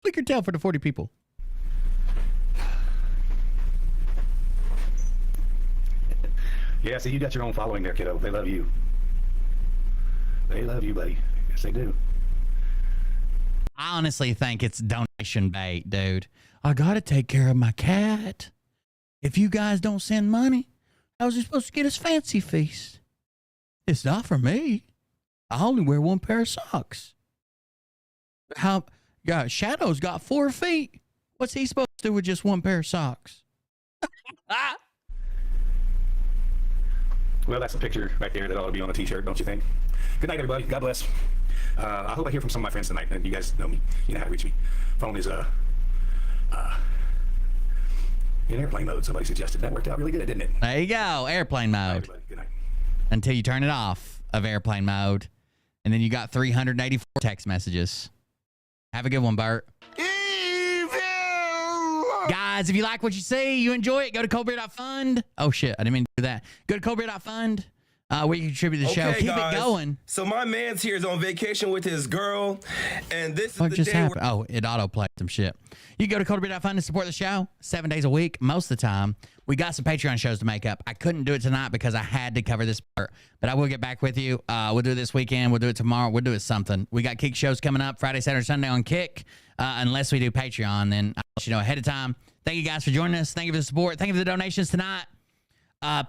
Flick your tail for the 40 people. Yeah, see, you got your own following there, kiddo. They love you. They love you, buddy. Yes, they do. I honestly think it's donation bait, dude. I gotta take care of my cat. If you guys don't send money, how's he supposed to get his fancy feast? It's not for me. I only wear one pair of socks. Shadow's got 4 feet. What's he supposed to do with just one pair of socks? Well, that's a picture right there that ought to be on a t-shirt, don't you think? Good night, everybody. God bless. I hope I hear from some of my friends tonight. You guys know me. You know how to reach me. Phone is in airplane mode. Somebody suggested. That worked out really good, didn't it? There you go. Airplane mode. Everybody, good night. Until you turn it off of airplane mode. And then you got 384 text messages. Have a good one, Bert. Guys, if you like what you see, you enjoy it, go to coldbeer.fund. Oh, shit. I didn't mean to do that. Go to coldbeer.fund. Where you contribute to the show. Keep guys, it going. So my man's here is on vacation with his girl, and this is What the just day happened? Oh, it auto-played some shit. You go to coldbeer.fund to support the show 7 days a week, most of the time. We got some Patreon shows to make up. I couldn't do it tonight because I had to cover this part, but I will get back with you. We'll do it this weekend. We'll do it tomorrow. We'll do it something. We got Kick shows coming up Friday, Saturday, Sunday on Kick. unless we do Patreon, then I'll let you know ahead of time. Thank you guys for joining us. Thank you for the support. Thank you for the donations tonight.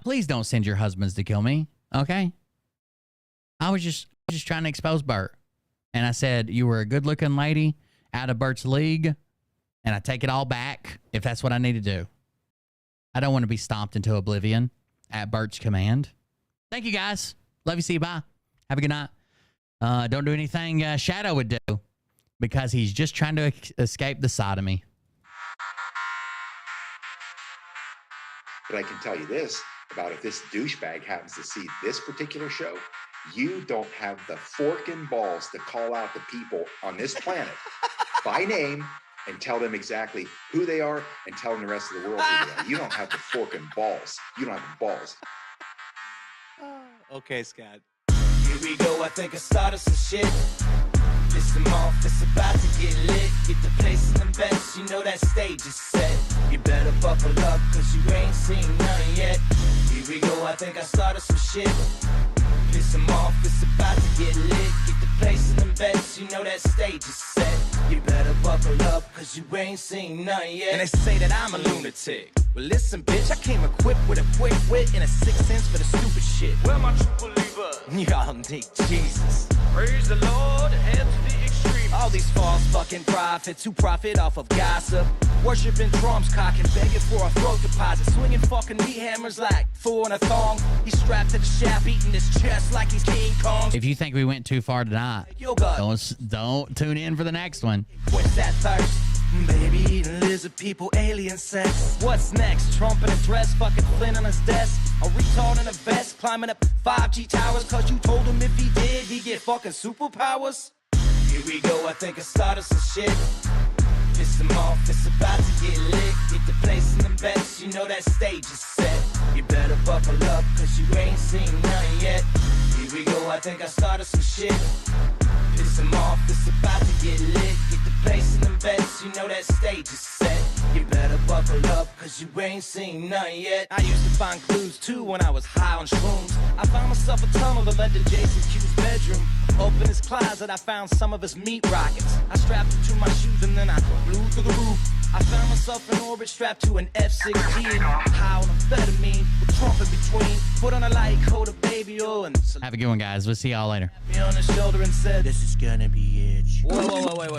Please don't send your husbands to kill me, okay? I was just trying to expose Bert. And I said, you were a good-looking lady out of Bert's league, and I take it all back if that's what I need to do. I don't want to be stomped into oblivion at Bert's command. Thank you, guys. Love you. See you. Bye. Have a good night. Don't do anything Shadow would do because he's just trying to escape the sodomy. But I can tell you this about if this douchebag happens to see this particular show, you don't have the forking balls to call out the people on this planet by name and tell them exactly who they are and tell them the rest of the world who they are. You don't have the forking balls. You don't have the balls. Okay, Scott. Here we go, I think I started some shit. Listen off, it's about to get lit. Get the place in the best, you know that stage is set. You better buckle up, cause you ain't seen none yet. Here we go, I think I started some shit. Piss them off, it's about to get lit. Get the place in the best, you know that stage is set. You better buckle up, cause you ain't seen none yet. And they say that I'm a lunatic. Well, listen, bitch, I came equipped with a quick wit and a 6 cents for the stupid shit. Where my true believer? Y'all need Jesus. Praise the Lord, head to the extreme. All these false fucking prophets who profit off of gossip. Worshipping drums, cocking, begging for a throat deposit. Swinging fucking meat hammers like Thor in a thong. He's strapped to the shaft, eating his chest like he's King Kong. If you think we went too far tonight, don't tune in for the next one. Quench that thirst. Baby eating lizard people, alien sex. What's next? Trump in a dress, fucking Flynn on his desk. A retard in a vest, climbing up 5G towers. Cause you told him if he did, he'd get fucking superpowers. Here we go, I think I started some shit. Piss them off, it's about to get lit. Get the place in the best, you know that stage is set. You better buckle up, cause you ain't seen none yet. Here we go, I think I started some shit. Piss them off, it's about to get lit. Get the place in the best, you know that stage is set. You better buckle up, cause you ain't seen none yet. I used to find clues too when I was high on shrooms. I found myself a tunnel that led to Jason Q's bedroom. Open his closet, I found some of his meat rockets. I strapped them to my shoes and then I flew through the roof. I found myself in orbit strapped to an F-16. High on amphetamine with Trump in between. Put on a light coat of baby oil and... Have a good one, guys. We'll see y'all later. Me on the shoulder and said, this is gonna be it. Whoa.